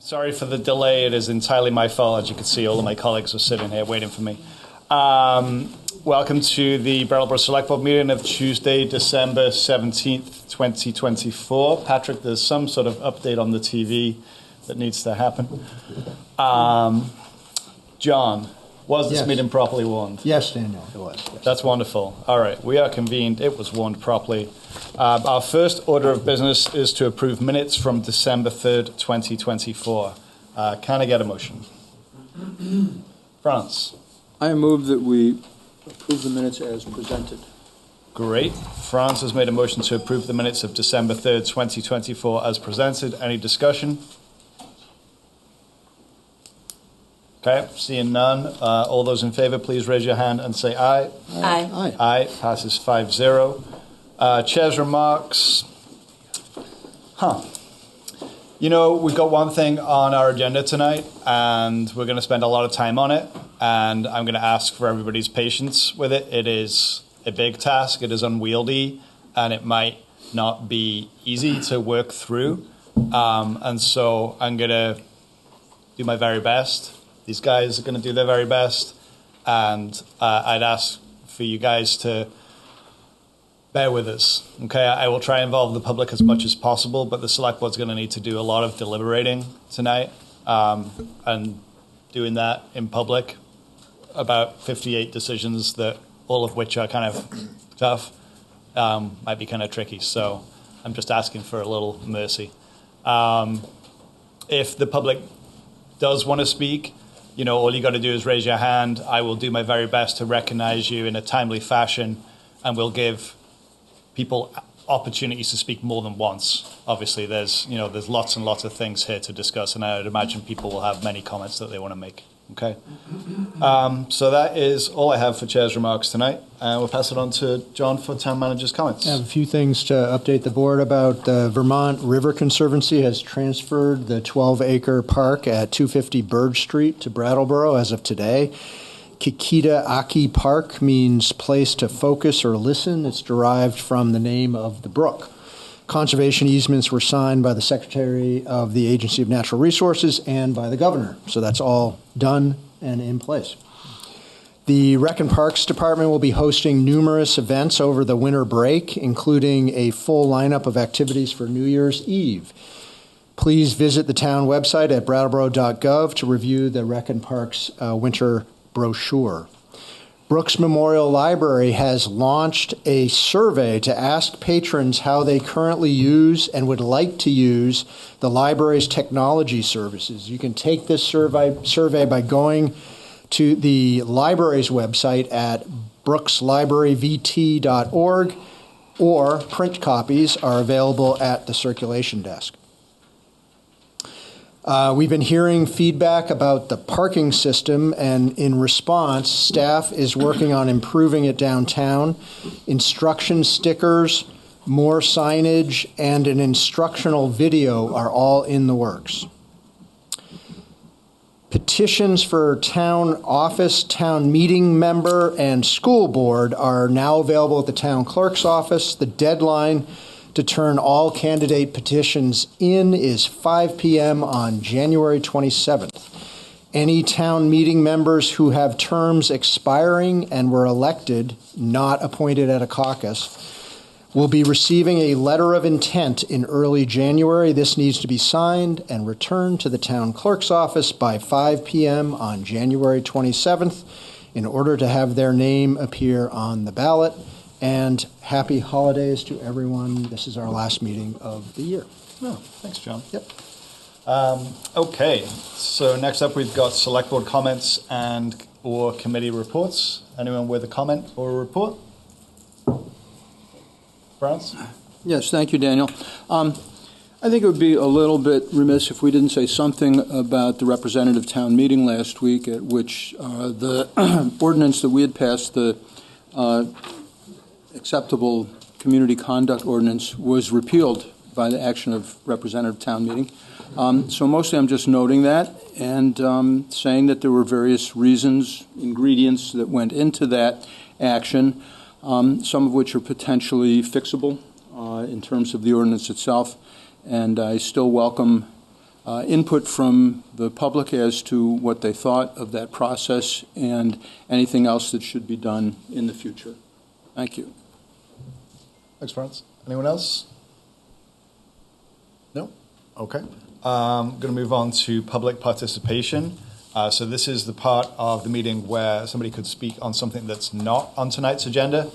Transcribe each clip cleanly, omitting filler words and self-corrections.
Sorry for the delay. It is entirely my fault. As you can see, all of my colleagues are sitting here waiting for me. Welcome to the Brattleboro Selectboard meeting of Tuesday, December 17th, 2024. Patrick, there's some sort of update on the TV that needs to happen. John, was this meeting properly warned? Yes, Daniel, it was. Yes. That's wonderful. All right, we are convened. It was warned properly. Our first order of business is to approve minutes from December 3rd, 2024. Can I get a motion? France. I move that we approve the minutes as presented. Great. France has made a motion to approve the minutes of December 3rd, 2024 as presented. Any discussion? Okay, seeing none. All those in favor, please raise your hand and say aye. Aye. Aye. Aye. Passes 5-0. Chair's remarks. You know, we've got one thing on our agenda tonight, and we're going to spend a lot of time on it, and I'm going to ask for everybody's patience with it. It is a big task. It is unwieldy, and it might not be easy to work through. And so I'm going to do my very best. These guys are going to do their very best, and I'd ask for you guys to bear with us, okay? I will try and involve the public as much as possible, but the select board's going to need to do a lot of deliberating tonight, and doing that in public about 58 decisions that all of which are kind of tough might be kind of tricky. So I'm just asking for a little mercy. If the public does want to speak, you know, all you got to do is raise your hand. I will do my very best to recognize you in a timely fashion, and we'll give people opportunities to speak more than once. Obviously, there's lots and lots of things here to discuss, and I would imagine people will have many comments that they want to make. Okay. So that is all I have for Chair's remarks tonight, and we'll pass it on to John for Town Manager's comments. I have a few things to update the board about. The Vermont River Conservancy has transferred the 12-acre park at 250 Burge Street to Brattleboro as of today. Kikita Aki Park means place to focus or listen. It's derived from the name of the brook. Conservation easements were signed by the Secretary of the Agency of Natural Resources and by the Governor. So that's all done and in place. The Rec and Parks Department will be hosting numerous events over the winter break, including a full lineup of activities for New Year's Eve. Please visit the town website at brattleboro.gov to review the Rec and Parks winter brochure. Brooks Memorial Library has launched a survey to ask patrons how they currently use and would like to use the library's technology services. You can take this survey by going to the library's website at brookslibraryvt.org, or print copies are available at the circulation desk. We've been hearing feedback about the parking system, and in response, staff is working on improving it downtown. Instruction stickers, more signage, and an instructional video are all in the works. Petitions for town office, town meeting member, and school board are now available at the town clerk's office. The deadline to turn all candidate petitions in is 5 p.m. on January 27th. Any town meeting members who have terms expiring and were elected, not appointed at a caucus, will be receiving a letter of intent in early January. This needs to be signed and returned to the town clerk's office by 5 p.m. on January 27th in order to have their name appear on the ballot. And happy holidays to everyone. This is our last meeting of the year. Oh, thanks, John. Yep. Okay, so next up we've got select board comments and or committee reports. Anyone with a comment or a report? France? Yes, thank you, Daniel. I think it would be a little bit remiss if we didn't say something about the representative town meeting last week, at which the ordinance that we had passed, the acceptable community conduct ordinance, was repealed by the action of representative town meeting. So mostly I'm just noting that and saying that there were various reasons, ingredients that went into that action, some of which are potentially fixable in terms of the ordinance itself. And I still welcome input from the public as to what they thought of that process and anything else that should be done in the future. Thank you. Thanks, Franz. Anyone else? No? Okay. I'm going to move on to public participation. So this is the part of the meeting where somebody could speak on something that's not on tonight's agenda.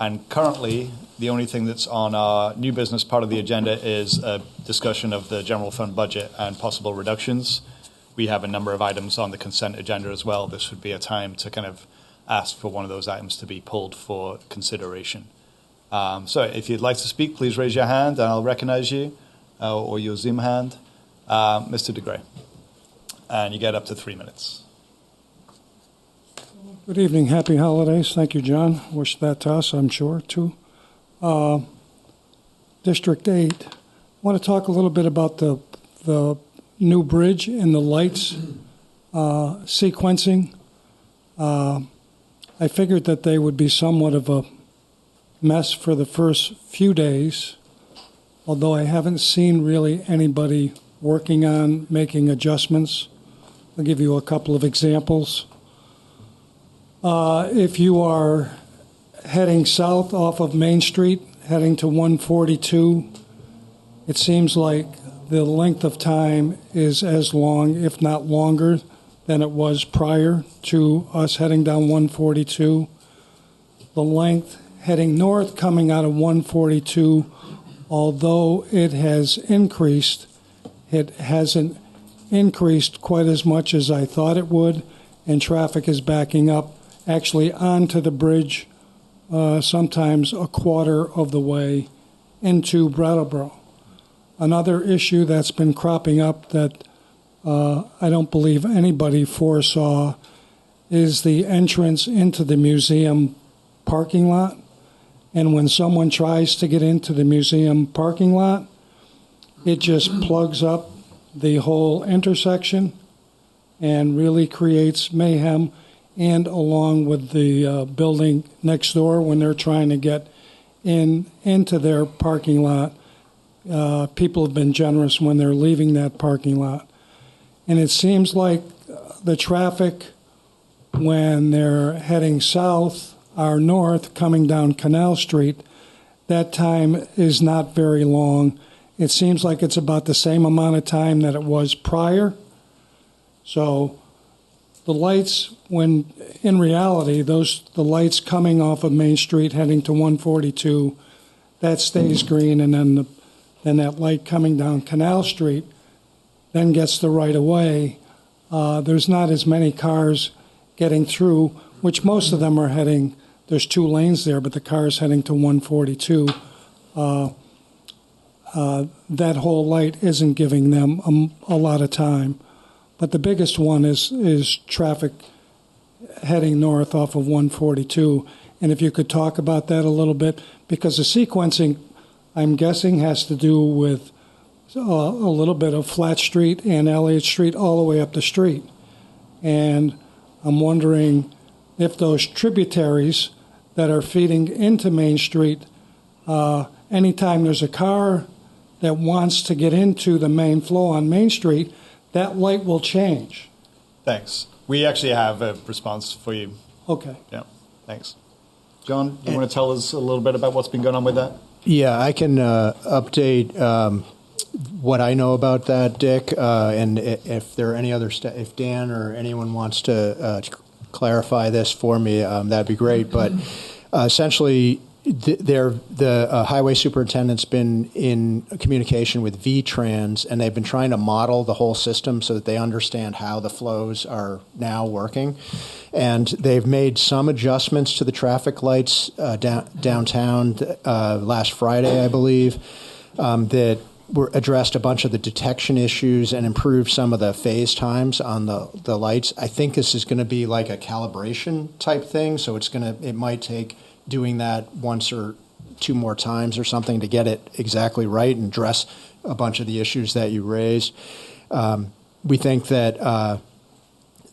And currently, the only thing that's on our new business part of the agenda is a discussion of the general fund budget and possible reductions. We have a number of items on the consent agenda as well. This would be a time to kind of ask for one of those items to be pulled for consideration. So if you'd like to speak, please raise your hand and I'll recognize you, or your Zoom hand. Mr. DeGray. And you get up to 3 minutes. Good evening. Happy holidays. Thank you, John. Wish that to us, I'm sure, too. District 8. I want to talk a little bit about the new bridge and the lights sequencing. I figured that they would be somewhat of a mess for the first few days, although I haven't seen really anybody working on making adjustments. I'll give you a couple of examples. If you are heading south off of Main Street, heading to 142, it seems like the length of time is as long, if not longer, than it was prior to us heading down 142. The length heading north coming out of 142, although it has increased, it hasn't increased quite as much as I thought it would, and traffic is backing up actually onto the bridge, sometimes a quarter of the way into Brattleboro. Another issue that's been cropping up that I don't believe anybody foresaw is the entrance into the museum parking lot. And when someone tries to get into the museum parking lot, it just plugs up the whole intersection and really creates mayhem, and along with the building next door when they're trying to get into their parking lot. People have been generous when they're leaving that parking lot. And it seems like the traffic when they're heading south or north coming down Canal Street, that time is not very long. It seems like it's about the same amount of time that it was prior. So the lights, when in reality, the lights coming off of Main Street heading to 142, that stays green, and then that light coming down Canal Street then gets the right of way. There's not as many cars getting through, which most of them are heading. There's 2 lanes there, but the cars heading to 142. That whole light isn't giving them a lot of time. But the biggest one is traffic heading north off of 142. And if you could talk about that a little bit, because the sequencing, I'm guessing, has to do with a little bit of Flat Street and Elliott Street all the way up the street. And I'm wondering if those tributaries that are feeding into Main Street, anytime there's a car that wants to get into the main flow on Main Street, that light will change. Thanks. We actually have a response for you. Okay. Yeah, thanks. John, do you want to tell us a little bit about what's been going on with that? Yeah, I can update what I know about that, Dick, and if there are any other if Dan or anyone wants to clarify this for me, that'd be great. But essentially, the highway superintendent's been in communication with VTrans, and they've been trying to model the whole system so that they understand how the flows are now working. And they've made some adjustments to the traffic lights downtown last Friday, I believe, that addressed a bunch of the detection issues and improved some of the phase times on the lights. I think this is going to be like a calibration type thing, so it might take doing that once or 2 more times or something to get it exactly right and address a bunch of the issues that you raised. We think that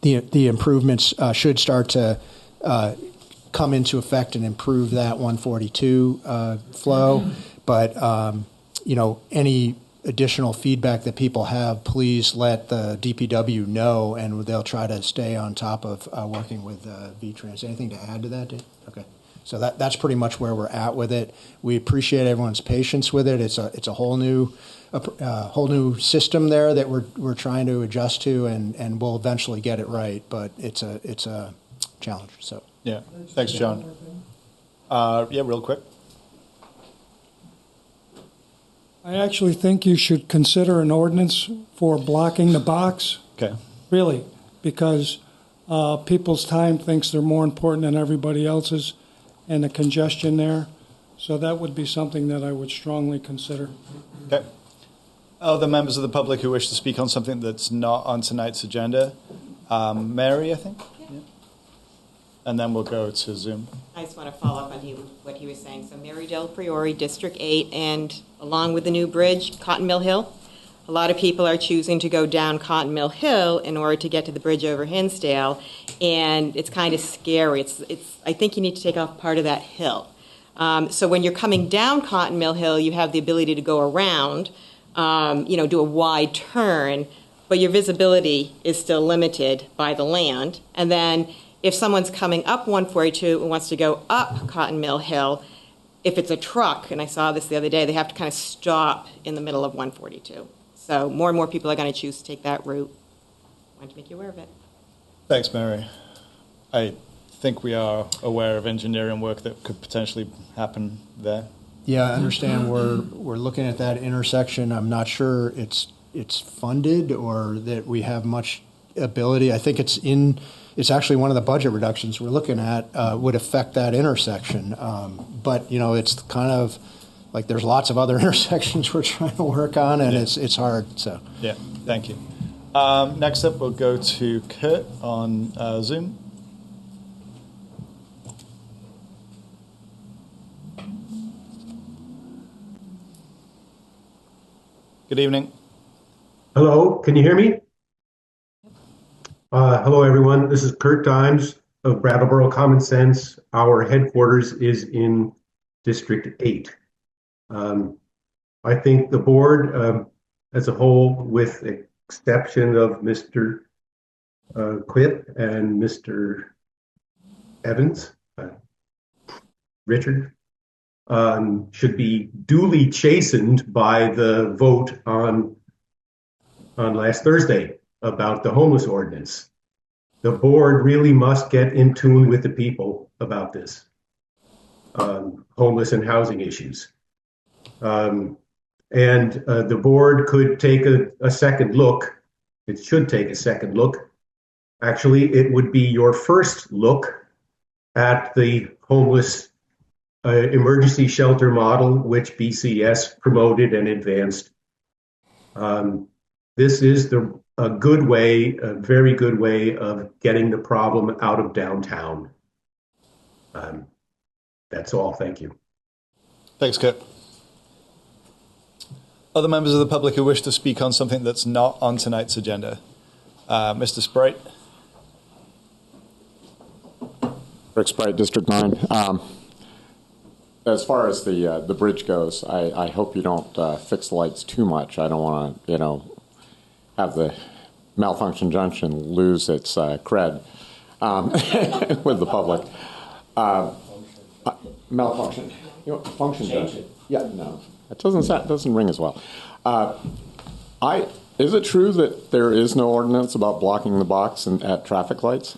the improvements should start to come into effect and improve that 142 flow, but any additional feedback that people have, please let the DPW know, and they'll try to stay on top of working with V-Trans. Anything to add to that, Dave? Okay. So that's pretty much where we're at with it. We appreciate everyone's patience with it. It's a whole new system there that we're trying to adjust to, and we'll eventually get it right. But it's a challenge. So Yeah. Thanks, John. Yeah, real quick. I actually think you should consider an ordinance for blocking the box. Okay. Really, because people's time thinks they're more important than everybody else's, and the congestion there. So that would be something that I would strongly consider. Okay. Other members of the public who wish to speak on something that's not on tonight's agenda? Mary, I think? Yeah. And then we'll go to Zoom. I just want to follow up on what he was saying. So Mary Del Priori, District 8, and along with the new bridge, Cotton Mill Hill. A lot of people are choosing to go down Cotton Mill Hill in order to get to the bridge over Hinsdale, and it's kind of scary. I think you need to take off part of that hill. So when you're coming down Cotton Mill Hill, you have the ability to go around, do a wide turn, but your visibility is still limited by the land. And then if someone's coming up 142 and wants to go up Cotton Mill Hill, if it's a truck, and I saw this the other day, they have to kind of stop in the middle of 142. So more and more people are going to choose to take that route. I wanted to make you aware of it. Thanks, Mary. I think we are aware of engineering work that could potentially happen there. yeah, I understand we're looking at that intersection. I'm not sure it's funded or that we have much ability. I think it's actually one of the budget reductions we're looking at would affect that intersection. But it's kind of like there's lots of other intersections we're trying to work on, and it's hard. So yeah, thank you. Next up, we'll go to Kurt on Zoom. Good evening. Hello, can you hear me? Hello, everyone. This is Kurt Dimes of Brattleboro Common Sense. Our headquarters is in District 8. I think the board as a whole, with the exception of Mr. Quip and Mr. Evans, Richard, should be duly chastened by the vote on last Thursday about the homeless ordinance. The board really must get in tune with the people about this, homeless and housing issues. And the board could take a second look. It should take a second look. Actually, it would be your first look at the homeless emergency shelter model, which BCS promoted and advanced. This is a good way, a very good way of getting the problem out of downtown. That's all. Thank you. Thanks, Kurt. Other members of the public who wish to speak on something that's not on tonight's agenda? Mr. Sprite. Rick Sprite, District 9. As far as the bridge goes, I hope you don't fix the lights too much. I don't want to, have the malfunction junction lose its cred with the public. Malfunction. Function junction. Yeah, no. It doesn't ring as well. Is it true that there is no ordinance about blocking the box at traffic lights?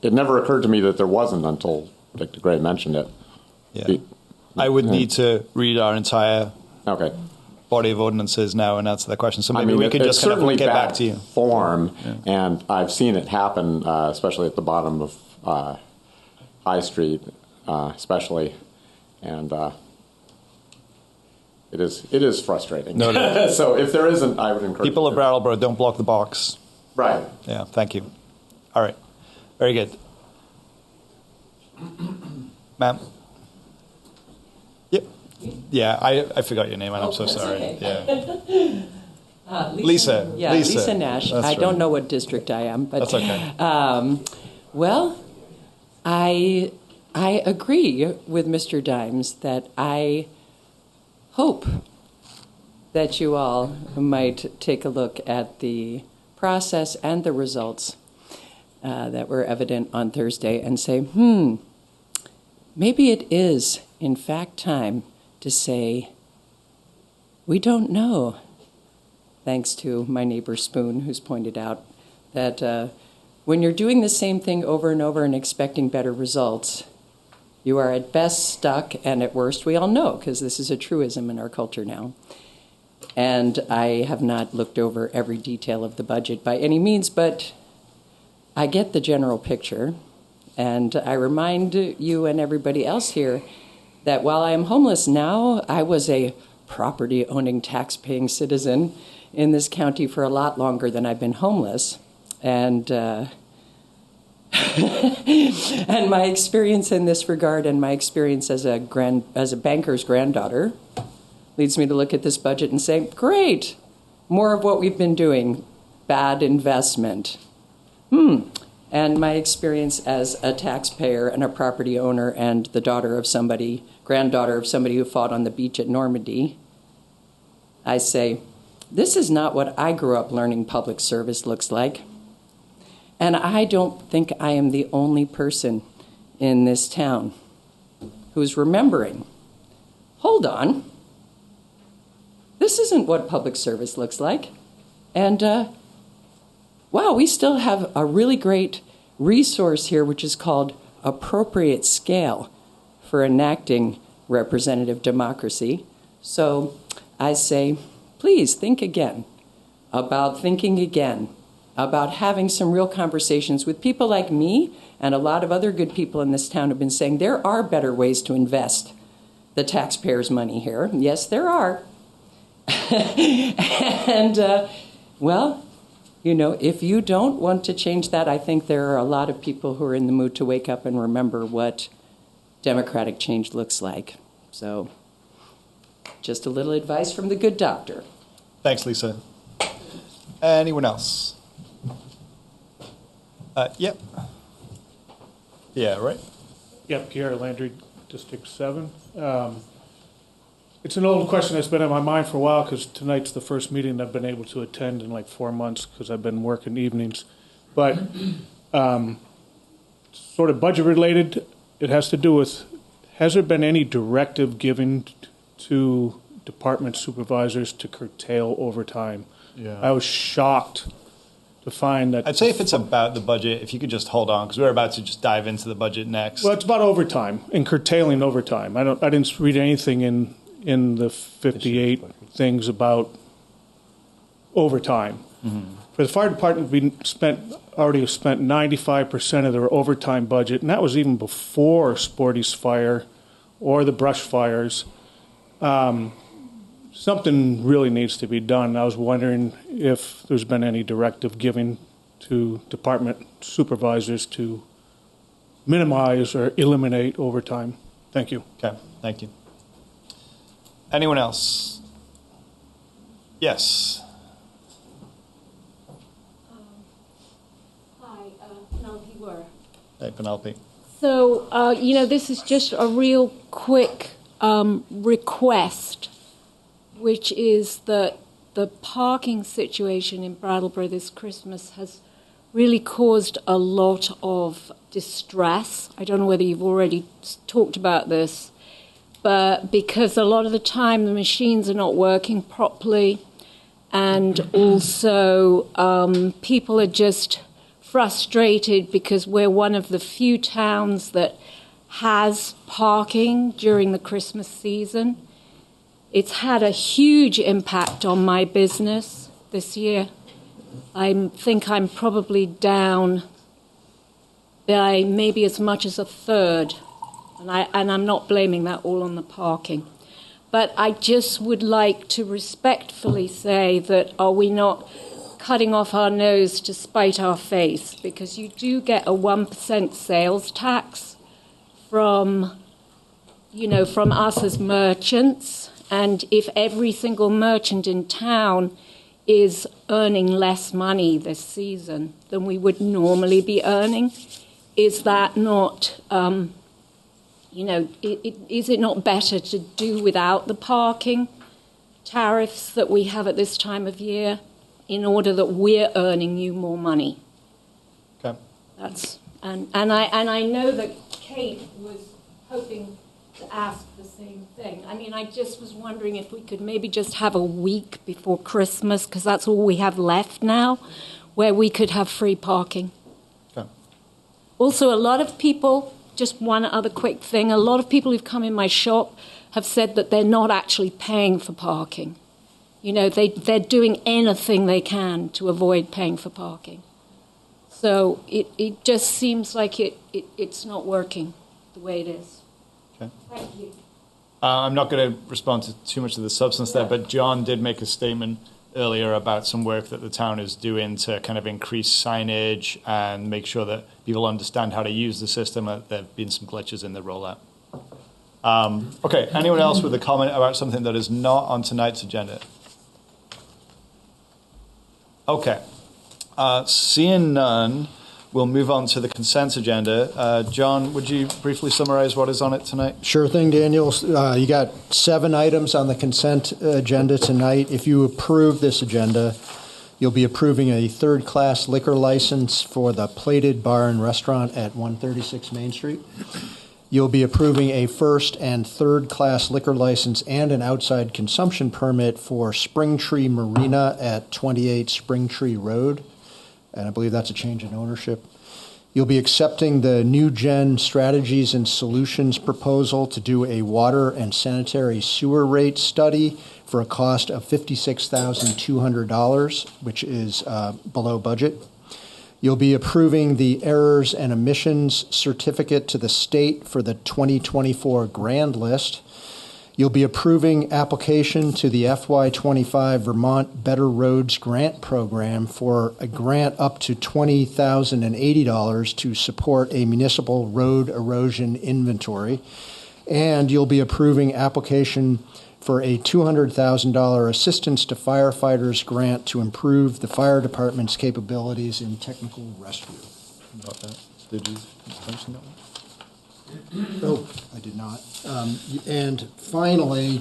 It never occurred to me that there wasn't until Victor Gray mentioned it. Yeah. I would need to read our entire body of ordinances now and answer that question. So maybe we could just kind of get back to you. Form, and I've seen it happen, especially at the bottom of High Street, especially, and it is frustrating. No. So if there isn't, I would encourage people of Brattleboro, don't block the box. Right. Yeah. Thank you. All right. Very good. Ma'am. Yep. Yeah, I forgot your name, and I'm so sorry. Okay. Yeah. Lisa. Yeah, Lisa Nash. That's I don't know what district I am, but that's okay. Well, I agree with Mr. Dimes that I hope that you all might take a look at the process and the results that were evident on Thursday and say, maybe it is, in fact, time to say, we don't know, thanks to my neighbor Spoon, who's pointed out that when you're doing the same thing over and over and expecting better results, you are at best stuck, and at worst, we all know, because this is a truism in our culture now. And I have not looked over every detail of the budget by any means, but I get the general picture. And I remind you and everybody else here that while I am homeless now, I was a property-owning, tax-paying citizen in this county for a lot longer than I've been homeless. And and my experience in this regard and my experience as a banker's granddaughter leads me to look at this budget and say, great, more of what we've been doing, bad investment. And my experience as a taxpayer and a property owner and the granddaughter of somebody who fought on the beach at Normandy, I say, this is not what I grew up learning public service looks like. And I don't think I am the only person in this town who's remembering, hold on, this isn't what public service looks like. And wow, we still have a really great resource here, which is called appropriate scale for enacting representative democracy. So I say, please think again about having some real conversations with people like me and a lot of other good people in this town who've been saying there are better ways to invest the taxpayers' money here. Yes, there are. And, well, you know, if you don't want to change that, I think there are a lot of people who are in the mood to wake up and remember what democratic change looks like. So just a little advice from the good doctor. Thanks, Lisa. Anyone else? Yep. Yeah, right? Yep, Pierre Landry, District 7. It's an old question that's been on my mind for a while because tonight's the first meeting I've been able to attend in like 4 months because I've been working evenings. But sort of budget related, it has to do with, has there been any directive given to department supervisors to curtail overtime? Yeah. I was shocked to find that. I'd say if it's about the budget, if you could just hold on, because we're about to just dive into the budget next. Well, it's about overtime and curtailing overtime. I didn't read anything in the 58 things about overtime. Mm-hmm. For the fire department, we already spent 95% of their overtime budget, and that was even before Sporty's fire or the brush fires. Something really needs to be done. I was wondering if there's been any directive given to department supervisors to minimize or eliminate overtime. Thank you. Okay, thank you. Anyone else? Yes. Hi, Penelope Were. Hey, Penelope. So, this is just a real quick request, which is that the parking situation in Brattleboro this Christmas has really caused a lot of distress. I don't know whether you've already talked about this, but because a lot of the time the machines are not working properly, and also people are just frustrated because we're one of the few towns that has parking during the Christmas season. It's had a huge impact on my business this year. I think I'm probably down by maybe as much as a third. And I'm not blaming that all on the parking. But I just would like to respectfully say that are we not cutting off our nose to spite our face? Because you do get a 1% sales tax from us as merchants. And if every single merchant in town is earning less money this season than we would normally be earning, is that not... is it not better to do without the parking? tariffs that we have at this time of year in order that we're earning you more money. Okay. And I know that Kate was hoping to ask the same thing. I mean, I just was wondering if we could maybe just have a week before Christmas, because that's all we have left now, where we could have free parking. Okay. Also, a lot of people, just one other quick thing, a lot of people who've come in my shop have said that they're not actually paying for parking. You know, they're doing anything they can to avoid paying for parking. So it just seems like it's not working the way it is. Okay. Thank you. I'm not going to respond to too much of the substance there, but John did make a statement earlier about some work that the town is doing to kind of increase signage and make sure that people understand how to use the system. There have been some glitches in the rollout. Okay, anyone else with a comment about something that is not on tonight's agenda? Okay, seeing none, we'll move on to the consent agenda. John, would you briefly summarize what is on it tonight? Sure thing, Daniel. You got 7 items on the consent agenda tonight. If you approve this agenda, you'll be approving a third-class liquor license for the Plated Bar and Restaurant at 136 Main Street. You'll be approving a first and third-class liquor license and an outside consumption permit for Springtree Marina at 28 Springtree Road, and I believe that's a change in ownership. You'll be accepting the New Gen Strategies and Solutions proposal to do a water and sanitary sewer rate study for a cost of $56,200, which is below budget. You'll be approving the errors and omissions certificate to the state for the 2024 grand list. You'll be approving application to the FY25 Vermont Better Roads Grant Program for a grant up to $20,080 to support a municipal road erosion inventory. And you'll be approving application for a $200,000 assistance to firefighters grant to improve the fire department's capabilities in technical rescue. About that. Did you mention that one? Oh, I did not. And finally,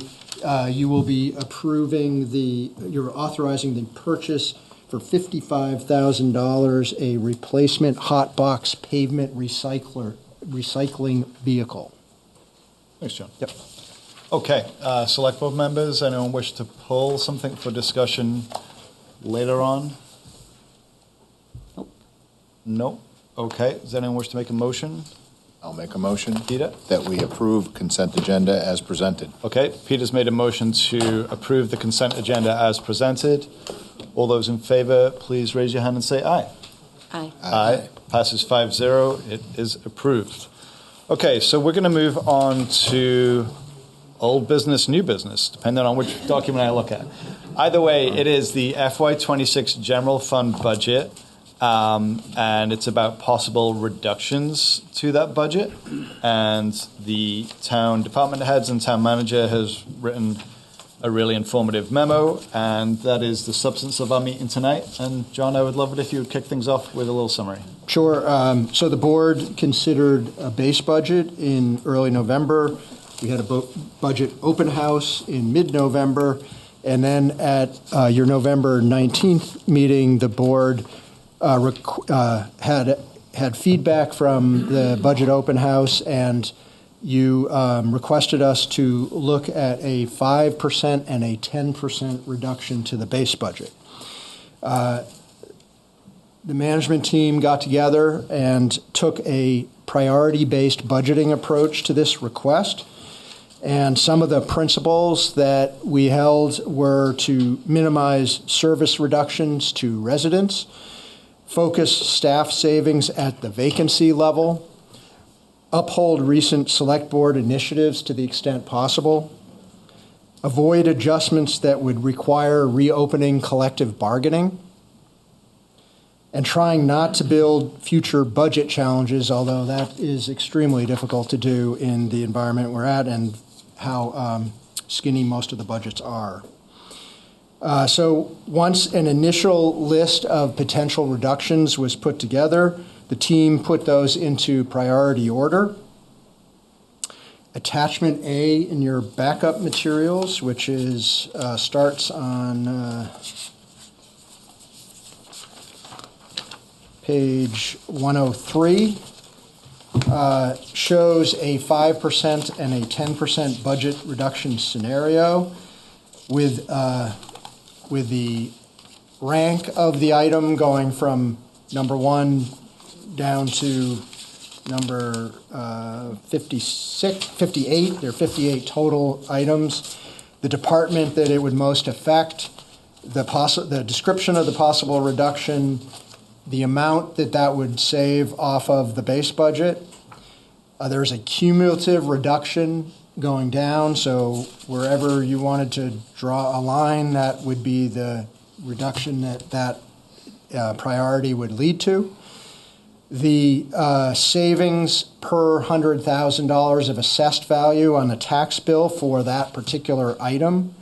you will be approving you're authorizing the purchase for $55,000 a replacement hot box pavement recycling vehicle. Thanks, John. Yep. Okay, select board members, anyone wish to pull something for discussion later on? Nope. No? Okay, does anyone wish to make a motion? I'll make a motion Peter? that we approve consent agenda as presented. Okay, Peter's made a motion to approve the consent agenda as presented. All those in favor, please raise your hand and say aye. Aye. Aye. Passes 5-0. It is approved. Okay, so we're going to move on to old business, new business, depending on which document I look at. Either way, it is the FY26 general fund budget, and it's about possible reductions to that budget. And the town department heads and town manager has written a really informative memo, and that is the substance of our meeting tonight. And John, I would love it if you would kick things off with a little summary. Sure. So the board considered a base budget in early November. We had a budget open house in mid-November, and then at your November 19th meeting, the board had feedback from the budget open house, and you requested us to look at a 5% and a 10% reduction to the base budget. The management team got together and took a priority-based budgeting approach to this request. And some of the principles that we held were to minimize service reductions to residents, focus staff savings at the vacancy level, uphold recent select board initiatives to the extent possible, avoid adjustments that would require reopening collective bargaining, and trying not to build future budget challenges, although that is extremely difficult to do in the environment we're at and how skinny most of the budgets are. So once an initial list of potential reductions was put together, the team put those into priority order. attachment A in your backup materials, which is starts on page 103, shows a 5% and a 10% budget reduction scenario with the rank of the item going from number 1 down to number 58. There are 58 total items. The department that it would most affect, the description of the possible reduction, the amount that would save off of the base budget. There's a cumulative reduction going down, so wherever you wanted to draw a line, that would be the reduction that priority would lead to. The savings per $100,000 of assessed value on the tax bill for that particular item,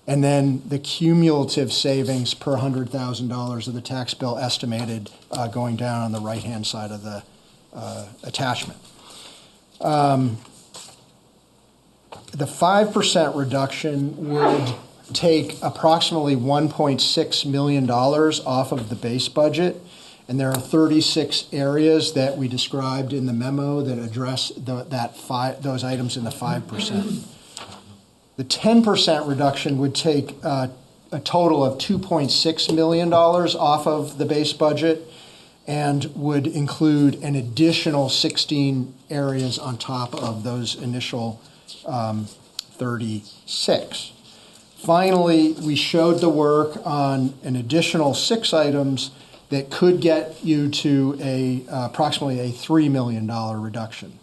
and then the cumulative savings per $100,000 of the tax bill estimated going down on the right-hand side of the attachment. The 5% reduction would take approximately $1.6 million off of the base budget. And there are 36 areas that we described in the memo that address those items in the 5%. The 10% reduction would take a total of $2.6 million off of the base budget and would include an additional 16 areas on top of those initial 36. Finally, we showed the work on an additional 6 items that could get you to approximately a $3 million reduction.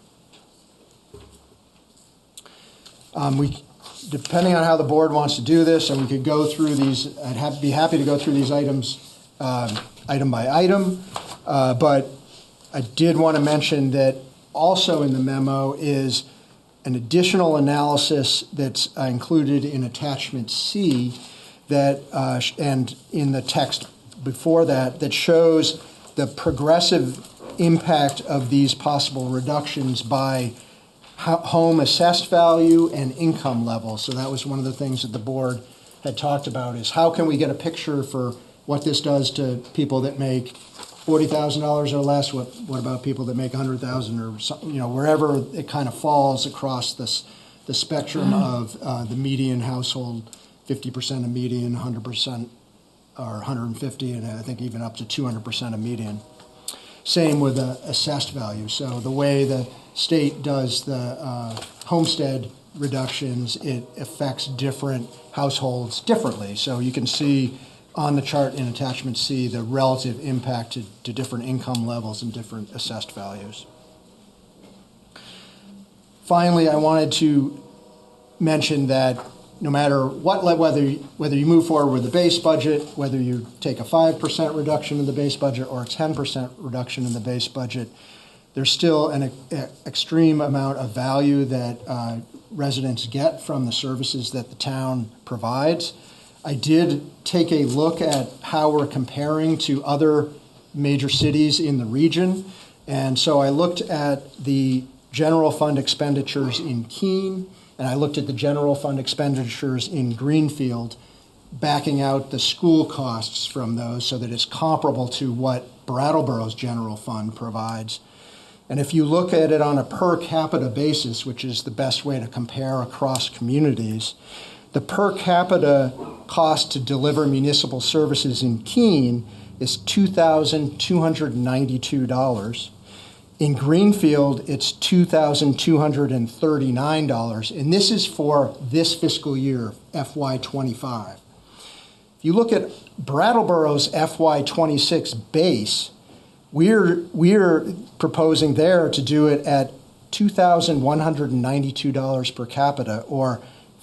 Depending on how the board wants to do this, and we could go through these, be happy to go through these items item by item, but I did want to mention that also in the memo is an additional analysis that's included in attachment C and in the text before that shows the progressive impact of these possible reductions by home assessed value and income level. So that was one of the things that the board had talked about, is how can we get a picture for what this does to people that make $40,000 or less? What about people that make $100,000 or something, wherever it kind of falls across the spectrum of the median household, 50% of median, 100% or 150, and I think even up to 200% of median. Same with the assessed value. So the way the state does the homestead reductions, it affects different households differently. So you can see on the chart in attachment C the relative impact to different income levels and different assessed values. Finally, I wanted to mention that no matter whether you move forward with the base budget, whether you take a 5% reduction in the base budget or a 10% reduction in the base budget, there's still an extreme amount of value that residents get from the services that the town provides. I did take a look at how we're comparing to other major cities in the region, and so I looked at the general fund expenditures in Keene, and I looked at the general fund expenditures in Greenfield, backing out the school costs from those so that it's comparable to what Brattleboro's general fund provides. And if you look at it on a per capita basis, which is the best way to compare across communities, the per capita cost to deliver municipal services in Keene is $2,292. In Greenfield, it's $2,239, and this is for this fiscal year, FY25. If you look at Brattleboro's FY26 base, we're proposing there to do it at $2,192 per capita, or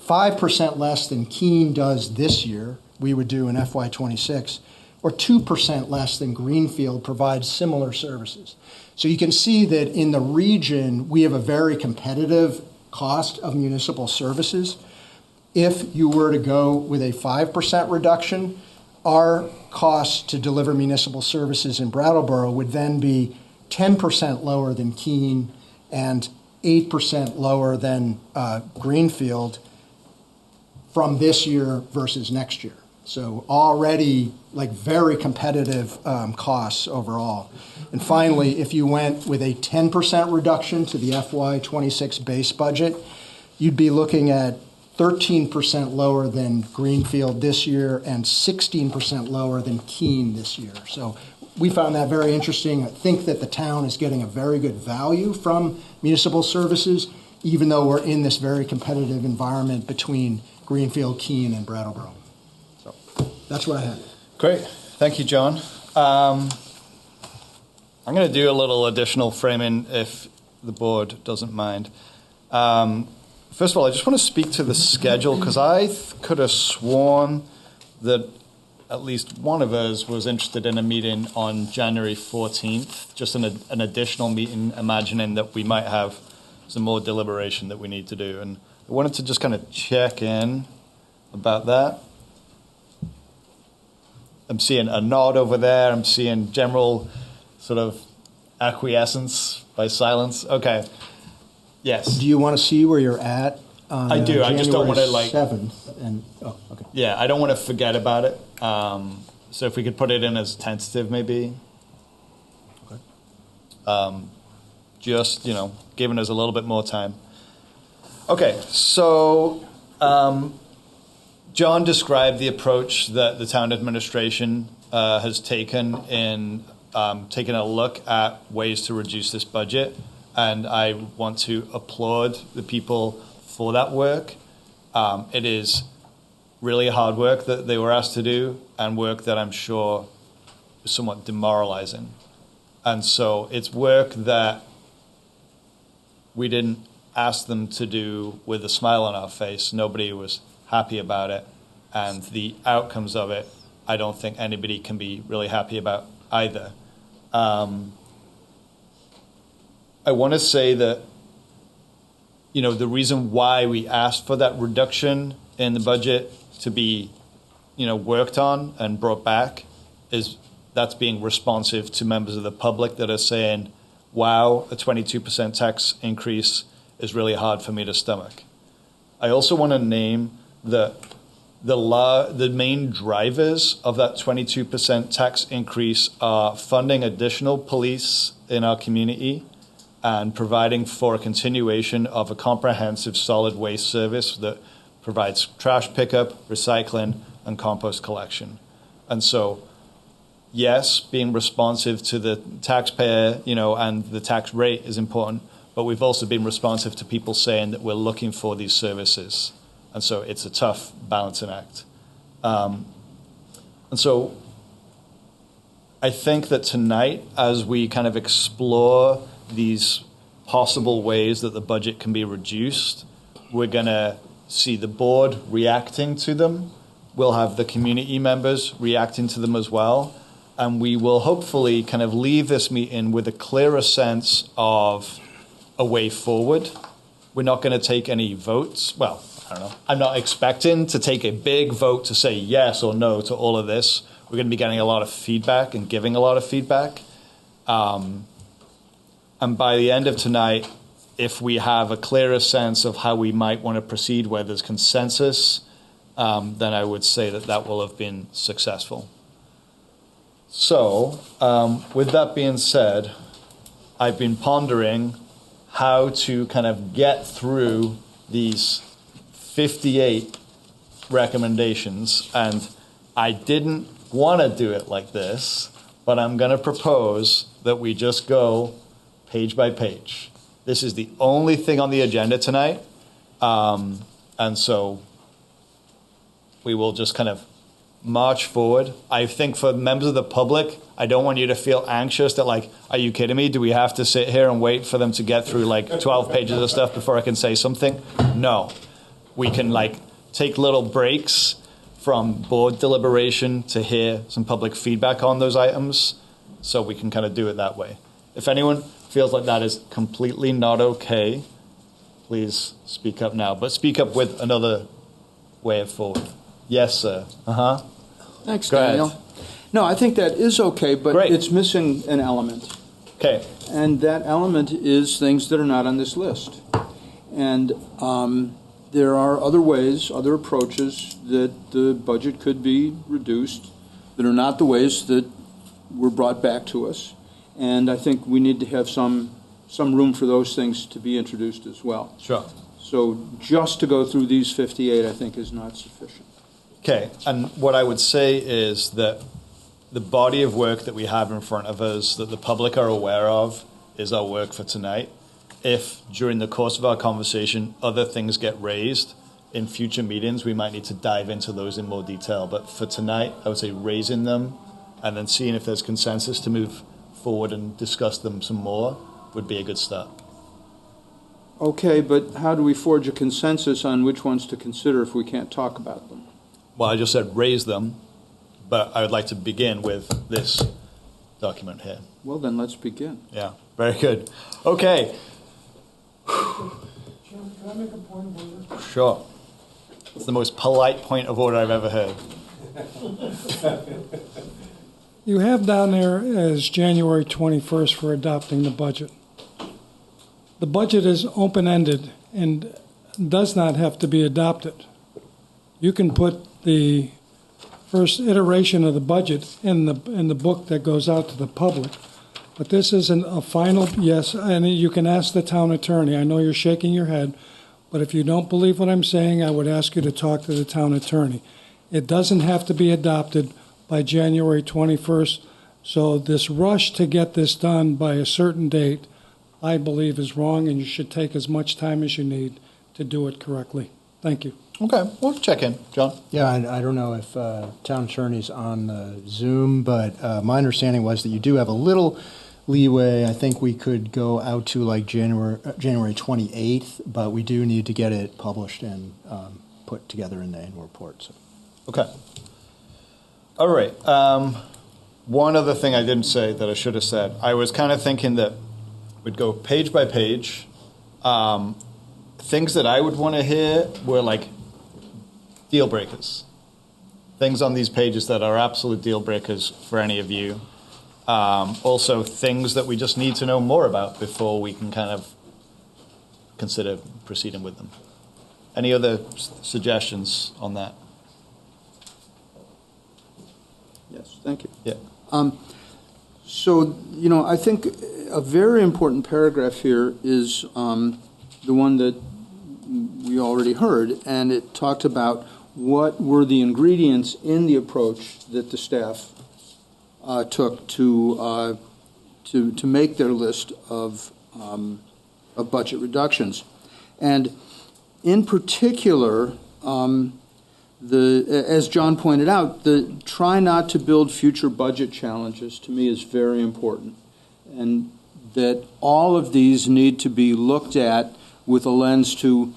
5% less than Keene does this year, we would do in FY26, or 2% less than Greenfield provides similar services. So you can see that in the region, we have a very competitive cost of municipal services. If you were to go with a 5% reduction, our cost to deliver municipal services in Brattleboro would then be 10% lower than Keene and 8% lower than Greenfield from this year versus next year. So already like very competitive costs overall. And finally, if you went with a 10% reduction to the FY26 base budget, you'd be looking at 13% lower than Greenfield this year and 16% lower than Keene this year. So we found that very interesting. I think that the town is getting a very good value from municipal services, even though we're in this very competitive environment between Greenfield, Keene, and Brattleboro. So that's what I had. Great. Thank you, John. I'm going to do a little additional framing if the board doesn't mind. First of all, I just want to speak to the schedule because I could have sworn that at least one of us was interested in a meeting on January 14th, just an additional meeting, imagining that we might have some more deliberation that we need to do. And I wanted to just kind of check in about that. I'm seeing a nod over there. I'm seeing general sort of acquiescence by silence. Okay. Yes. Do you want to see where you're at on I do. I just don't want to like 7th and okay. Yeah, I don't want to forget about it. So if we could put it in as tentative, maybe. Okay. Just giving us a little bit more time. Okay, so John described the approach that the town administration has taken in taking a look at ways to reduce this budget. And I want to applaud the people for that work. It is really hard work that they were asked to do and work that I'm sure is somewhat demoralizing. And so it's work that we didn't ask them to do with a smile on our face. Nobody was happy about it. And the outcomes of it, I don't think anybody can be really happy about either. I want to say that, the reason why we asked for that reduction in the budget to be, worked on and brought back is that's being responsive to members of the public that are saying, wow, a 22% tax increase is really hard for me to stomach. I also want to name the main drivers of that 22% tax increase are funding additional police in our community and providing for a continuation of a comprehensive solid waste service that provides trash pickup, recycling, and compost collection. And so, yes, being responsive to the taxpayer, and the tax rate is important, but we've also been responsive to people saying that we're looking for these services. And so it's a tough balancing act. And so I think that tonight, as we kind of explore these possible ways that the budget can be reduced, we're going to see the board reacting to them. We'll have the community members reacting to them as well. And we will hopefully kind of leave this meeting with a clearer sense of a way forward. We're not going to take any votes. Well, I don't know. I'm not expecting to take a big vote to say yes or no to all of this. We're going to be getting a lot of feedback and giving a lot of feedback. And by the end of tonight, if we have a clearer sense of how we might want to proceed, where there's consensus, then I would say that will have been successful. So, with that being said, I've been pondering how to kind of get through these 58 recommendations, and I didn't want to do it like this, but I'm going to propose that we just go page by page. This is the only thing on the agenda tonight, and so we will just kind of march forward. I think for members of the public, I don't want you to feel anxious that like, are you kidding me? Do we have to sit here and wait for them to get through like 12 pages of stuff before I can say something? No. We can like take little breaks from board deliberation to hear some public feedback on those items, so we can kind of do it that way. If anyone feels like that is completely not okay, please speak up now. But speak up with another way forward. Yes, sir. Thanks, Go Daniel. ahead. No, I think that is okay, but Great. It's missing an element. Okay. And that element is things that are not on this list. And there are other ways, other approaches that the budget could be reduced that are not the ways that were brought back to us. And I think we need to have some room for those things to be introduced as well. Sure. So just to go through these 58, I think, is not sufficient. Okay, and what I would say is that the body of work that we have in front of us that the public are aware of is our work for tonight. If during the course of our conversation other things get raised in future meetings, we might need to dive into those in more detail. But for tonight, I would say raising them and then seeing if there's consensus to move forward and discuss them some more would be a good start. Okay, but how do we forge a consensus on which ones to consider if we can't talk about them? Well, I just said raise them, but I would like to begin with this document here. Well, then let's begin. Yeah, very good. Okay. Can I make a point of order? Sure. It's the most polite point of order I've ever heard. You have down there as January 21st for adopting the budget. The budget is open-ended and does not have to be adopted. You can put the first iteration of the budget in the book that goes out to the public, but this isn't a final, yes, and you can ask the town attorney. I know you're shaking your head, but if you don't believe what I'm saying, I would ask you to talk to the town attorney. It doesn't have to be adopted by January 21st, so this rush to get this done by a certain date, I believe, is wrong, and you should take as much time as you need to do it correctly. Thank you. Okay, we'll check in. John? Yeah, I don't know if town attorney's on Zoom, but my understanding was that you do have a little leeway. I think we could go out to like January 28th, but we do need to get it published and put together in the annual report. So. Okay. All right. One other thing I didn't say that I should have said. I was kind of thinking that we'd go page by page. Things that I would want to hear were like deal breakers. Things on these pages that are absolute deal breakers for any of you. Also, things that we just need to know more about before we can kind of consider proceeding with them. Any other suggestions on that? Yes, thank you. Yeah. So, I think a very important paragraph here is the one that we already heard, and it talked about what were the ingredients in the approach that the staff took to make their list of budget reductions. And in particular, as John pointed out, the try not to build future budget challenges to me is very important, and that all of these need to be looked at with a lens to,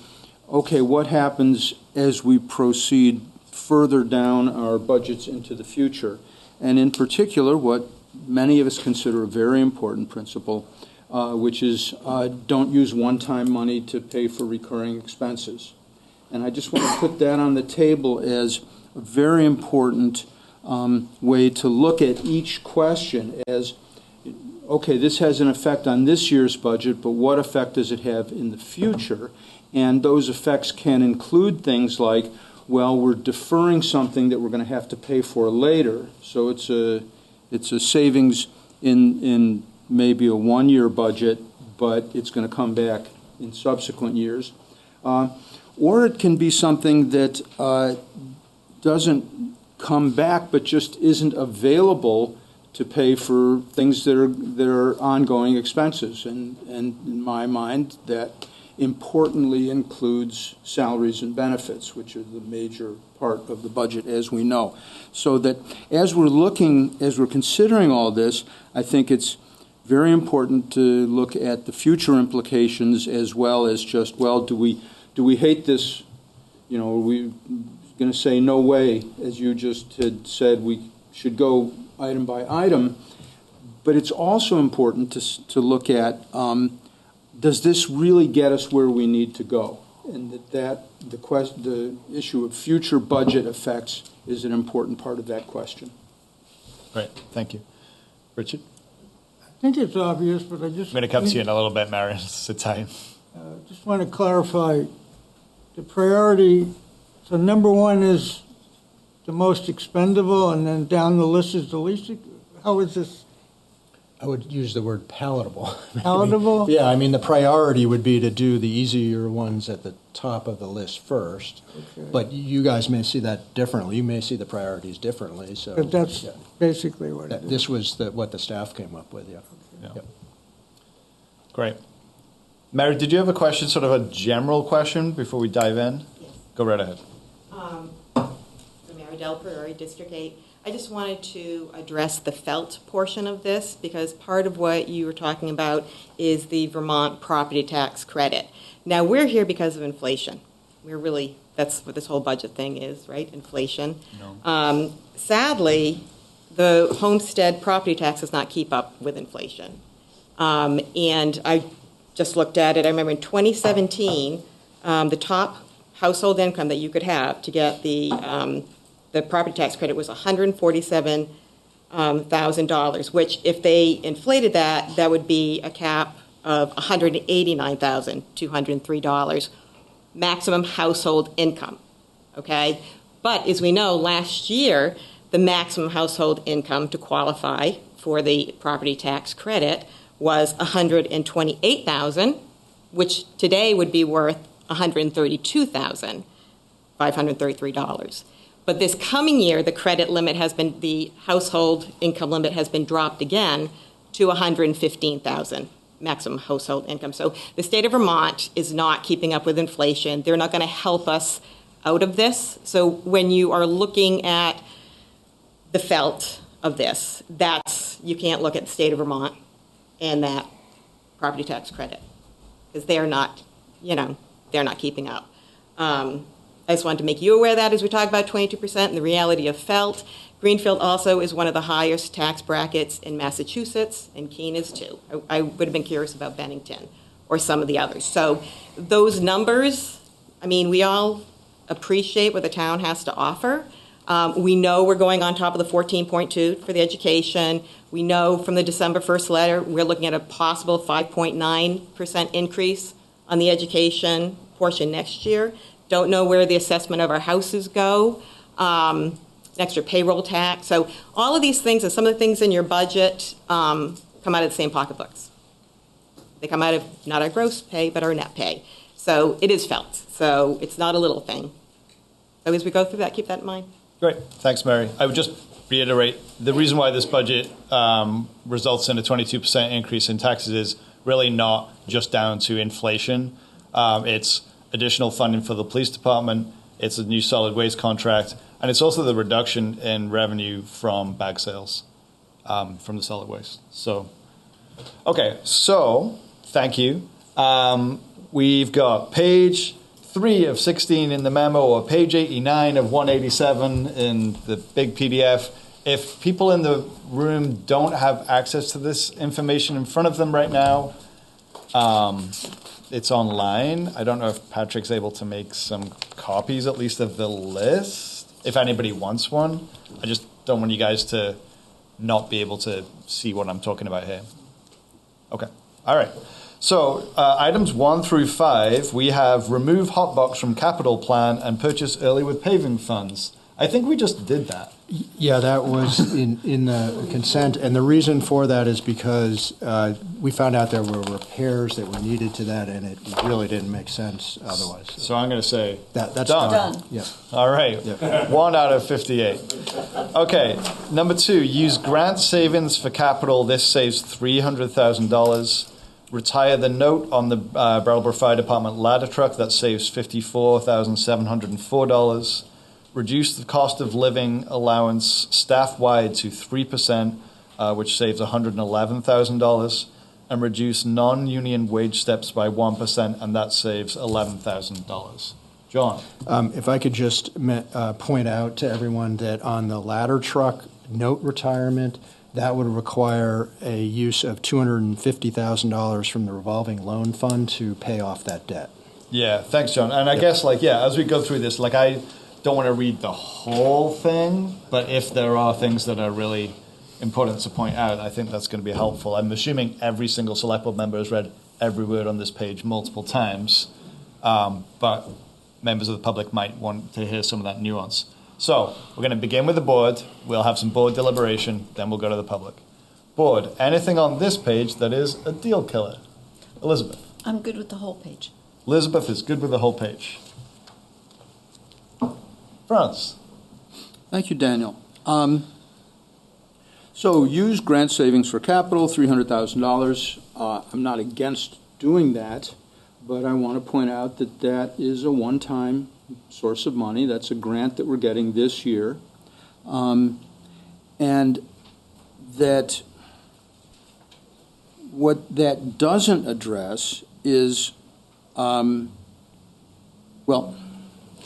okay, what happens as we proceed further down our budgets into the future? And in particular, what many of us consider a very important principle, which is don't use one-time money to pay for recurring expenses. And I just want to put that on the table as a very important way to look at each question as, okay, this has an effect on this year's budget, but what effect does it have in the future? And those effects can include things like, well, we're deferring something that we're going to have to pay for later. So it's a savings in maybe a one-year budget, but it's going to come back in subsequent years. Or it can be something that doesn't come back but just isn't available to pay for things that are ongoing expenses. And in my mind, that importantly includes salaries and benefits, which are the major part of the budget, as we know. So that as we're considering all this, I think it's very important to look at the future implications as well as just, well, do we hate this? Are we going to say no way, as you just had said, we should go item by item? But it's also important to look at, does this really get us where we need to go? And the issue of future budget effects is an important part of that question. Right. Thank you. Richard? think it's obvious, but I just... I'm going to come to you in a little bit, Marion. Sit tight. Just want to clarify the priority. So number one is the most expendable, and then down the list is the least. How is this? I would use the word palatable. Palatable? Yeah, I mean, the priority would be to do the easier ones at the top of the list first. Okay. But you guys may see that differently. You may see the priorities differently, so. But that's yeah. basically what it is. This was what the staff came up with, yeah. Yeah. Yep. Great. Mary, did you have a question, sort of a general question before we dive in? Yes. Go right ahead. So Mary Del Priori, District 8. I just wanted to address the felt portion of this because part of what you were talking about is the Vermont property tax credit. Now, we're here because of inflation. That's what this whole budget thing is, right? Inflation. No. Sadly, the homestead property tax does not keep up with inflation. And I just looked at it. I remember in 2017, the top household income that you could have to get the property tax credit was $147,000, which if they inflated that, that would be a cap of $189,203 maximum household income, okay? But as we know, last year, the maximum household income to qualify for the property tax credit was $128,000, which today would be worth $132,533. But this coming year, the credit limit the household income limit has been dropped again to $115,000 maximum household income. So the state of Vermont is not keeping up with inflation. They're not going to help us out of this. So when you are looking at the felt of this, you can't look at the state of Vermont and that property tax credit because they're not keeping up. I just wanted to make you aware of that as we talk about 22% and the reality of felt. Greenfield also is one of the highest tax brackets in Massachusetts, and Keene is too. I would have been curious about Bennington or some of the others. So those numbers, I mean, we all appreciate what the town has to offer. We know we're going on top of the 14.2 for the education. We know from the December 1st letter, we're looking at a possible 5.9% increase on the education portion next year. Don't know where the assessment of our houses go, extra payroll tax. So all of these things and some of the things in your budget come out of the same pocketbooks. They come out of not our gross pay, but our net pay. So it is felt. So it's not a little thing. So as we go through that, keep that in mind. Great. Thanks, Mary. I would just reiterate the reason why this budget results in a 22% increase in taxes is really not just down to inflation. It's additional funding for the police department, it's a new solid waste contract, and it's also the reduction in revenue from bag sales from the solid waste. So, okay, so thank you. We've got page 3 of 16 in the memo, or page 89 of 187 in the big PDF. If people in the room don't have access to this information in front of them right now, it's online. I don't know if Patrick's able to make some copies, at least of the list, if anybody wants one. I just don't want you guys to not be able to see what I'm talking about here. Okay. All right. So items 1 through 5, we have remove hotbox from capital plan and purchase early with paving funds. I think we just did that. Yeah, that was in the consent, and the reason for that is because we found out there were repairs that were needed to that, and it really didn't make sense otherwise. So I'm going to say that's done. Yeah. All right. Yeah. 1 out of 58. Okay. Number 2, use grant savings for capital. This saves $300,000. Retire the note on the Brattleboro Fire Department ladder truck. That saves $54,704. Reduce the cost of living allowance staff-wide to 3%, which saves $111,000, and reduce non-union wage steps by 1%, and that saves $11,000. John? If I could just point out to everyone that on the ladder truck note retirement, that would require a use of $250,000 from the revolving loan fund to pay off that debt. Yeah, thanks, John. And I guess, as we go through this, I don't want to read the whole thing, but if there are things that are really important to point out. I think that's going to be helpful. I'm assuming every single select board member has read every word on this page multiple times, but members of the public might want to hear some of that nuance. So we're going to begin with the board. We'll have some board deliberation, then we'll go to the public. Board, anything on this page that is a deal killer? Elizabeth. I'm good with the whole page. Elizabeth is good with the whole page. France. Thank you, Daniel. So use grant savings for capital, $300,000. I'm not against doing that, but I want to point out that that is a one-time source of money. That's a grant that we're getting this year. And that what that doesn't address is, well,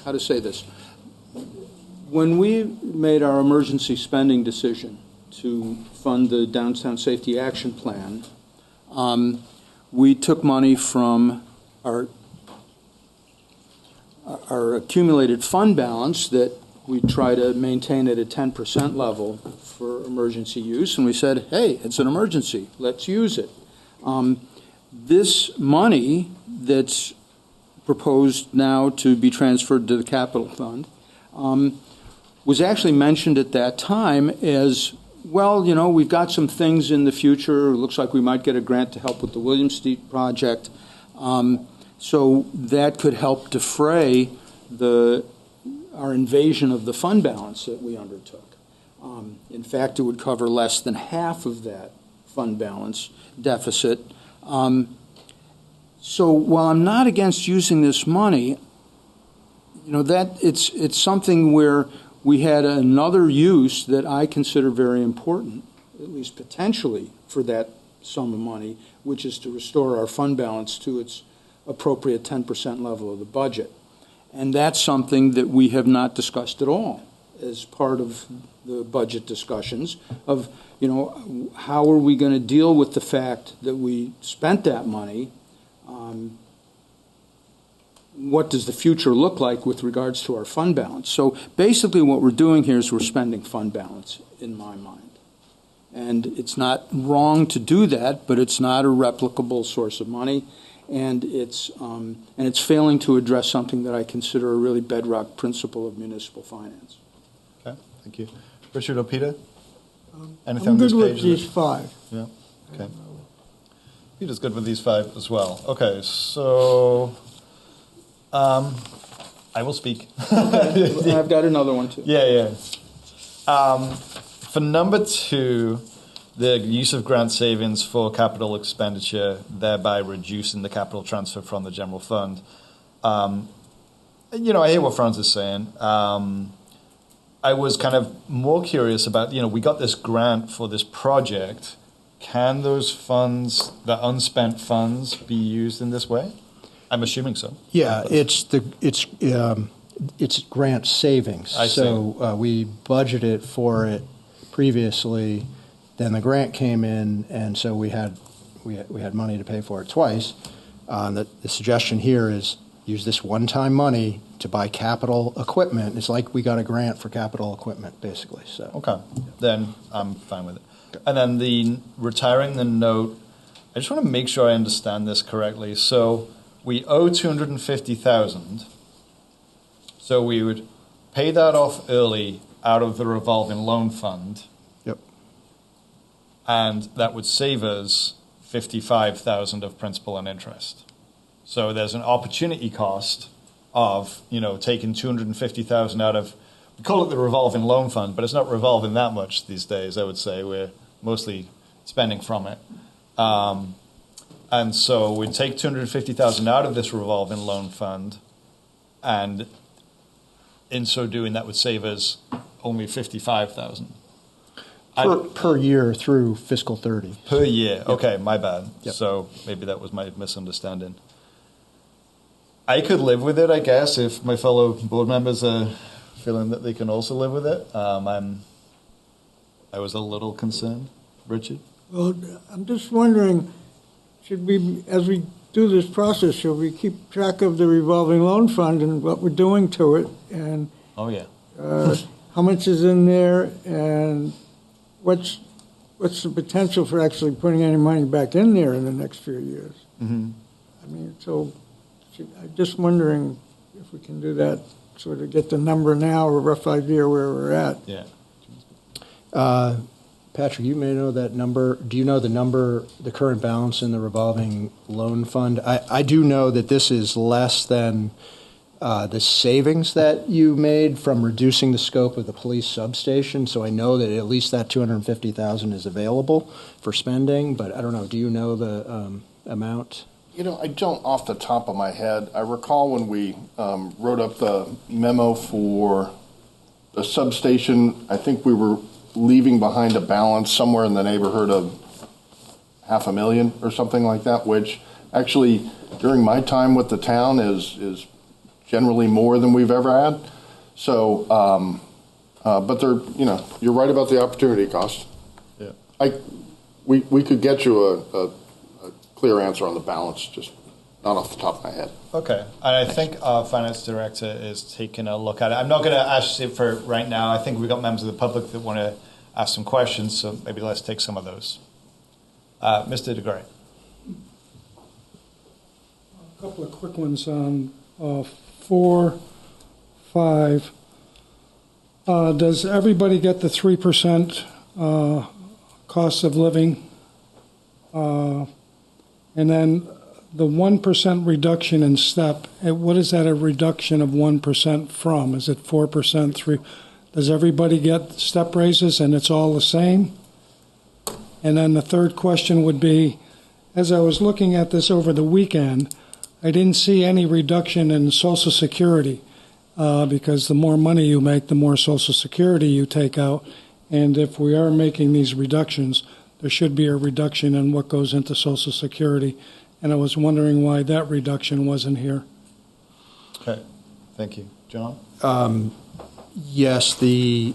how to say this? When we made our emergency spending decision to fund the Downtown Safety Action Plan, we took money from our accumulated fund balance that we try to maintain at a 10% level for emergency use, and we said, hey, it's an emergency, let's use it. This money that's proposed now to be transferred to the capital fund was actually mentioned at that time as, well, you know, we've got some things in the future. It looks like we might get a grant to help with the William Street project. So that could help defray our invasion of the fund balance that we undertook. In fact, it would cover less than half of that fund balance deficit. So while I'm not against using this money, you know, that it's something where we had another use that I consider very important, at least potentially, for that sum of money, which is to restore our fund balance to its appropriate 10% level of the budget. And that's something that we have not discussed at all as part of the budget discussions of, you know, how are we going to deal with the fact that we spent that money? What does the future look like with regards to our fund balance? So basically what we're doing here is we're spending fund balance, in my mind. And it's not wrong to do that, but it's not a replicable source of money. And it's failing to address something that I consider a really bedrock principle of municipal finance. Okay, thank you. Richard or Peter? Anything I'm on this good with page these five. Yeah, okay. Peter's good with these five as well. Okay, so I will speak. I've got another one too. Yeah. For number 2, the use of grant savings for capital expenditure, thereby reducing the capital transfer from the general fund. You know, I hear what Franz is saying. I was kind of more curious about, you know, we got this grant for this project. Can those funds, the unspent funds, be used in this way? I'm assuming so. Yeah, it's grant savings. I see. So we budgeted for it previously. Then the grant came in, and so we had money to pay for it twice. The suggestion here is use this one-time money to buy capital equipment. It's like we got a grant for capital equipment, basically. So okay, then I'm fine with it. Okay. And then the retiring the note. I just want to make sure I understand this correctly. So we owe $250,000. So we would pay that off early out of the revolving loan fund. And that would save us $55,000 of principal and interest. So there's an opportunity cost of, you know, taking $250,000 out of, we call it the revolving loan fund, but it's not revolving that much these days, I would say. We're mostly spending from it. And so we'd take $250,000 out of this revolving loan fund, and in so doing, that would save us only $55,000. Per year through fiscal 30. Per year. Yep. Okay, my bad. Yep. So maybe that was my misunderstanding. I could live with it, I guess, if my fellow board members are feeling that they can also live with it. I was a little concerned. Richard? Well, I'm just wondering, should we, as we do this process, should we keep track of the revolving loan fund and what we're doing to it? And oh, yeah. how much is in there, and what's what's the potential for actually putting any money back in there in the next few years? Mm-hmm. I mean, so I'm just wondering if we can do that, sort of get the number now, or a rough idea where we're at. Yeah. Patrick, you may know that number. Do you know the number, the current balance in the revolving loan fund? I do know that this is less than the savings that you made from reducing the scope of the police substation. So I know that at least that $250,000 is available for spending, but I don't know. Do you know the amount? You know, I don't off the top of my head. I recall when we wrote up the memo for the substation, I think we were leaving behind a balance somewhere in the neighborhood of $500,000 or something like that, which actually during my time with the town is generally more than we've ever had. So, but they're, you know, you're right about the opportunity cost. Yeah. We could get you a clear answer on the balance, just not off the top of my head. Okay, and I think our finance director is taking a look at it. I'm not going to ask you for right now. I think we've got members of the public that want to ask some questions, so maybe let's take some of those. Mr. DeGray. A couple of quick ones on 4, 5. Does everybody get the 3% cost of living? And then the 1% reduction in step, what is that a reduction of 1% from? Is it 4%, 3? Does everybody get step raises and it's all the same? And then the third question would be, as I was looking at this over the weekend, I didn't see any reduction in Social Security because the more money you make, the more Social Security you take out. And if we are making these reductions, there should be a reduction in what goes into Social Security. And I was wondering why that reduction wasn't here. Okay, thank you. John? Yes, the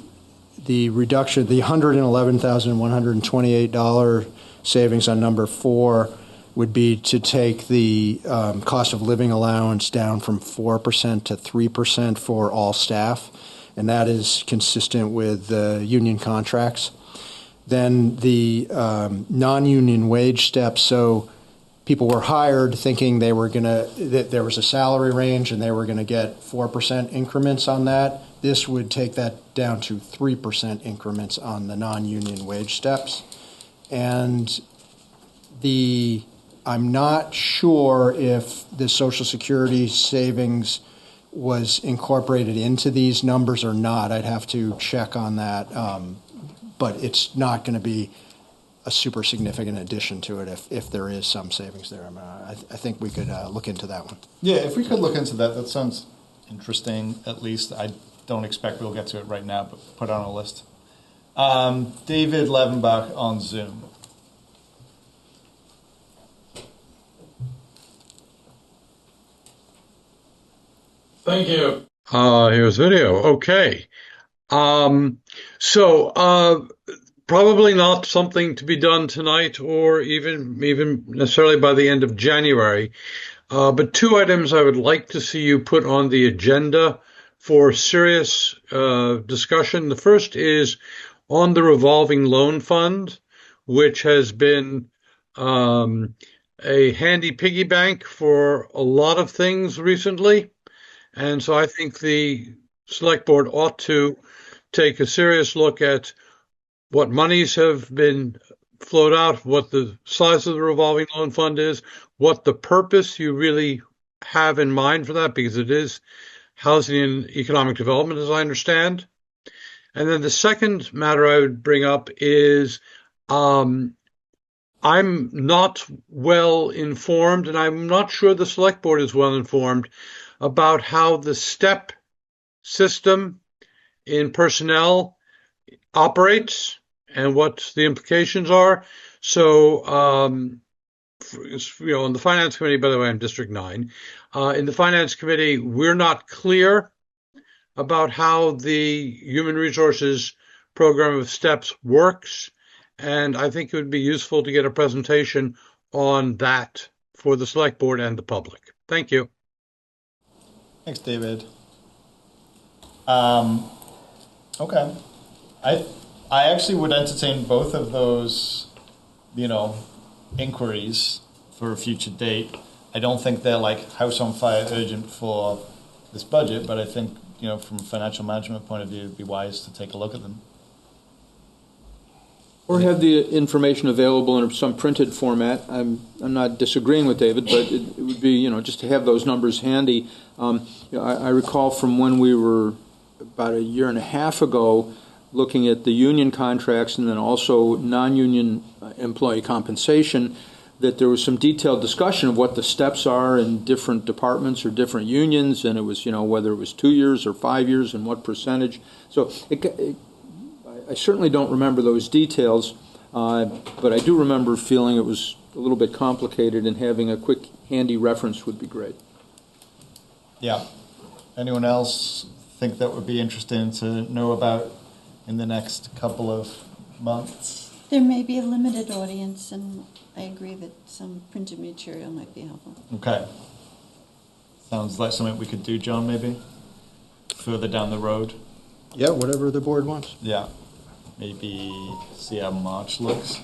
reduction, the $111,128 savings on number 4 would be to take the cost of living allowance down from 4% to 3% for all staff, and that is consistent with the union contracts. Then the non-union wage steps, so people were hired thinking they were that there was a salary range and they were going to get 4% increments on that. This would take that down to 3% increments on the non-union wage steps. And I'm not sure if the Social Security savings was incorporated into these numbers or not. I'd have to check on that. But it's not going to be a super significant addition to it if there is some savings there. I think we could look into that one. Yeah, if we could look into that, that sounds interesting, at least. I don't expect we'll get to it right now, but put it on a list. David Levenbach on Zoom. Thank you. Here's video. Okay. Probably not something to be done tonight or even necessarily by the end of January. But 2 items I would like to see you put on the agenda for serious discussion. The first is on the revolving loan fund, which has been a handy piggy bank for a lot of things recently. And so I think the select board ought to take a serious look at what monies have been flowed out, what the size of the revolving loan fund is, what the purpose you really have in mind for that, because it is housing and economic development, as I understand. And then the second matter I would bring up is I'm not well informed, and I'm not sure the select board is well informed about how the STEP system in personnel operates and what the implications are. So, in the Finance Committee, by the way, I'm District 9. In the Finance Committee, we're not clear about how the Human Resources program of STEPS works, and I think it would be useful to get a presentation on that for the Select Board and the public. Thank you. Thanks, David. Okay. I actually would entertain both of those, inquiries for a future date. I don't think they're like house on fire urgent for this budget, but I think, from a financial management point of view, it'd be wise to take a look at them. Or have the information available in some printed format. I'm not disagreeing with David, but it would be, just to have those numbers handy. I recall from when we were about a year and a half ago looking at the union contracts and then also non-union employee compensation, that there was some detailed discussion of what the steps are in different departments or different unions, and it was, whether it was 2 years or 5 years and what percentage. So I certainly don't remember those details, but I do remember feeling it was a little bit complicated, and having a quick, handy reference would be great. Yeah. Anyone else think that would be interesting to know about in the next couple of months? There may be a limited audience, and I agree that some printed material might be helpful. Okay. Sounds like something we could do, John, maybe? Further down the road? Yeah, whatever the board wants. Yeah. Maybe see how March looks.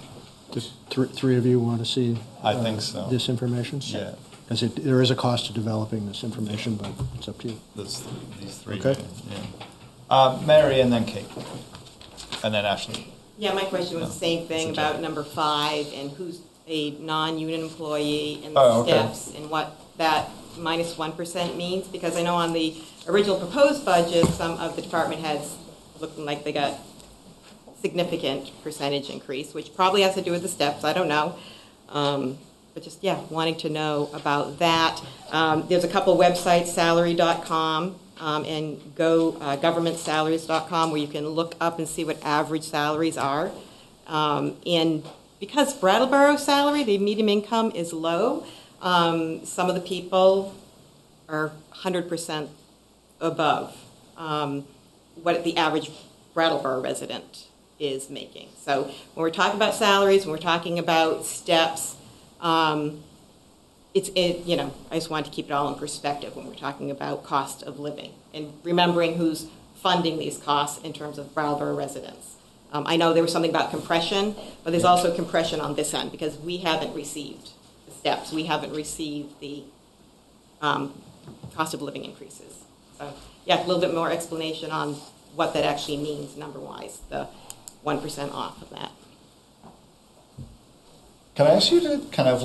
Just three of you want to see I think so. This information? Yeah. Because there is a cost to developing this information, but it's up to you. These three. Okay. Yeah. Mary and then Kate. And then Ashley. Yeah, my question was the same thing about number 5 and who's a non-union employee and the steps and what that minus 1% means. Because I know on the original proposed budget, some of the department heads looking like they got significant percentage increase, which probably has to do with the steps. I don't know. But just, wanting to know about that. There's a couple websites, salary.com and governmentsalaries.com, where you can look up and see what average salaries are. And because Brattleboro salary, the median income is low, some of the people are 100% above what the average Brattleboro resident is making. So when we're talking about salaries, when we're talking about steps, I just wanted to keep it all in perspective when we're talking about cost of living and remembering who's funding these costs in terms of Brattleboro residents. I know there was something about compression, but there's also compression on this end because we haven't received the steps. We haven't received the cost of living increases. So, a little bit more explanation on what that actually means number-wise, the 1% off of that. Can I ask you to kind of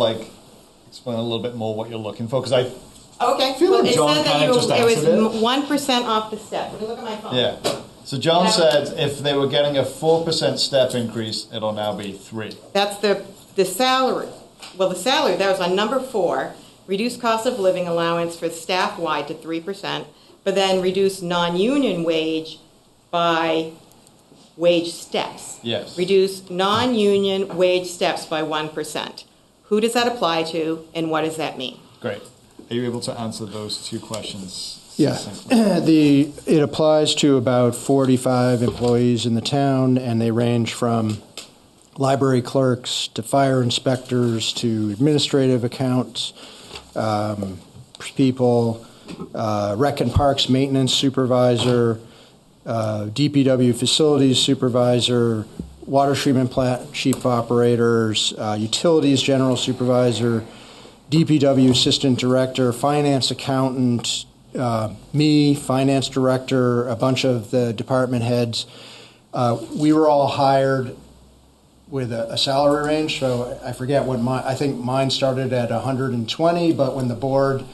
explain a little bit more what you're looking for? Because I feel well, like John kind of just answered it. It was 1% off the step. Let me look at my phone. Yeah. So John said if they were getting a 4% step increase, it'll now be 3. That's the salary. Well, the salary, that was on number 4, reduce cost of living allowance for staff-wide to 3%, but then reduce non-union wage by wage steps. Yes. Reduce non-union wage steps by 1%. Who does that apply to, and what does that mean? Great. Are you able to answer those 2 questions? Yeah. It applies to about 45 employees in the town, and they range from library clerks to fire inspectors to administrative accounts people, Rec and Parks maintenance supervisor, DPW facilities supervisor, water treatment plant chief operators, utilities general supervisor, DPW assistant director, finance accountant, me, finance director, a bunch of the department heads. We were all hired with a salary range, so I forget what I think mine started at 120, but when the board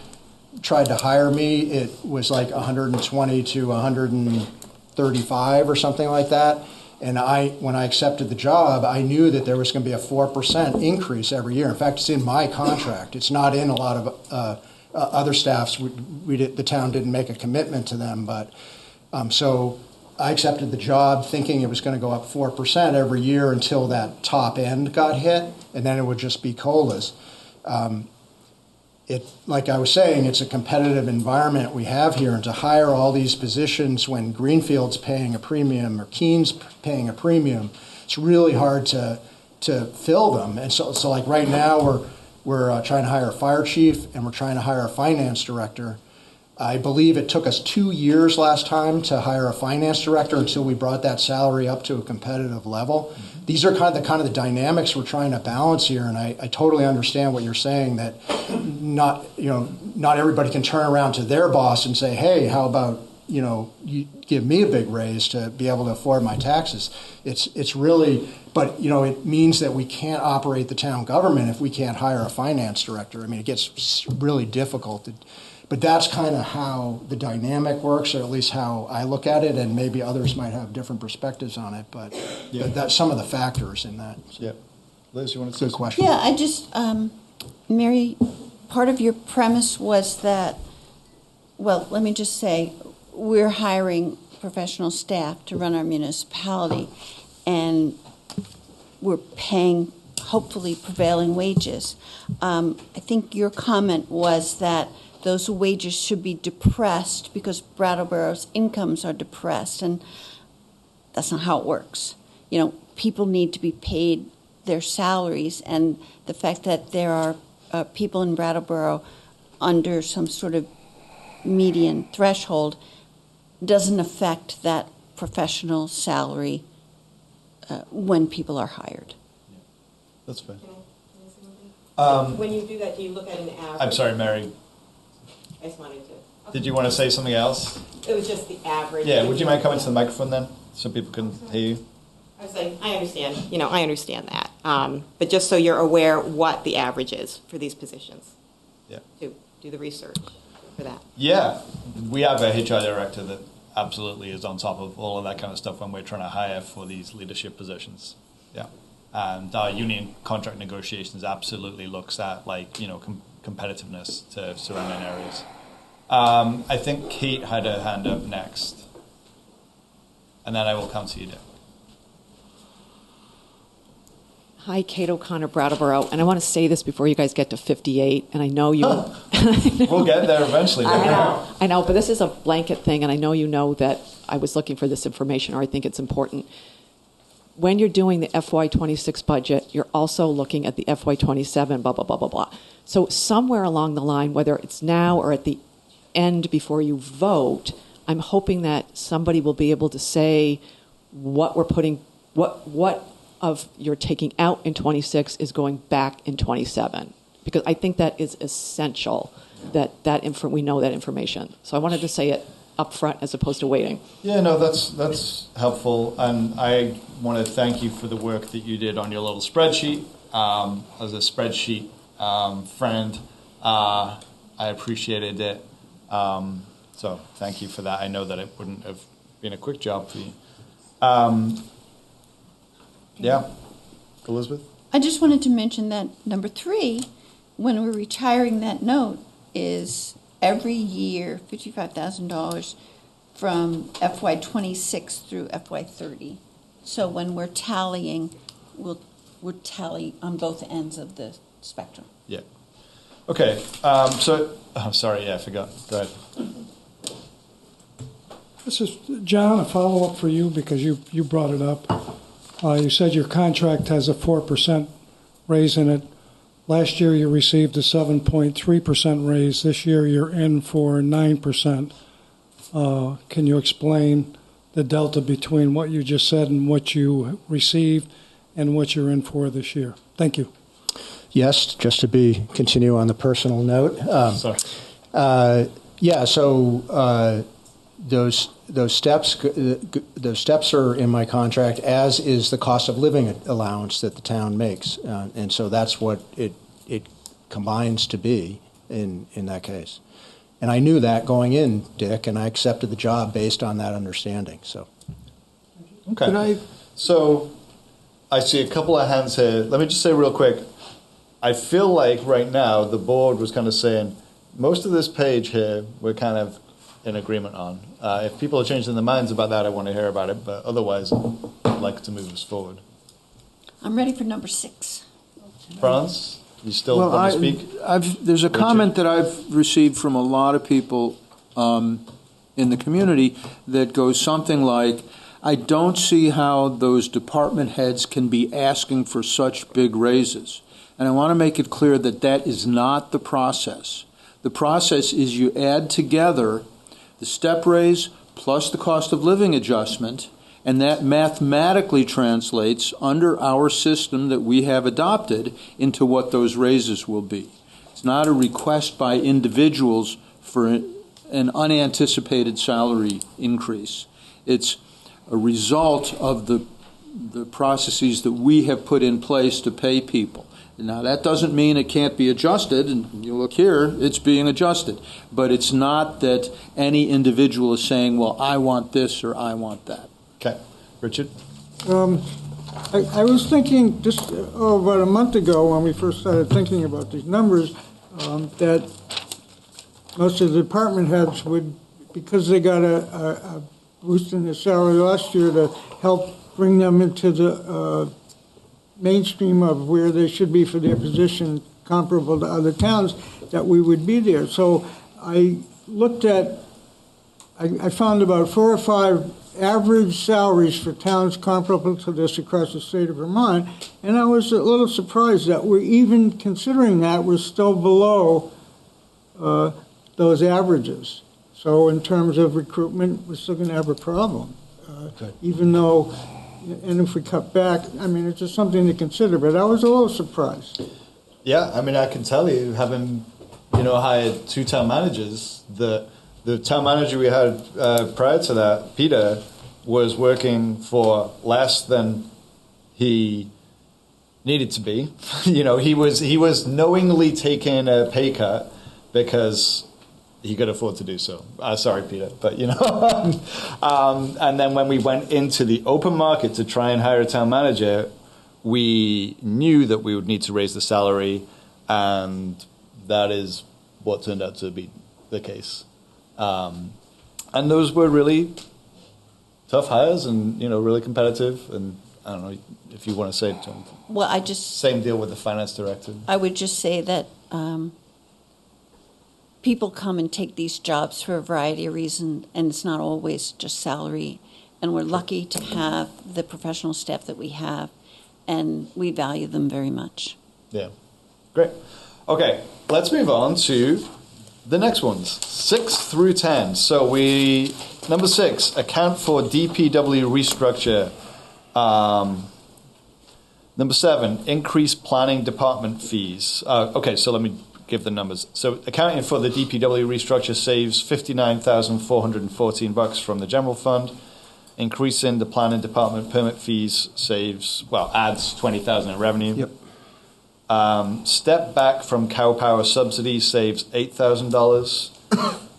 tried to hire me, it was like 120 to 135 or something like that. And when I accepted the job, I knew that there was going to be a 4% increase every year. In fact, it's in my contract. It's not in a lot of other staffs. The town didn't make a commitment to them, but so I accepted the job thinking it was going to go up 4% every year until that top end got hit, and then it would just be COLAs. Like I was saying, it's a competitive environment we have here, and to hire all these positions when Greenfield's paying a premium or Keene's paying a premium, it's really hard to fill them. And so like right now we're trying to hire a fire chief and we're trying to hire a finance director. I believe it took us 2 years last time to hire a finance director until we brought that salary up to a competitive level. These are kind of the dynamics we're trying to balance here, and I totally understand what you're saying, that not everybody can turn around to their boss and say, hey, how about you give me a big raise to be able to afford my taxes. It's really, but it means that we can't operate the town government if we can't hire a finance director. I mean, it gets really difficult. But that's kind of how the dynamic works, or at least how I look at it, and maybe others might have different perspectives on it, but that's some of the factors in that. So. Yeah. Liz, you want to say good question? Yeah, I just, Mary, part of your premise was that, well, let me just say, we're hiring professional staff to run our municipality, and we're paying, hopefully, prevailing wages. I think your comment was that those wages should be depressed because Brattleboro's incomes are depressed, and that's not how it works. People need to be paid their salaries, and the fact that there are people in Brattleboro under some sort of median threshold doesn't affect that professional salary when people are hired. That's fair. When you do that, do you look at an average? I'm sorry, Mary. I just wanted to. Did you want to say something else? It was just the average. Yeah, would you mind coming to the microphone then, so people can hear you? I was saying, I understand. I understand that. But just so you're aware what the average is for these positions. Yeah. To do the research for that. Yeah, we have a HR director that absolutely is on top of all of that kind of stuff when we're trying to hire for these leadership positions. Yeah. And our union contract negotiations absolutely looks at competitiveness to surrounding areas. I think Kate had her hand up next. And then I will come to you, Dick. Hi, Kate O'Connor, Brattleboro. And I want to say this before you guys get to 58. And I know you... We'll get there eventually. I know, but this is a blanket thing. And I know you know that I was looking for this information, or I think it's important. When you're doing the FY26 budget, you're also looking at the FY27, blah, blah, blah, blah, blah. So somewhere along the line, whether it's now or at the end before you vote, I'm hoping that somebody will be able to say what we're putting, what of you're taking out in 26 is going back in 27. Because I think that is essential that we know that information. So I wanted to say it up front as opposed to waiting. Yeah, no, that's helpful. And I want to thank you for the work that you did on your little spreadsheet. As a spreadsheet friend, I appreciated it. So thank you for that. I know that it wouldn't have been a quick job for you. Yeah, Elizabeth? I just wanted to mention that number 3, when we're retiring that note, is every year $55,000 from FY26 through FY30. So when we're tallying, we'll tally on both ends of the spectrum. Yeah. Okay. Sorry. Yeah, I forgot. Go ahead. This is, John, a follow-up for you because you brought it up. You said your contract has a 4% raise in it. Last year you received a 7.3% raise. This year you're in for 9%. Can you explain the delta between what you just said and what you received and what you're in for this year? Thank you. Yes, just to continue on the personal note. Sorry. So those steps are in my contract, as is the cost of living allowance that the town makes, and so that's what it combines to be in that case. And I knew that going in, Dick, and I accepted the job based on that understanding. So. Okay. So I see a couple of hands here. Let me just say real quick. I feel like right now the board was kind of saying most of this page here we're kind of in agreement on. If people are changing their minds about that, I want to hear about it. But otherwise, I'd like to move us forward. I'm ready for number 6. Franz, you still want to speak? There's a comment that I've received from a lot of people in the community that goes something like, I don't see how those department heads can be asking for such big raises. And I want to make it clear that that is not the process. The process is you add together the step raise plus the cost of living adjustment, and that mathematically translates under our system that we have adopted into what those raises will be. It's not a request by individuals for an unanticipated salary increase. It's a result of the processes that we have put in place to pay people. Now, that doesn't mean it can't be adjusted, and you look here, it's being adjusted. But it's not that any individual is saying, well, I want this or I want that. Okay. Richard? I was thinking just about a month ago when we first started thinking about these numbers, that most of the department heads would, because they got a boost in their salary last year to help bring them into the mainstream of where they should be for their position comparable to other towns, that we would be there. So I looked at, I found about 4 or 5 average salaries for towns comparable to this across the state of Vermont, and I was a little surprised that we're even considering that we're still below those averages. So in terms of recruitment, we're still going to have a problem, even though, and if we cut back, I mean, it's just something to consider, but I was a little surprised. Yeah, I mean, I can tell you, having, hired 2 town managers, the town manager we had prior to that, Peter, was working for less than he needed to be. He was knowingly taking a pay cut because he could afford to do so. Sorry, Peter, but and then when we went into the open market to try and hire a town manager, we knew that we would need to raise the salary, and that is what turned out to be the case. And those were really tough hires and, really competitive. And I don't know if you want to say something. Well, same deal with the finance director. I would just say that people come and take these jobs for a variety of reasons, and it's not always just salary. And we're lucky to have the professional staff that we have, and we value them very much. Yeah. Great. Okay, let's move on to the next ones, 6 through 10. So number 6, account for DPW restructure. Number 7, increase planning department fees. Okay, so let me give the numbers. So accounting for the DPW restructure saves $59,414 from the general fund. Increasing the planning department permit fees adds $20,000 in revenue. Yep. Step back from cow power subsidy saves $8,000.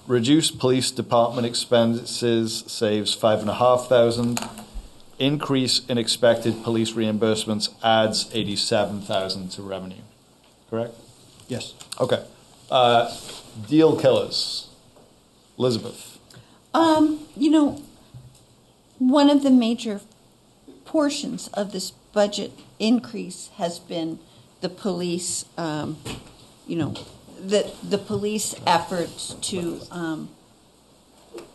Reduce police department expenses saves $5,500. Increase in expected police reimbursements adds $87,000 to revenue. Correct? Yes. Okay. Deal killers. Elizabeth. One of the major portions of this budget increase has been the police, the police efforts to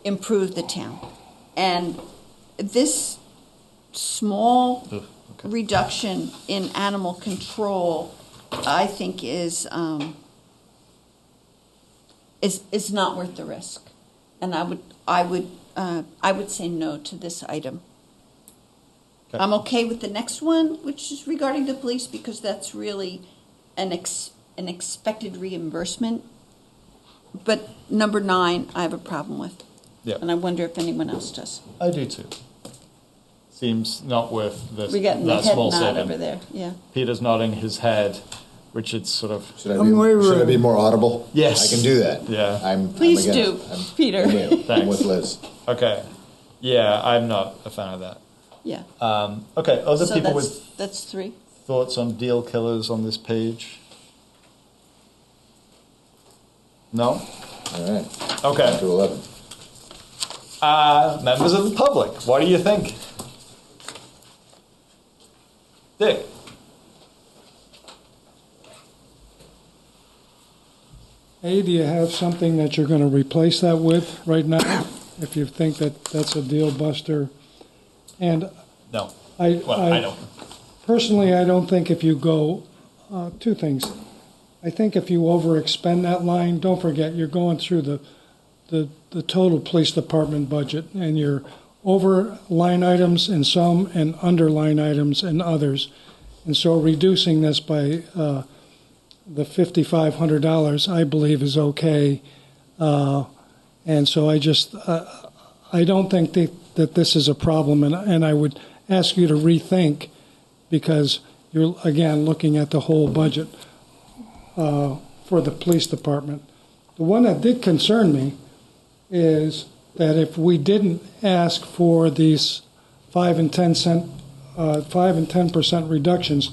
improve the town. And this small reduction in animal control, I think, is not worth the risk. And I would say no to this item. Okay. I'm okay with the next one, which is regarding the police, because that's really an expected reimbursement. But number 9, I have a problem with. Yeah. And I wonder if anyone else does. I do too. Seems not worth this. We're getting the head nod over there. Yeah. Peter's nodding his head. Richard's sort of. Should I be more audible? Yes. I can do that. Yeah. Please do, Peter. I'm with Liz. Okay. Yeah, I'm not a fan of that. Yeah. Okay. Other So people with that's 3 thoughts on deal killers on this page? No? All right. Okay. On to 11. Members of the public, what do you think? Dick? A, do you have something that you're going to replace that with right now, if you think that that's a deal buster? And No. I don't. Personally, I don't think if you go, 2 things. I think if you overexpend that line, don't forget, you're going through the total police department budget, and you're over line items in some and under line items in others. And so reducing this by the $5,500, I believe, is okay. And so I don't think that this is a problem, and I would ask you to rethink, because you're, again, looking at the whole budget for the police department. The one that did concern me is that if we didn't ask for these 5 and 10% reductions,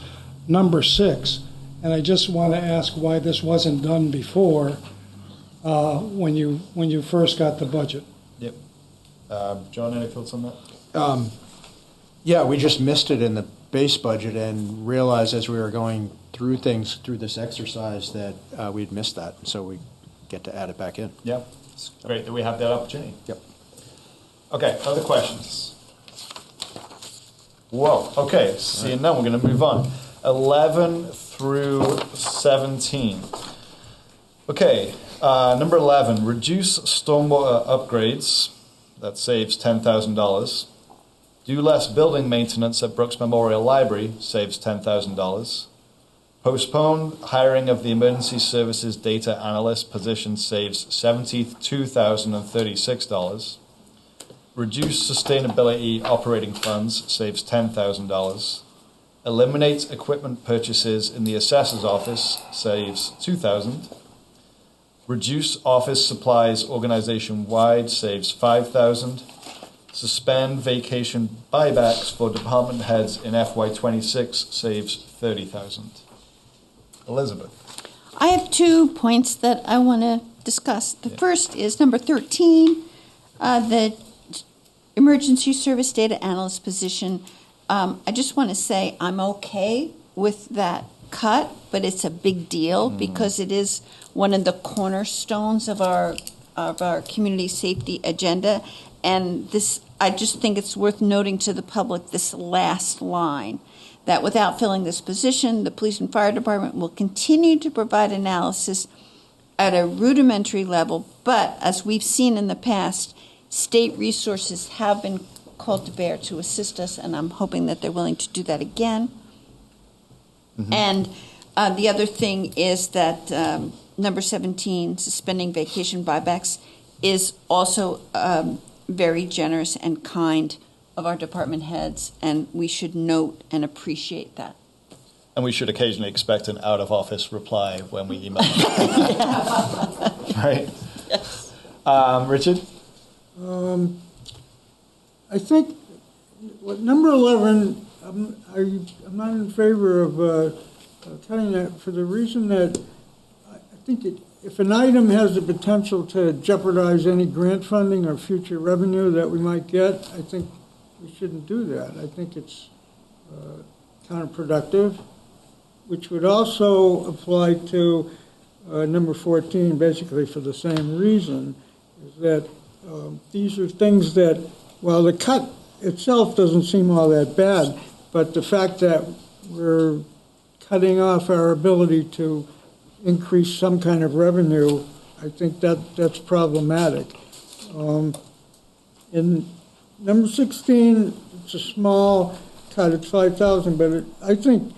number 6, and I just want to ask why this wasn't done before when you first got the budget. Yep. John, any thoughts on that? Yeah, we just missed it in the base budget and realized as we were going through things through this exercise that we'd missed that, so we get to add it back in. Yeah, it's great that we have that opportunity. Yep. Okay, other questions? Whoa, okay, seeing none, we're going to move on. 11 through 17. Okay, number 11, reduce stormwater upgrades. That saves $10,000. Do less building maintenance at Brooks Memorial Library, saves $10,000. Postpone hiring of the Emergency Services Data Analyst position, saves $72,036. Reduce Sustainability Operating Funds, saves $10,000. Eliminate equipment purchases in the Assessor's Office, saves $2,000. Reduce Office Supplies Organization-wide, saves $5,000. Suspend vacation buybacks for department heads in FY26, saves $30,000. Elizabeth. I have 2 points that I want to discuss. The first is number 13, the Emergency Service Data Analyst position. I just want to say I'm okay with that cut, but it's a big deal because it is one of the cornerstones of our community safety agenda. And this, I just think it's worth noting to the public, this last line, that without filling this position, the police and fire department will continue to provide analysis at a rudimentary level, but as we've seen in the past, state resources have been called to bear to assist us, and I'm hoping that they're willing to do that again. Mm-hmm. And the other thing is that number 17, suspending vacation buybacks, is also very generous and kind of our department heads, and we should note and appreciate that. And we should occasionally expect an out-of-office reply when we email them. Right? Yes. Richard? I think number 11, I'm not in favor of cutting that for the reason that I think if an item has the potential to jeopardize any grant funding or future revenue that we might get, I think we shouldn't do that. I think it's counterproductive, which would also apply to number 14, basically for the same reason, is that these are things that, while the cut itself doesn't seem all that bad, but the fact that we're cutting off our ability to increase some kind of revenue, I think that's problematic. In number 16, it's a small cut, it's 5,000, but I think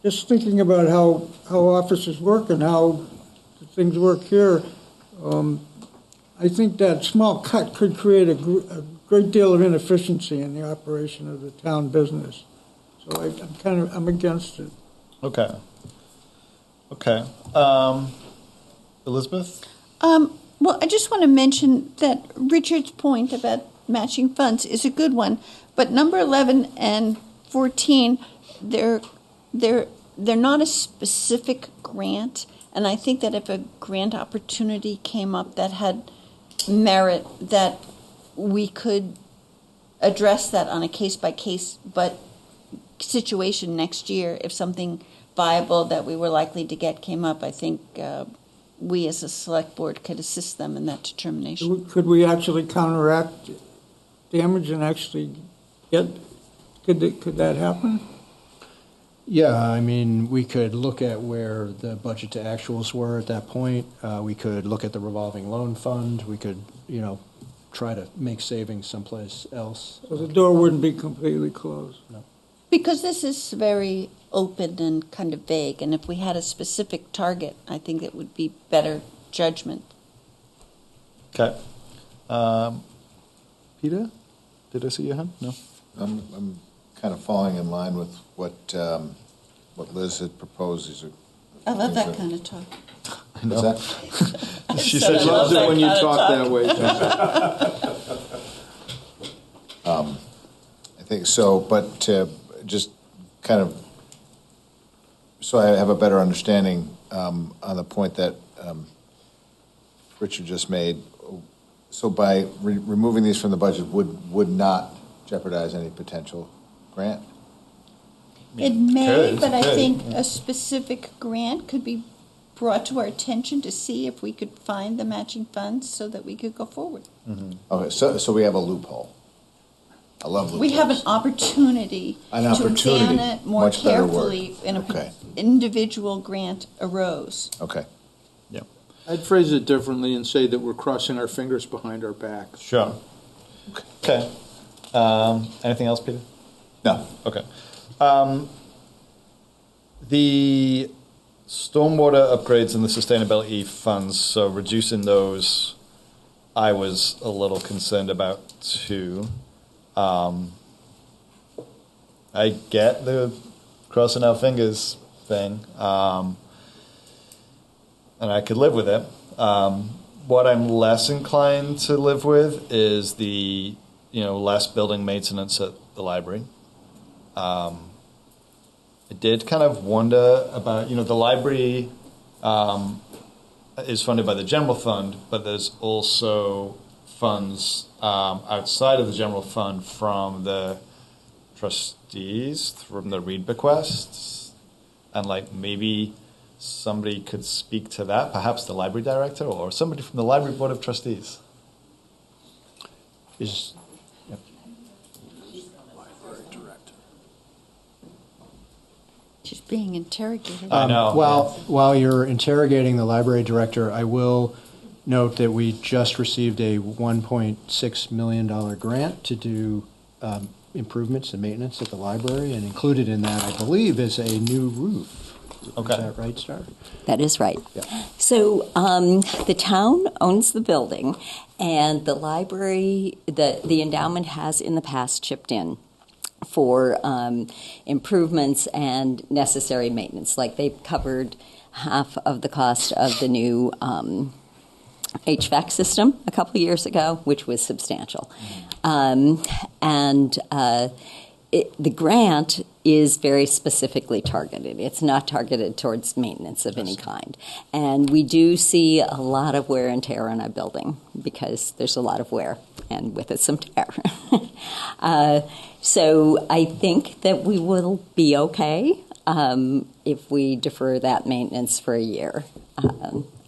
just thinking about how offices work and how things work here, I think that small cut could create a great deal of inefficiency in the operation of the town business. So I'm against it. Okay. Okay. Elizabeth? Well, I just want to mention that Richard's point about matching funds is a good one, but number 11 and 14, they're not a specific grant, and I think that if a grant opportunity came up that had merit, that we could address that on a case-by-case but situation next year. If something viable that we were likely to get came up, I think we as a select board could assist them in that determination. Could we actually counteract damage and actually get, could that happen? Yeah, I mean, we could look at where the budget to actuals were at that point. We could look at the revolving loan fund. We could, try to make savings someplace else. So the door wouldn't be completely closed? No. Because this is very open and kind of vague, and if we had a specific target, I think it would be better judgment. Okay. Peter, did I see your hand? No. I'm kind of falling in line with what Liz had proposed. These are I love things that kind of talk. What's that? She said she loves it when you talk that way. I think so, but just kind of, so I have a better understanding on the point that Richard just made. So by removing these from the budget would not jeopardize any potential grant? It may, Could, but I could. think a specific grant could be brought to our attention to see if we could find the matching funds so that we could go forward. Okay, so we have a loophole. I love loopholes. We have an opportunity to examine it more Much better word. carefully when an Okay. individual grant arose. Okay. I'd phrase it differently and say that we're crossing our fingers behind our backs. Sure. Okay. Anything else, Peter? No. Okay. The stormwater upgrades and the sustainability funds, so reducing those, I was a little concerned about too. I get the crossing our fingers thing, and I could live with it. What I'm less inclined to live with is the, less building maintenance at the library. I did kind of wonder about, the library is funded by the general fund, but there's also funds outside of the general fund from the trustees, from the read bequests, and maybe somebody could speak to that, perhaps the library director or somebody from the library board of trustees. She's being interrogated. I know. While you're interrogating the library director, I will note that we just received a $1.6 million grant to do improvements and maintenance at the library, and included in that, I believe, is a new roof. Okay. Is that right, Star? That is right. Yeah. So the town owns the building, and the library, the endowment has in the past chipped in for improvements and necessary maintenance. Like they've covered half of the cost of the new HVAC system a couple of years ago, which was substantial. The grant is very specifically targeted. It's not targeted towards maintenance of any kind. And we do see a lot of wear and tear on our building because there's a lot of wear and with it some tear. So I think that we will be okay if we defer that maintenance for a year.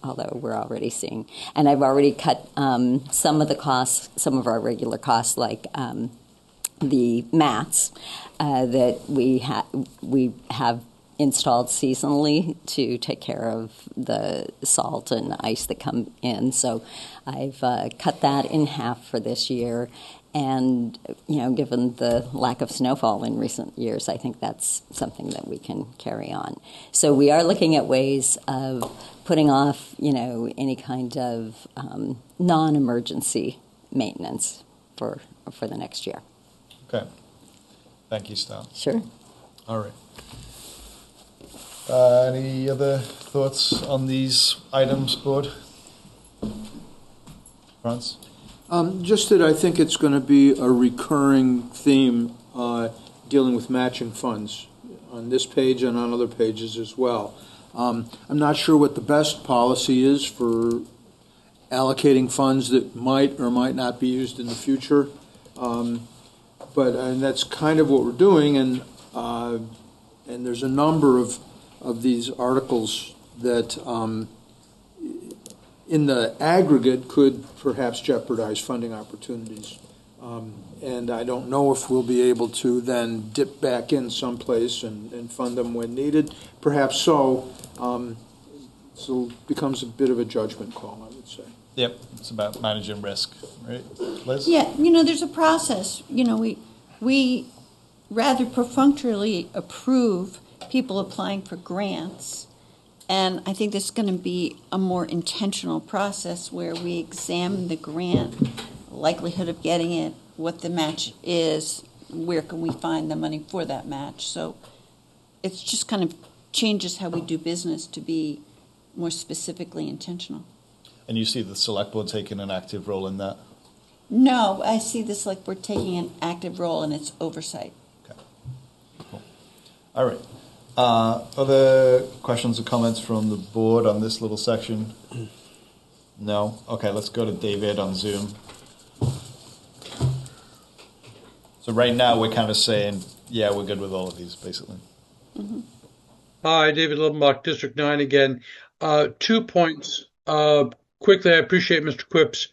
Although we're already seeing. And I've already cut some of the costs, some of our regular costs, like the mats that we have installed seasonally to take care of the salt and ice that come in. So I've cut that in half for this year. And, given the lack of snowfall in recent years, I think that's something that we can carry on. So we are looking at ways of putting off, any kind of non-emergency maintenance for the next year. Okay. Thank you, Stan. Sure. All right. Any other thoughts on these items, board? Franz? Just that I think it's going to be a recurring theme dealing with matching funds on this page and on other pages as well. I'm not sure what the best policy is for allocating funds that might or might not be used in the future. But that's kind of what we're doing, and there's a number of these articles that in the aggregate could perhaps jeopardize funding opportunities And I don't know if we'll be able to then dip back in someplace and fund them when needed. Perhaps so. So it becomes a bit of a judgment call, I would say. Yep, it's about managing risk, right, Liz? Yeah, there's a process. We rather perfunctorily approve people applying for grants, and I think this is going to be a more intentional process where we examine the grant, likelihood of getting it, what the match is, where can we find the money for that match. So it's just kind of changes how we do business to be more specifically intentional. And you see the select board taking an active role in that? No, I see the select board taking an active role in its oversight. Okay, cool. All right. Other questions or comments from the board on this little section? No? Okay, let's go to David on Zoom. So right now we're kind of saying, yeah, we're good with all of these, basically. Mm-hmm. Hi, David Littlemock, District 9 again. 2 points. Quickly, I appreciate Mr. Quipps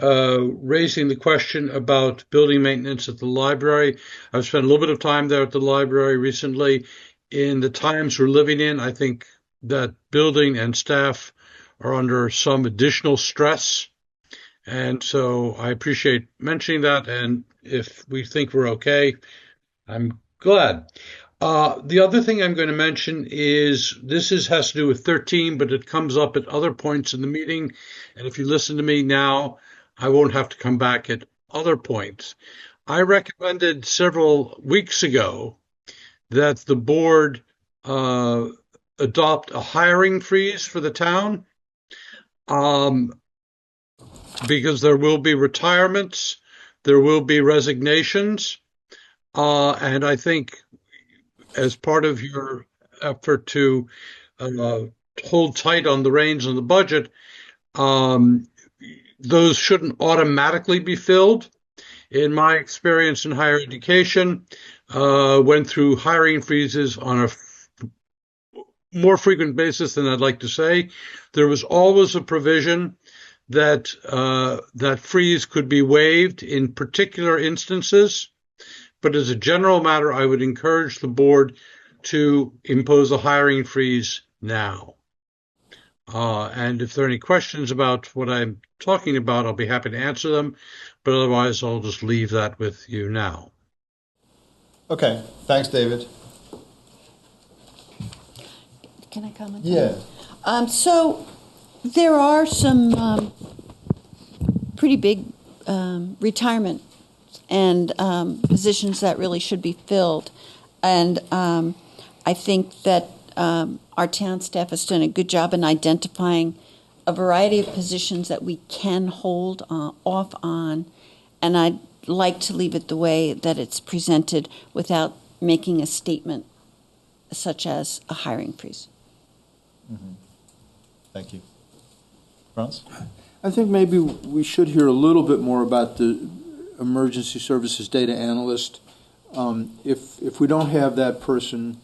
raising the question about building maintenance at the library. I've spent a little bit of time there at the library recently. In the times we're living in, I think that building and staff are under some additional stress. And so I appreciate mentioning that. And if we think we're okay, I'm glad. The other thing I'm going to mention is has to do with 13, but it comes up at other points in the meeting. And if you listen to me now, I won't have to come back at other points. I recommended several weeks ago that the board adopt a hiring freeze for the town, because there will be retirements, there will be resignations, and I think as part of your effort to hold tight on the reins on the budget, those shouldn't automatically be filled. In my experience in higher education, went through hiring freezes on a more frequent basis than I'd like to say. There was always a provision that that freeze could be waived in particular instances. But as a general matter, I would encourage the board to impose a hiring freeze now. And if there are any questions about what I'm talking about, I'll be happy to answer them. But otherwise, I'll just leave that with you now. Okay. Thanks, David. Can I comment? Yeah. So there are some pretty big retirement and positions that really should be filled. And I think that our town staff has done a good job in identifying a variety of positions that we can hold off on. And I'd like to leave it the way that it's presented without making a statement such as a hiring freeze. Mm-hmm. Thank you. Franz? I think maybe we should hear a little bit more about the emergency services data analyst. If we don't have that person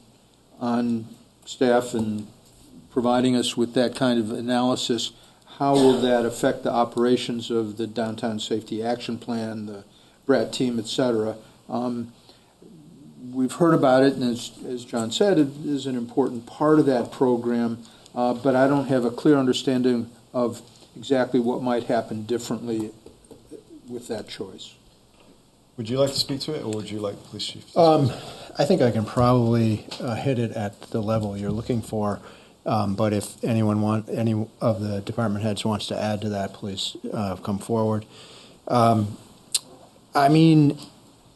on staff and providing us with that kind of analysis, how will that affect the operations of the Downtown Safety Action Plan, the BRAT team, et cetera? We've heard about it, and as John said, it is an important part of that program, but I don't have a clear understanding of exactly what might happen differently with that choice. Would you like to speak to it, or would you like the police chief to speak? I think I can probably hit it at the level you're looking for, but if any of the department heads wants to add to that, please come forward. I mean,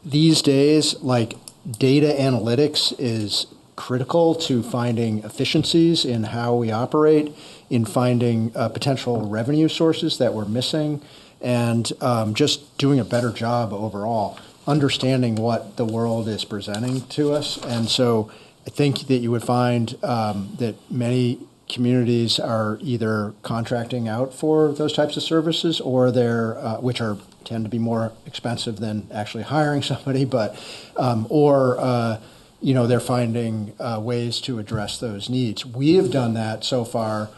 these days, like, data analytics is critical to finding efficiencies in how we operate, in finding potential revenue sources that we're missing, and just doing a better job overall, understanding what the world is presenting to us. And so I think that you would find that many communities are either contracting out for those types of services, or they're which tend to be more expensive than actually hiring somebody, but they're finding ways to address those needs. We have done that so far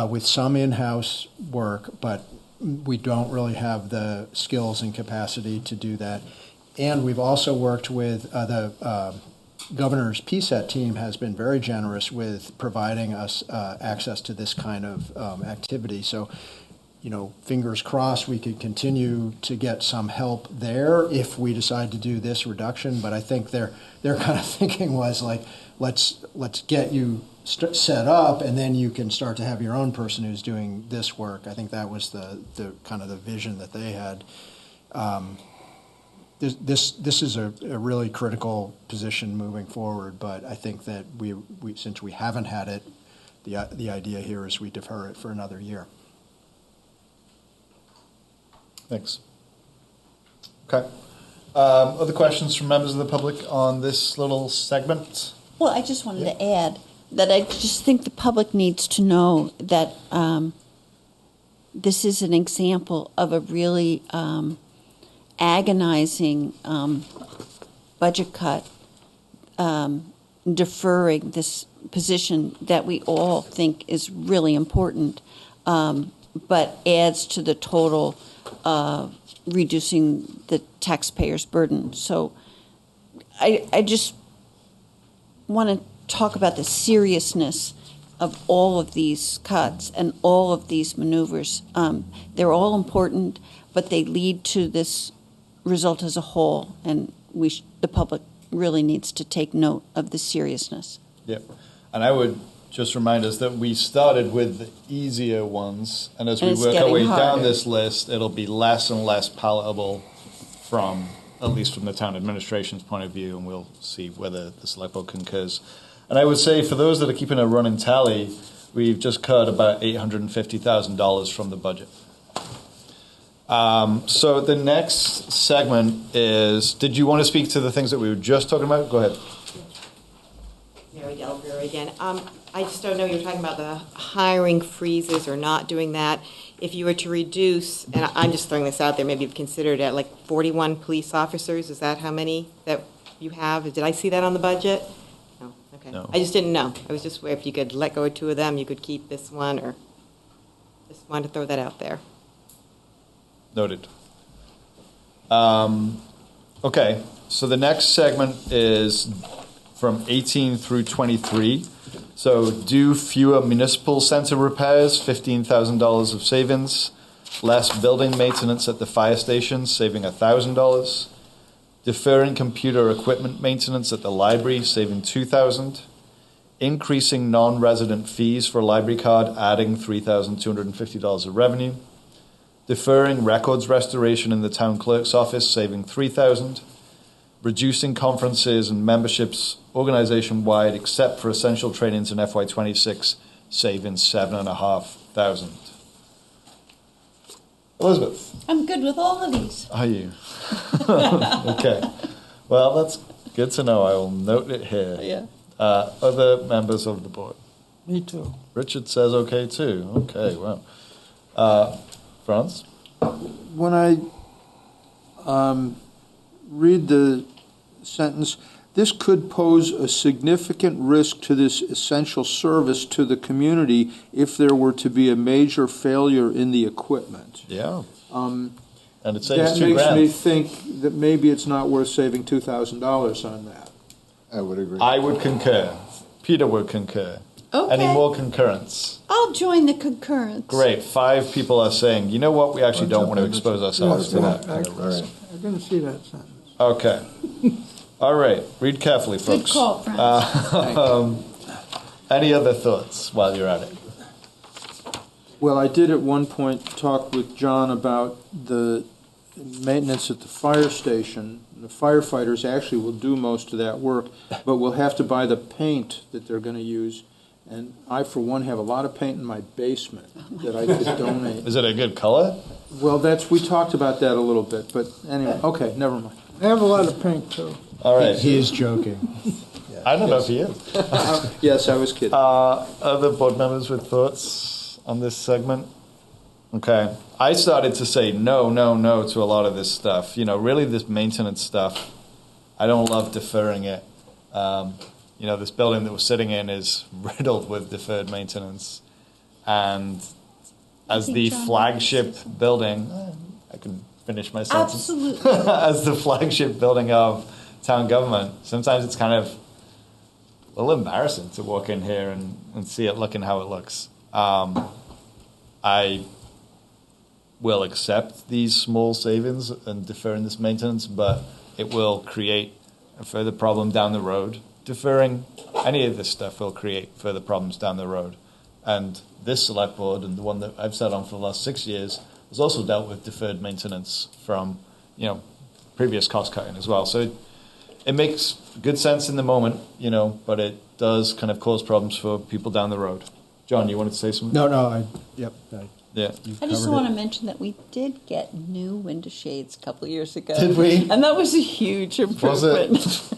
with some in-house work, but we don't really have the skills and capacity to do that. And we've also worked with the governor's PSET team has been very generous with providing us access to this kind of activity. So, fingers crossed we could continue to get some help there if we decide to do this reduction. But I think their kind of thinking was like, let's get you set up, and then you can start to have your own person who's doing this work. I think that was the kind of the vision that they had. This is a really critical position moving forward, but I think that we since we haven't had it, the idea here is we defer it for another year. Thanks. Okay. Other questions from members of the public on this little segment? Well, I just wanted to add that I just think the public needs to know that this is an example of a really agonizing budget cut, deferring this position that we all think is really important, but adds to the total reducing the taxpayers' burden. So I just want to talk about the seriousness of all of these cuts and all of these maneuvers. They're all important, but they lead to this result as a whole, and the public really needs to take note of the seriousness. Yep. And I would just remind us that we started with the easier ones, and as we work our way down this list, it'll be less and less palatable at least from the town administration's point of view, and we'll see whether the select board concurs. And I would say for those that are keeping a running tally, we've just cut about $850,000 from the budget. So the next segment is, did you want to speak to the things that we were just talking about? Go ahead. Mary Delbury again. I just don't know, you're talking about the hiring freezes or not doing that. If you were to reduce, and I'm just throwing this out there, maybe you've considered it, like 41 police officers, is that how many that you have? Did I see that on the budget? No, okay. No. I just didn't know. I was just, if you could let go of 2 of them, you could keep this one, or just wanted to throw that out there. Noted. Okay, so the next segment is from 18 through 23. So do fewer municipal center repairs, $15,000 of savings. Less building maintenance at the fire station, saving $1,000. Deferring computer equipment maintenance at the library, saving $2,000. Increasing non-resident fees for a library card, adding $3,250 of revenue. Deferring records restoration in the town clerk's office, saving $3,000. Reducing conferences and memberships organization-wide except for essential trainings in FY26, saving $7,500. Elizabeth. I'm good with all of these. Are you? Okay. Well, that's good to know. I will note it here. Yeah. Other members of the board? Me too. Richard says okay too. Okay, well. Franz? When I read the sentence, this could pose a significant risk to this essential service to the community if there were to be a major failure in the equipment. Yeah. And it saves $2,000. That makes me think that maybe it's not worth saving $2,000 on that. I would agree. I would concur. Peter would concur. Okay. Any more concurrence? I'll join the concurrence. Great. 5 people are saying, you know what, we actually don't want to expose ourselves to that. I didn't see that sentence. Okay. All right. Read carefully, folks. Good call, Franz. Any other thoughts while you're at it? Well, I did at one point talk with John about the maintenance at the fire station. The firefighters actually will do most of that work, but we'll have to buy the paint that they're going to use. And I, for one, have a lot of paint in my basement that I could donate. Is it a good color? Well, we talked about that a little bit, but anyway, okay, never mind. I have a lot of paint too. All right. He is joking. Yeah. I don't know if he is. Yes, I was kidding. Other board members with thoughts on this segment? Okay. I started to say no to a lot of this stuff. Really this maintenance stuff, I don't love deferring it. This building that we're sitting in is riddled with deferred maintenance. And as think the John flagship building, I can finish my sentence. Absolutely. As the flagship building of town government, sometimes it's kind of a little embarrassing to walk in here and see it looking how it looks. I will accept these small savings and deferring this maintenance, but it will create a further problem down the road. Deferring any of this stuff will create further problems down the road. And this select board, and the one that I've sat on for the last 6 years, has also dealt with deferred maintenance from, previous cost cutting as well. So it makes good sense in the moment, but it does kind of cause problems for people down the road. John, you wanted to say something? No, yeah. I just want to mention that we did get new window shades a couple of years ago. Did we? And that was a huge improvement. Was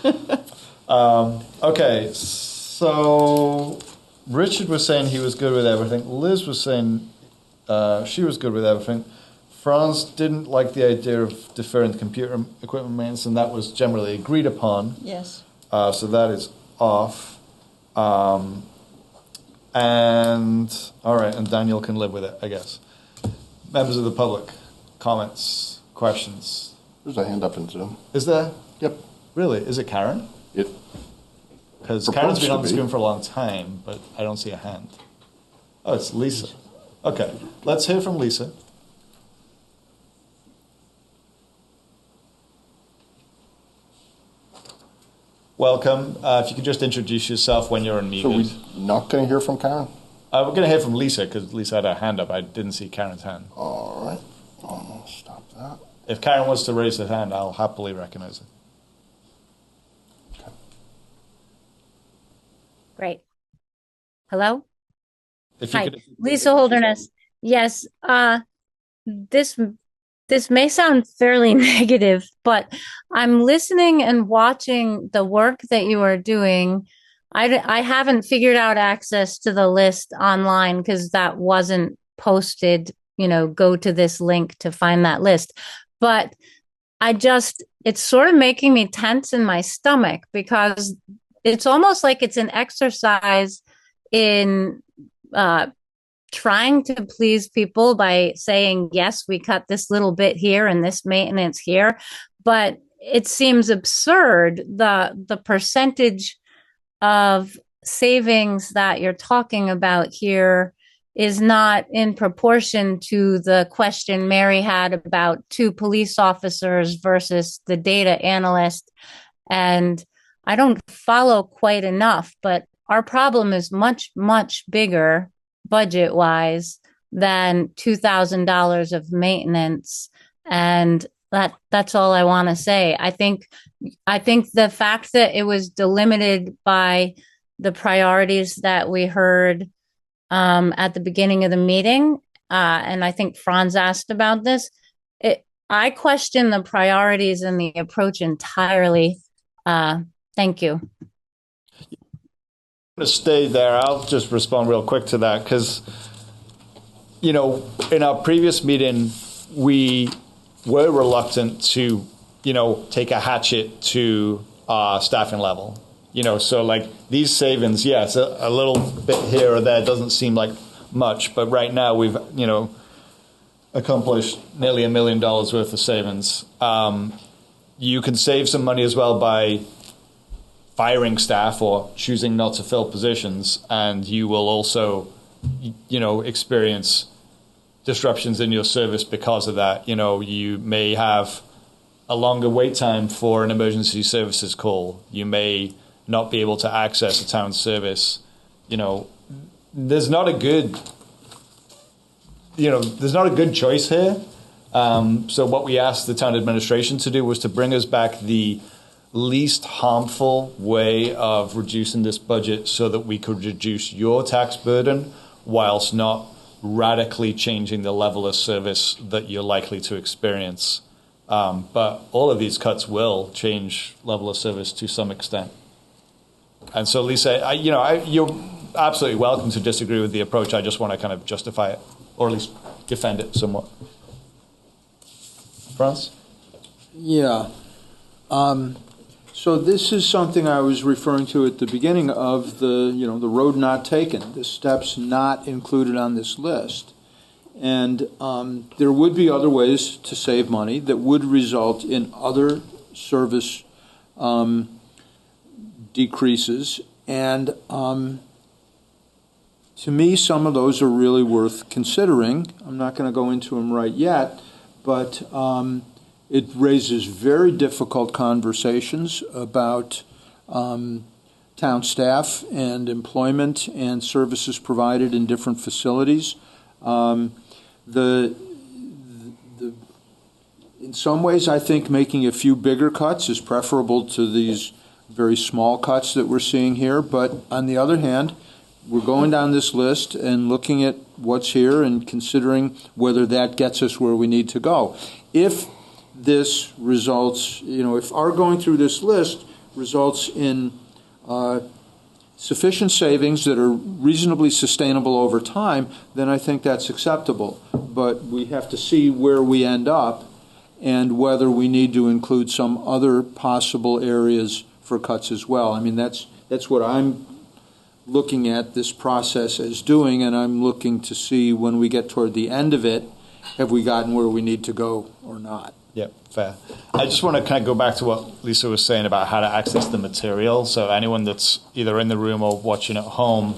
it? Okay, so Richard was saying he was good with everything. Liz was saying she was good with everything. Franz didn't like the idea of deferring the computer equipment maintenance, and that was generally agreed upon. Yes. So that is off. And Daniel can live with it, I guess. Members of the public, comments, questions. There's a hand up in Zoom. Is there? Yep. Really? Is it Karen? It. Because Karen's been on the screen for a long time, but I don't see a hand. Oh, it's Lisa. Okay, let's hear from Lisa. Welcome. If you could just introduce yourself when you're unmuted. So we're not going to hear from Karen? We're going to hear from Lisa, because Lisa had her hand up. I didn't see Karen's hand. All right. I'll stop that. If Karen wants to raise her hand, I'll happily recognize her. Great. Hello? Hi, Lisa Holderness. Yes, this may sound fairly negative, but I'm listening and watching the work that you are doing. I haven't figured out access to the list online because that wasn't posted, go to this link to find that list. But it's sort of making me tense in my stomach because it's almost like it's an exercise in trying to please people by saying, yes, we cut this little bit here and this maintenance here. But it seems absurd. The percentage of savings that you're talking about here is not in proportion to the question Mary had about 2 police officers versus the data analyst. And I don't follow quite enough, but our problem is much, much bigger budget-wise than $2,000 of maintenance. And that's all I want to say. I think the fact that it was delimited by the priorities that we heard at the beginning of the meeting, and I think Franz asked about this, I question the priorities and the approach entirely. Thank you. To stay there, I'll just respond real quick to that because, in our previous meeting, we were reluctant to, take a hatchet to our staffing level. So like these savings, it's a little bit here or there. Doesn't seem like much, but right now we've, accomplished nearly $1 million worth of savings. You can save some money as well by firing staff or choosing not to fill positions, and you will also, experience disruptions in your service because of that. You may have a longer wait time for an emergency services call. You may not be able to access a town service. There's not a good, choice here. So what we asked the town administration to do was to bring us back the least harmful way of reducing this budget so that we could reduce your tax burden whilst not radically changing the level of service that you're likely to experience. But all of these cuts will change level of service to some extent. And so, Lisa, you're absolutely welcome to disagree with the approach. I just want to kind of justify it, or at least defend it somewhat. Franz? Yeah. So this is something I was referring to at the beginning of the road not taken, the steps not included on this list. And there would be other ways to save money that would result in other service decreases. And to me, some of those are really worth considering. I'm not going to go into them right yet, but it raises very difficult conversations about town staff and employment and services provided in different facilities. In some ways, I think making a few bigger cuts is preferable to these very small cuts that we're seeing here. But on the other hand, we're going down this list and looking at what's here and considering whether that gets us where we need to go. If this results, if our going through this list results in sufficient savings that are reasonably sustainable over time, then I think that's acceptable. But we have to see where we end up and whether we need to include some other possible areas for cuts as well. I mean, that's what I'm looking at this process as doing, and I'm looking to see when we get toward the end of it, have we gotten where we need to go or not. Yep, fair. I just want to kind of go back to what Lisa was saying about how to access the material. So anyone that's either in the room or watching at home,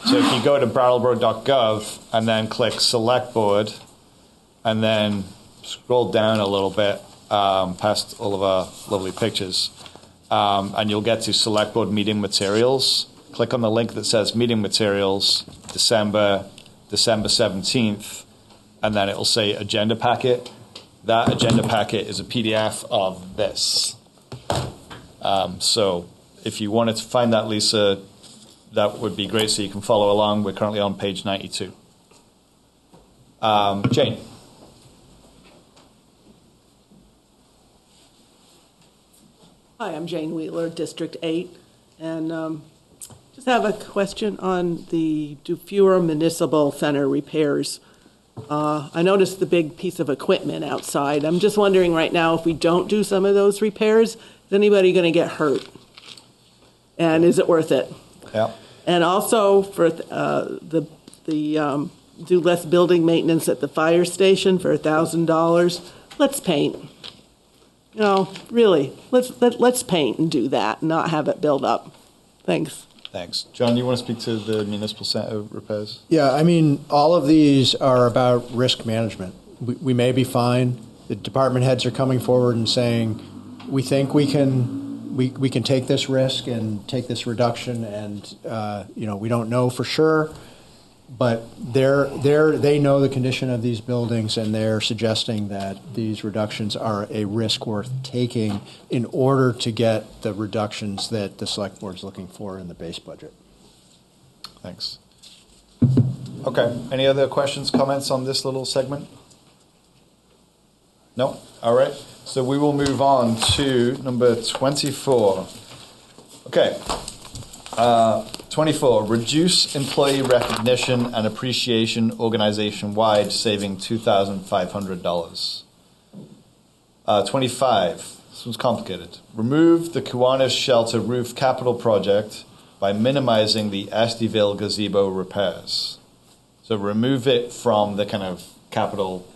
so if you go to brattleboro.gov and then click Select Board and then scroll down a little bit past all of our lovely pictures, and you'll get to Select Board Meeting Materials. Click on the link that says Meeting Materials, December 17th, and then it'll say Agenda Packet. That agenda packet is a PDF of this. So if you wanted to find that, Lisa, that would be great so you can follow along. We're currently on page 92. Jane. Hi, I'm Jane Wheeler, District 8, and just have a question on the Dufura Municipal Center repairs. I noticed the big piece of equipment outside. I'm just wondering right now, if we don't do some of those repairs, is anybody going to get hurt? And is it worth it? Yeah. And also for do less building maintenance at the fire station for $1,000. Let's paint. Really, let's paint and do that, and not have it build up. Thanks. Thanks. John, you want to speak to the municipal center repairs? Yeah, I mean, all of these are about risk management. We may be fine. The department heads are coming forward and saying, we think we can take this risk and take this reduction, and we don't know for sure, but they know the condition of these buildings, and they're suggesting that these reductions are a risk worth taking in order to get the reductions that the select board is looking for in the base budget. Thanks. Okay. Any other questions, comments on this little segment? No? All right. So we will move on to number 24. Okay. 24, reduce employee recognition and appreciation organization-wide, saving $2,500. 25, this one's complicated. Remove the Kiwanis Shelter Roof Capital Project by minimizing the Estiville gazebo repairs. So remove it from the kind of capital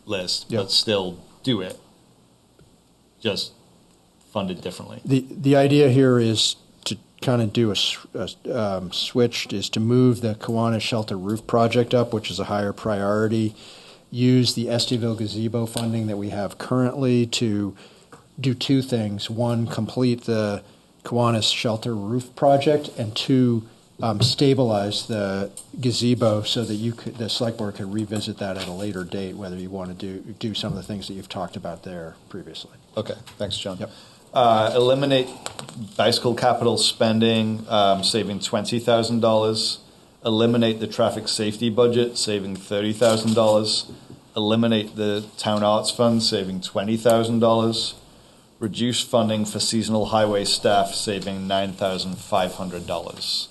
list, but still do it. Just fund it differently. The idea here is to kind of do a switch, is to move the Kiwanis Shelter Roof Project up, which is a higher priority, use the Estiville gazebo funding that we have currently to do two things. One, complete the Kiwanis Shelter Roof Project, and two, stabilize the gazebo so that the select board could revisit that at a later date, whether you want to do some of the things that you've talked about there previously. Okay, thanks, John. Yep. Eliminate bicycle capital spending, saving $20,000. Eliminate the traffic safety budget, saving $30,000. Eliminate the town arts fund, saving $20,000. Reduce funding for seasonal highway staff, saving $9,500.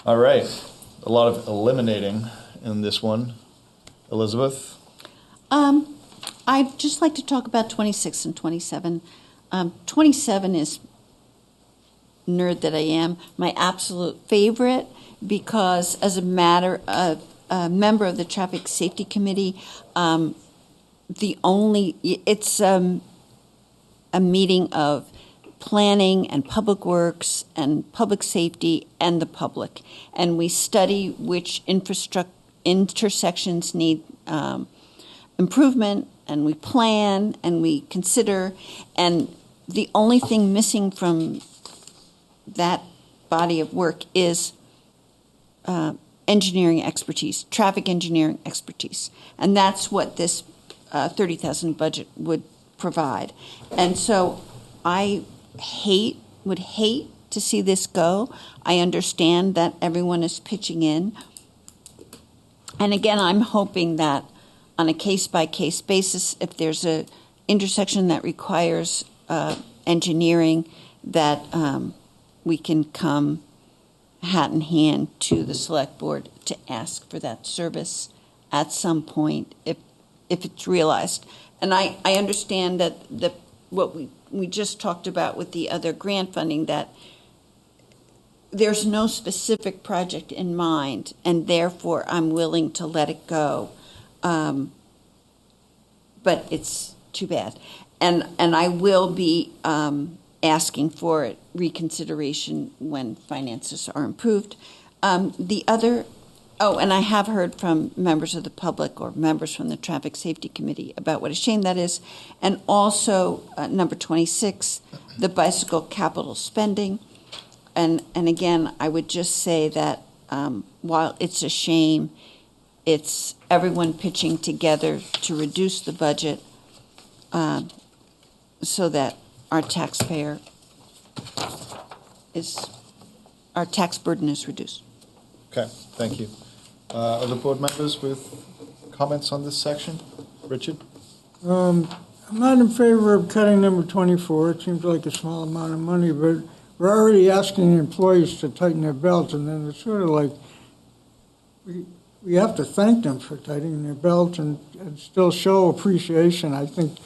All right, a lot of eliminating in this one. Elizabeth? I'd just like to talk about 26 and 27. 27 is, nerd that I am, my absolute favorite, because as a matter of a member of the Traffic Safety Committee. It's a meeting of planning and public works and public safety and the public. And we study which intersections need improvement, and we plan and we consider. And the only thing missing from that body of work is engineering expertise, traffic engineering expertise. And that's what this 30,000 budget would provide. And so I would hate to see this go. I understand that everyone is pitching in. And again, I'm hoping that on a case-by-case basis, if there's a intersection that requires engineering, that we can come hat in hand to the select board to ask for that service at some point if it's realized. And I understand that what we just talked about with the other grant funding, that there's no specific project in mind, and therefore I'm willing to let it go. But it's too bad. And I will be asking for reconsideration when finances are improved. And I have heard from members of the public or members from the Traffic Safety Committee about what a shame that is. And also, number 26, the bicycle capital spending. And again, I would just say that while it's a shame, it's everyone pitching together to reduce the budget so that our tax burden is reduced. Okay, thank you. Other board members with comments on this section? Richard? I'm not in favor of cutting number 24. It seems like a small amount of money, but we're already asking employees to tighten their belts, and then it's sort of like we have to thank them for tightening their belts and still show appreciation. I think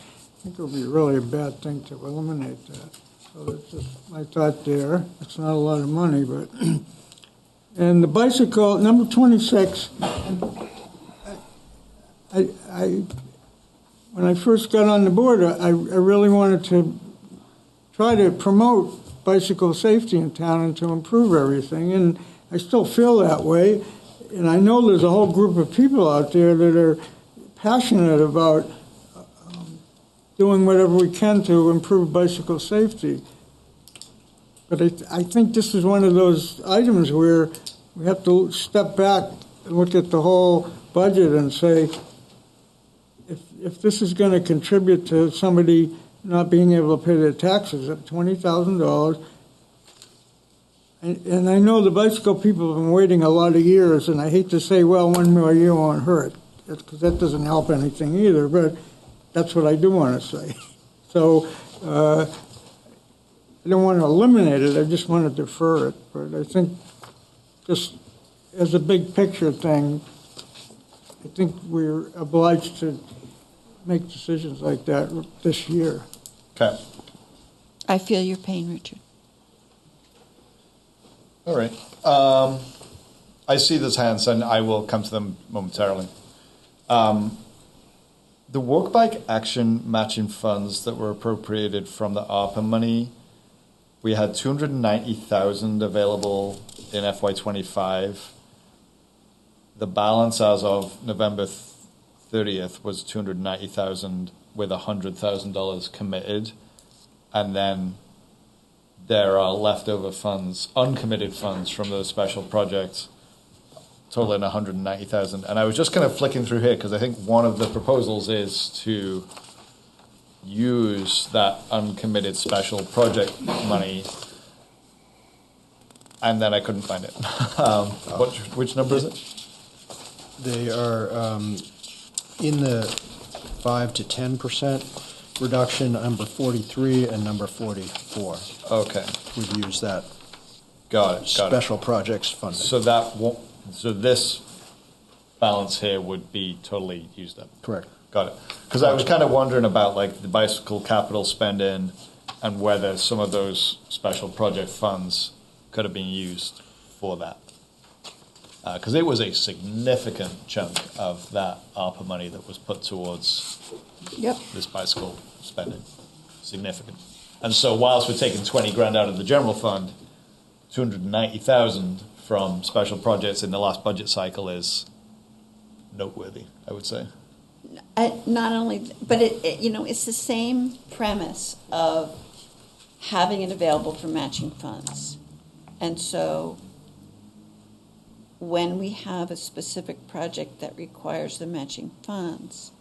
it would be really a bad thing to eliminate that. So that's just my thought there. It's not a lot of money, but... And the bicycle, number 26, when I first got on the board, I really wanted to try to promote bicycle safety in town and to improve everything. And I still feel that way. And I know there's a whole group of people out there that are passionate about doing whatever we can to improve bicycle safety. But I think this is one of those items where we have to step back and look at the whole budget and say, if this is going to contribute to somebody not being able to pay their taxes at $20,000, and I know the bicycle people have been waiting a lot of years, and I hate to say, well, one more year won't hurt, because that doesn't help anything either, but that's what I do want to say. So, I don't want to eliminate it, I just want to defer it. But I think just as a big picture thing, I think we're obliged to make decisions like that this year. Okay. I feel your pain, Richard. All right. I see those hands, and I will come to them momentarily. The Walk Bike Action matching funds that were appropriated from the ARPA money, we had 290,000 available in FY25. The balance as of November 30th was 290,000 with $100,000 committed, and then there are leftover funds, uncommitted funds from those special projects, totaling 190,000. And I was just kind of flicking through here because I think one of the proposals is to use that uncommitted special project money, and then I couldn't find it. Which number is it? They are in the 5 to 10% reduction, number 43 and number 44. Okay. We've used that. Got it. Special projects funding. So that won't. So this balance here would be totally used up. Correct. Got it. Because I was kind of wondering about like the bicycle capital spending and whether some of those special project funds could have been used for that. because it was a significant chunk of that ARPA money that was put towards this bicycle spending. Significant. And so whilst we're taking 20 grand out of the general fund, 290,000 from special projects in the last budget cycle is noteworthy, I would say. Not only, but it's the same premise of having it available for matching funds. And so when we have a specific project that requires the matching funds,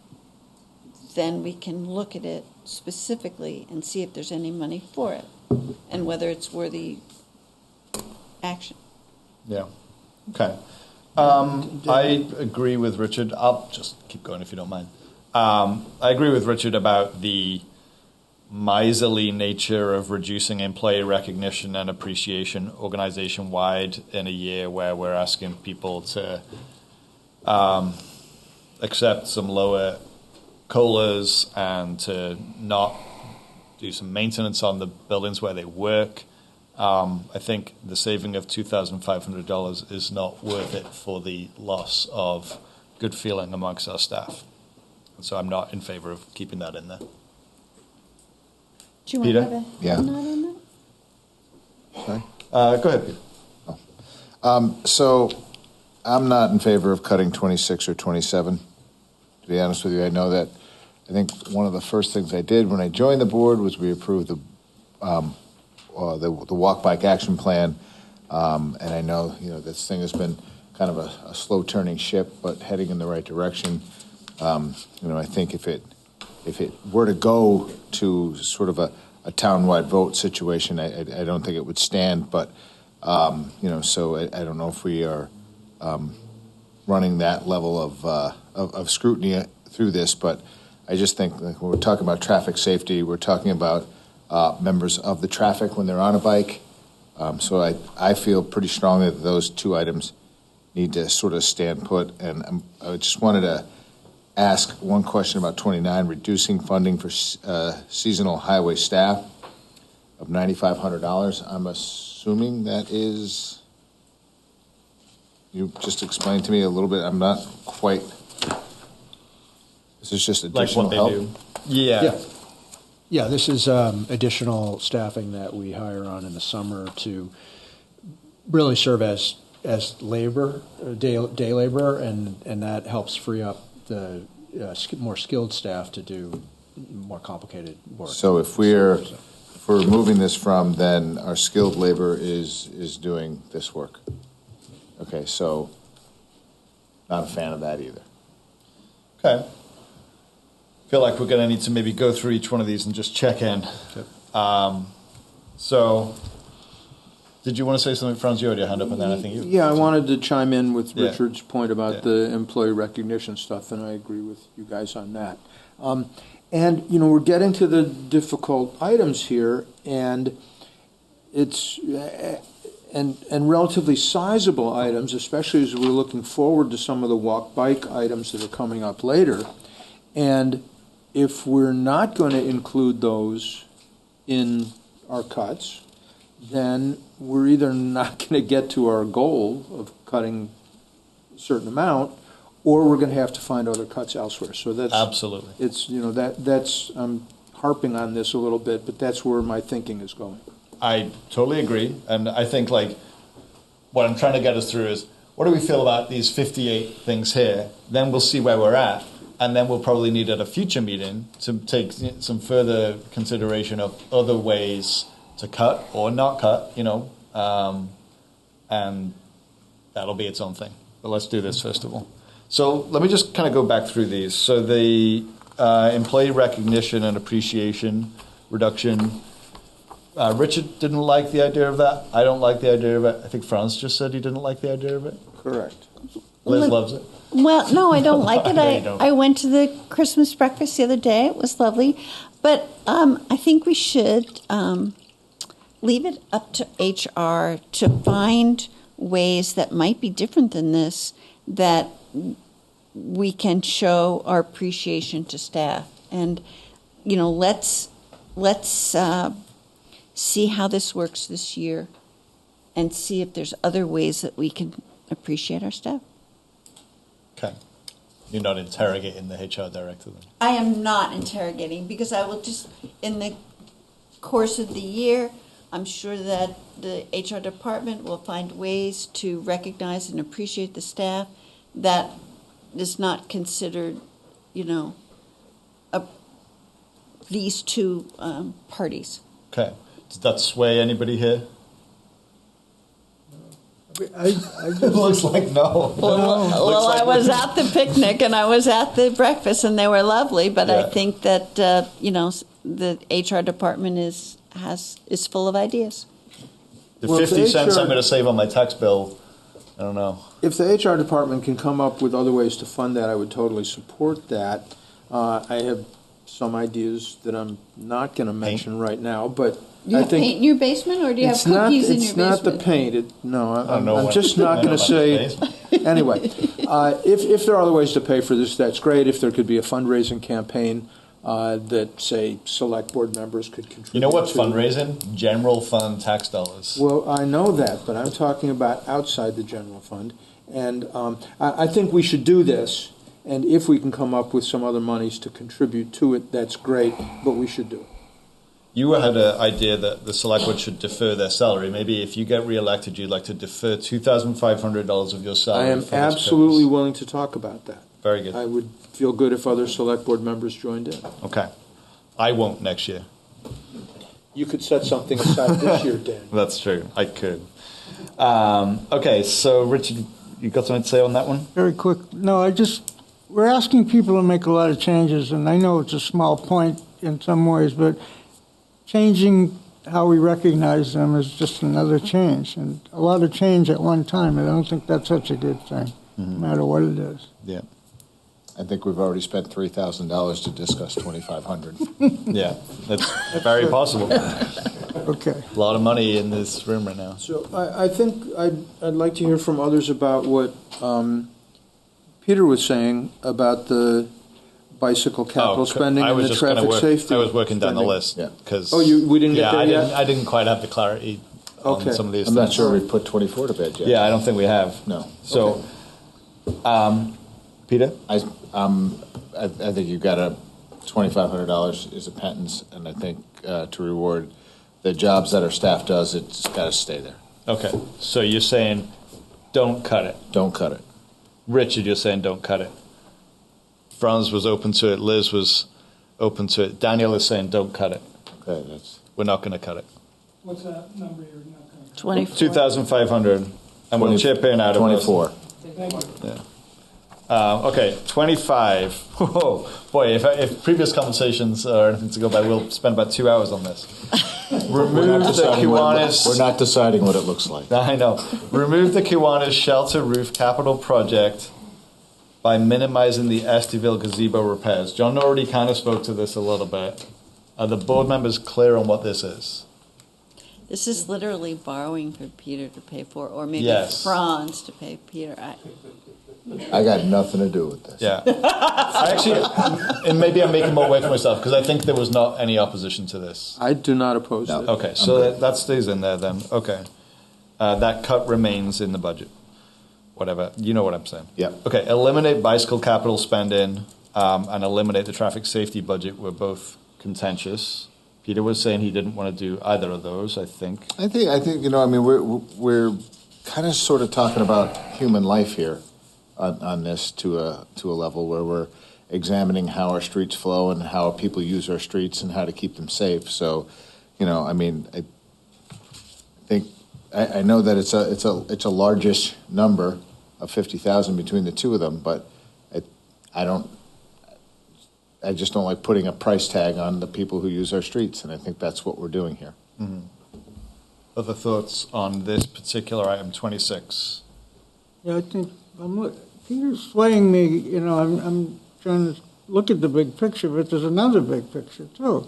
then we can look at it specifically and see if there's any money for it and whether it's worthy action. Yeah. Okay. I agree with Richard. I'll just keep going if you don't mind. I agree with Richard about the miserly nature of reducing employee recognition and appreciation organization-wide in a year where we're asking people to accept some lower COLAs and to not do some maintenance on the buildings where they work. I think the saving of $2,500 is not worth it for the loss of good feeling amongst our staff. And so I'm not in favor of keeping that in there. Do you Peter? want to have a note on that? Sorry? Go ahead, Peter. So I'm not in favor of cutting 26 or 27. To be honest with you, I know that I think one of the first things I did when I joined the board was we approved the walk bike action plan, and I know this thing has been kind of a slow turning ship, but heading in the right direction. I think if it were to go to sort of a town-wide vote situation, I don't think it would stand. But so I don't know if we are running that level of scrutiny through this, but I just think when we're talking about traffic safety, we're talking about members of the traffic when they're on a bike. So I feel pretty strongly that those two items need to sort of stand put. And I just wanted to ask one question about 29, reducing funding for seasonal highway staff of $9,500. I'm assuming that is, you just explained to me a little bit. I'm not quite, is this just additional like what help? they do. Yeah. Yeah, this is additional staffing that we hire on in the summer to really serve as labor, day labor, and that helps free up the more skilled staff to do more complicated work. So if we're removing this from, then our skilled labor is doing this work. Okay, so not a fan of that either. Okay. Feel like we're going to need to maybe go through each one of these and just check in. So, did you want to say something, Franz? You already had a hand up, and then I think you. Yeah, I wanted to chime in with Richard's point about the employee recognition stuff, and I agree with you guys on that. And we're getting to the difficult items here, and it's and relatively sizable items, especially as we're looking forward to some of the walk bike items that are coming up later, and if we're not going to include those in our cuts, then we're either not going to get to our goal of cutting a certain amount, or we're going to have to find other cuts elsewhere. So that's absolutely. It's that's I'm harping on this a little bit, but that's where my thinking is going. I totally agree, and I think what I'm trying to get us through is what do we feel about these 58 things here? Then we'll see where we're at. And then we'll probably need at a future meeting to take some further consideration of other ways to cut or not cut, and that'll be its own thing. But let's do this first of all. So let me just kind of go back through these. So the employee recognition and appreciation reduction, Richard didn't like the idea of that. I don't like the idea of it. I think Franz just said he didn't like the idea of it. Correct. Liz loves it. Well, no, I don't like it. No, I went to the Christmas breakfast the other day. It was lovely. But I think we should leave it up to HR to find ways that might be different than this, that we can show our appreciation to staff. And, let's see how this works this year and see if there's other ways that we can appreciate our staff. Okay. You're not interrogating the HR director then? I am not interrogating because I will just, in the course of the year, I'm sure that the HR department will find ways to recognize and appreciate the staff that is not considered, these two parties. Okay. Does that sway anybody here? It looks like no. Well, I was at the picnic and I was at the breakfast and they were lovely, but I think that, the HR department is full of ideas. The 50 cents I'm going to save on my tax bill, I don't know. If the HR department can come up with other ways to fund that, I would totally support that. I have some ideas that I'm not going to mention right now, but You have paint in your basement, or do you have cookies in your basement? It's not the paint. I'm just not going to say. Anyway, if there are other ways to pay for this, that's great. If there could be a fundraising campaign that, say, select board members could contribute. You know what's fundraising? General fund tax dollars. Well, I know that, but I'm talking about outside the general fund. And I think we should do this. And if we can come up with some other monies to contribute to it, that's great, but we should do it. You had an idea that the select board should defer their salary. Maybe if you get re-elected, you'd like to defer $2,500 of your salary. I am absolutely willing to talk about that. Very good. I would feel good if other select board members joined in. Okay. I won't next year. You could set something aside this year, Dan. That's true. I could. Okay, so Richard, you got something to say on that one? Very quick. No, we're asking people to make a lot of changes, and I know it's a small point in some ways, but changing how we recognize them is just another change, and a lot of change at one time. I don't think that's such a good thing, no matter what it is. Yeah. I think we've already spent $3,000 to discuss $2,500. Yeah, that's very possible. Okay. A lot of money in this room right now. So I think I'd like to hear from others about what Peter was saying about the bicycle capital spending and the traffic safety. I was working down the list. Yeah. We didn't get there yet? I didn't quite have the clarity on some of these I'm things. not sure we've put 24 to bed yet. Yeah, I don't think we have. No. So, Peter? I think you've got $2,500 is a pittance, and I think to reward the jobs that our staff does, it's got to stay there. Okay, so you're saying don't cut it. Don't cut it. Richard, you're saying don't cut it. Franz was open to it. Liz was open to it. Daniel is saying don't cut it. Okay, we're not going to cut it. What's that number you're not going to cut? 24. 2,500, and we'll chip in out of 24. Thank you. Yeah. Okay, 25. Oh, boy, if previous conversations are anything to go by, we'll spend about 2 hours on this. Remove the Kiwanis. We're not deciding what it looks like. I know. Remove the Kiwanis shelter roof capital project by minimizing the Estyville gazebo repairs. John already kind of spoke to this a little bit. Are the board members clear on what this is? This is literally borrowing from Peter to pay for, or maybe Franz to pay Peter. I got nothing to do with this. Yeah. I actually, and maybe I'm making more way for myself, because I think there was not any opposition to this. I do not oppose it. Okay, so that stays in there then. Okay. That cut remains in the budget. Whatever. You know what I'm saying. Yeah. Okay, eliminate bicycle capital spending and eliminate the traffic safety budget were both contentious. Peter was saying he didn't want to do either of those, I think. I think we're kind of sort of talking about human life here on this to a level where we're examining how our streets flow and how people use our streets and how to keep them safe. So, I think I know that it's a largish number of 50,000 between the two of them, but I just don't like putting a price tag on the people who use our streets, and I think that's what we're doing here. Mm-hmm. Other thoughts on this particular item 26? Yeah, I think Peter's swaying me. I'm trying to look at the big picture, but there's another big picture too.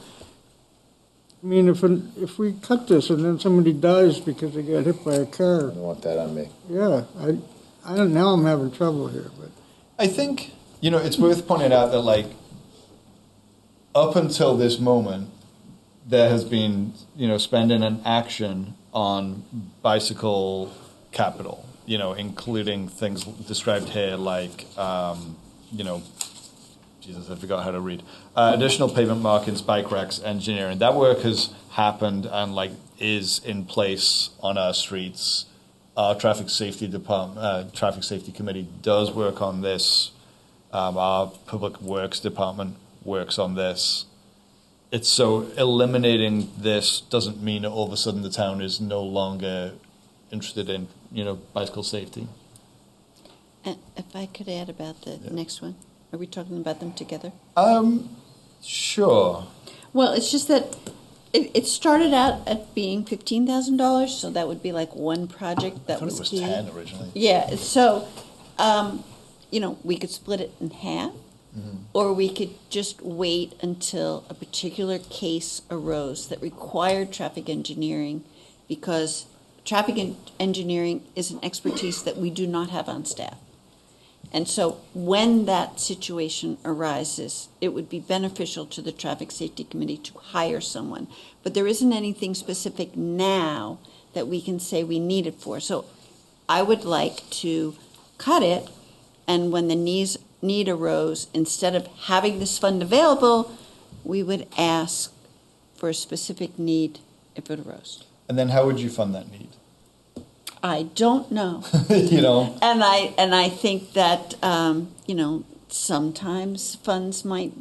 I mean, if we cut this and then somebody dies because they got hit by a car, I don't want that on me. Yeah, I don't. Now I'm having trouble here, but I think it's worth pointing out that up until this moment, there has been spending an action on bicycle capital. including things described here like, Jesus, I forgot how to read. Additional pavement markings, bike racks, engineering. That work has happened and is in place on our streets. Our traffic safety committee does work on this. Our public works department works on this. It's so eliminating this doesn't mean all of a sudden the town is no longer interested in bicycle safety. And if I could add about the next one, are we talking about them together? Sure. Well, it's just that it started out at being $15,000, so that would be like one project that was key. I thought it was 10 originally. Yeah, so we could split it in half, or we could just wait until a particular case arose that required traffic engineering, because traffic engineering is an expertise that we do not have on staff. And so when that situation arises, it would be beneficial to the Traffic Safety Committee to hire someone. But there isn't anything specific now that we can say we need it for. So I would like to cut it, and when the need arose, instead of having this fund available, we would ask for a specific need if it arose. And then how would you fund that need? I don't know. And I think that sometimes funds might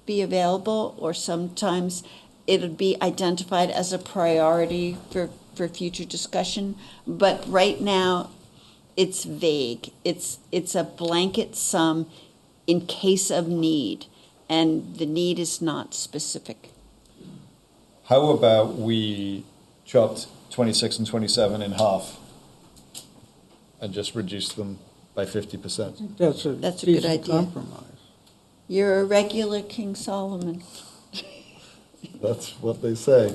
be available, or sometimes it would be identified as a priority for future discussion. But right now, it's vague. It's a blanket sum in case of need, and the need is not specific. How about we chopped 26 and 27 in half and just reduce them by 50%? That's a good idea. Compromise. You're a regular King Solomon. That's what they say.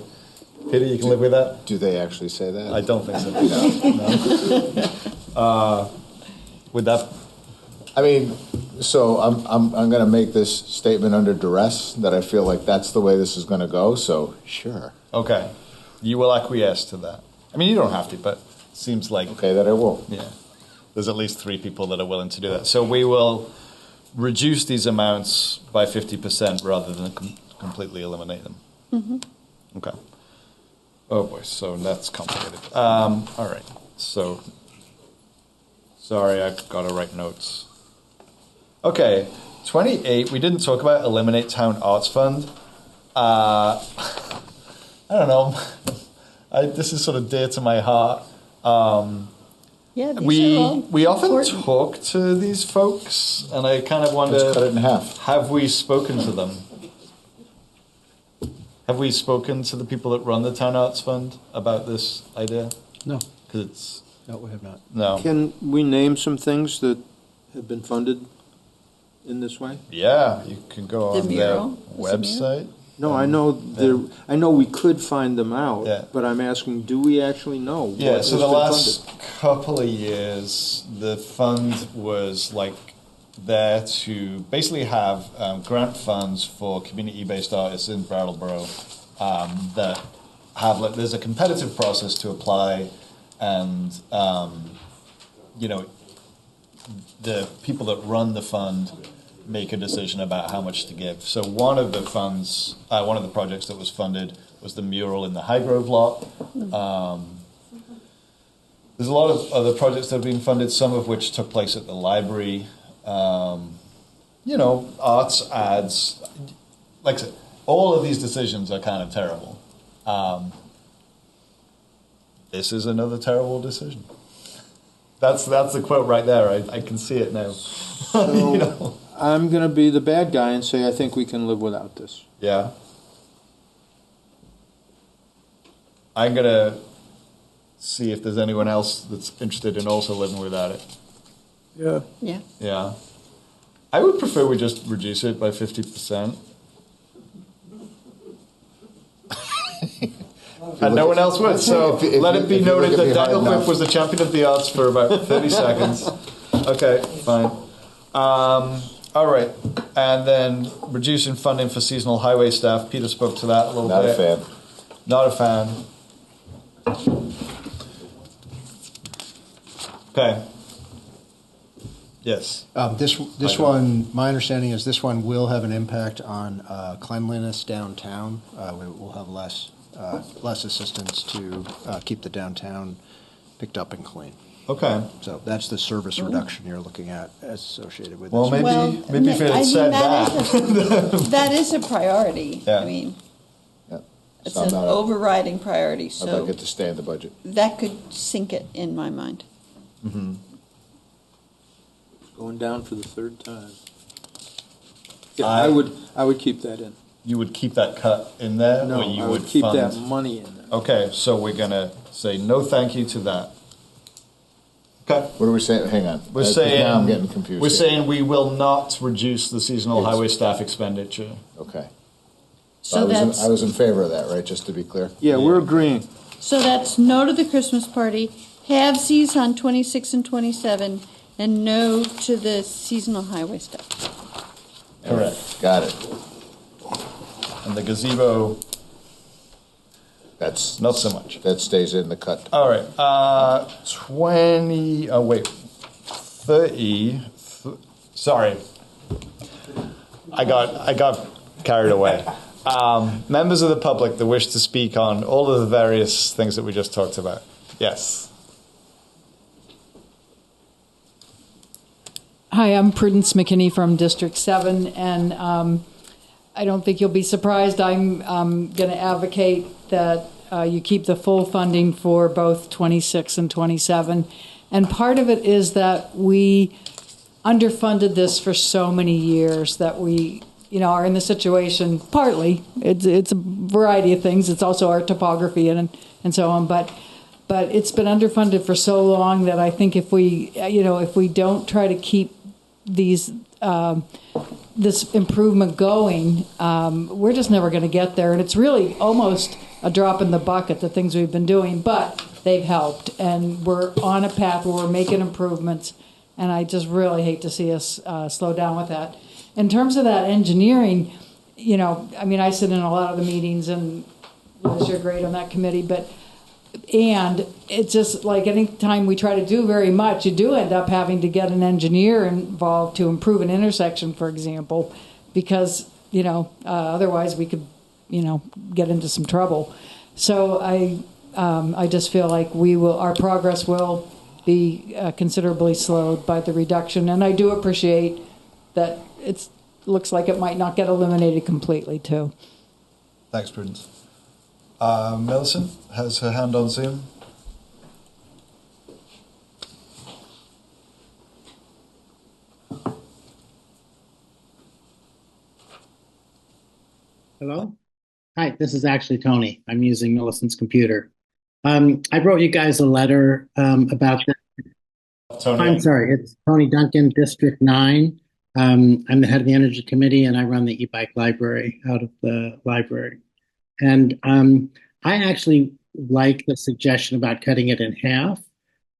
Peter, you can live with that? Do they actually say that? I don't think so. No. Would that? I mean, so I'm going to make this statement under duress that I feel like that's the way this is going to go. So sure. Okay, you will acquiesce to that. I mean, you don't have to, but it seems like okay that I will. Yeah, there's at least 3 people that are willing to do that. So we will reduce these amounts by 50% rather than completely eliminate them. Mm-hmm. Okay. Oh boy, so that's complicated. All right, so sorry, I've got to write notes. Okay, 28, we didn't talk about eliminate town arts fund. I don't know. This is sort of dear to my heart. Yeah, we often talk to these folks, and I kind of wonder, let's cut it in half. Have we spoken to them? Have we spoken to the people that run the Town Arts Fund about this idea? No. No, we have not. No. Can we name some things that have been funded in this way? Yeah, you can go on their mural? website. No, I know I know we could find them out, but I'm asking, do we actually know? Yeah, what so has the been last funded? couple of years, the fund was there to basically have grant funds for community-based artists in Brattleboro that have there's a competitive process to apply, and the people that run the fund make a decision about how much to give. So one of the projects that was funded was the mural in the Highgrove lot. There's a lot of other projects that have been funded, some of which took place at the library. Arts ads. Like I said, all of these decisions are kind of terrible. This is another terrible decision. That's the quote right there. I can see it now. So I'm going to be the bad guy and say I think we can live without this. Yeah. I'm going to see if there's anyone else that's interested in also living without it. Yeah. Yeah. Yeah. I would prefer we just reduce it by 50%. And no one else would. So let it be noted that Daniel Quick was the champion of the arts for about 30 seconds. Okay, fine. All right. And then reducing funding for seasonal highway staff. Peter spoke to that a little bit. Not a fan. Not a fan. Okay. Yes. This one, my understanding is this one will have an impact on cleanliness downtown. We will have less assistance to keep the downtown picked up and clean. Okay. So that's the service reduction you're looking at associated with Well, this. maybe if it had said that is a priority. Yeah. I mean, it's So I'm an not- overriding priority, I'd like so it to stay in the budget. that could sink it in my mind. Mm-hmm. Going down for the third time. Yeah, I would keep that in. You would keep that cut in there? No, or you I would keep fund... that money in there. Okay, so we're going to say no thank you to that. Okay. What are we saying? Hang on. We're saying, now I'm getting confused. We're here. saying we will not reduce the seasonal highway staff expenditure. Okay. So I was in favor of that, right? Just to be clear. Yeah, we're agreeing. So that's no to the Christmas party, halvesies on 26 and 27, and no to the seasonal highway stuff. Correct. Got it. And the gazebo, that's not so much. That stays in the cut. All right. 30. Sorry. I got carried away. Members of the public that wish to speak on all of the various things that we just talked about. Yes. Hi, I'm Prudence McKinney from District 7, and I don't think you'll be surprised. I'm going to advocate that you keep the full funding for both 26 and 27. And part of it is that we underfunded this for so many years that we are in the situation, partly, it's a variety of things. It's also our topography and so on, but it's been underfunded for so long that I think if we don't try to keep this improvement going, we're just never going to get there. And it's really almost a drop in the bucket, the things we've been doing, but they've helped. And we're on a path where we're making improvements. And I just really hate to see us slow down with that. In terms of that engineering, I sit in a lot of the meetings, and Liz, you're great on that committee, and it's just like any time we try to do very much, you do end up having to get an engineer involved to improve an intersection, for example, because, otherwise we could, get into some trouble. So I just feel like our progress will be considerably slowed by the reduction. And I do appreciate that it looks like it might not get eliminated completely, too. Thanks, Prudence. Millicent has her hand on Zoom. Hello? Hi, this is actually Tony. I'm using Millicent's computer. I wrote you guys a letter about this. Tony. I'm sorry, it's Tony Duncan, District 9. I'm the head of the Energy Committee, and I run the e-bike library out of the library. And I actually like the suggestion about cutting it in half.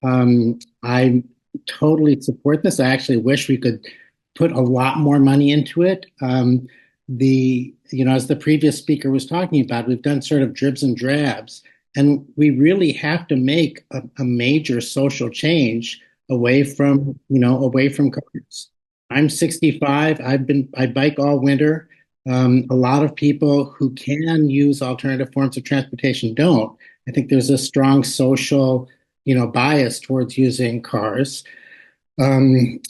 I totally support this. I actually wish we could put a lot more money into it. As the previous speaker was talking about, we've done sort of dribs and drabs, and we really have to make a major social change away from cars. I'm 65. I bike all winter. A lot of people who can use alternative forms of transportation don't. I think there's a strong social, bias towards using cars. As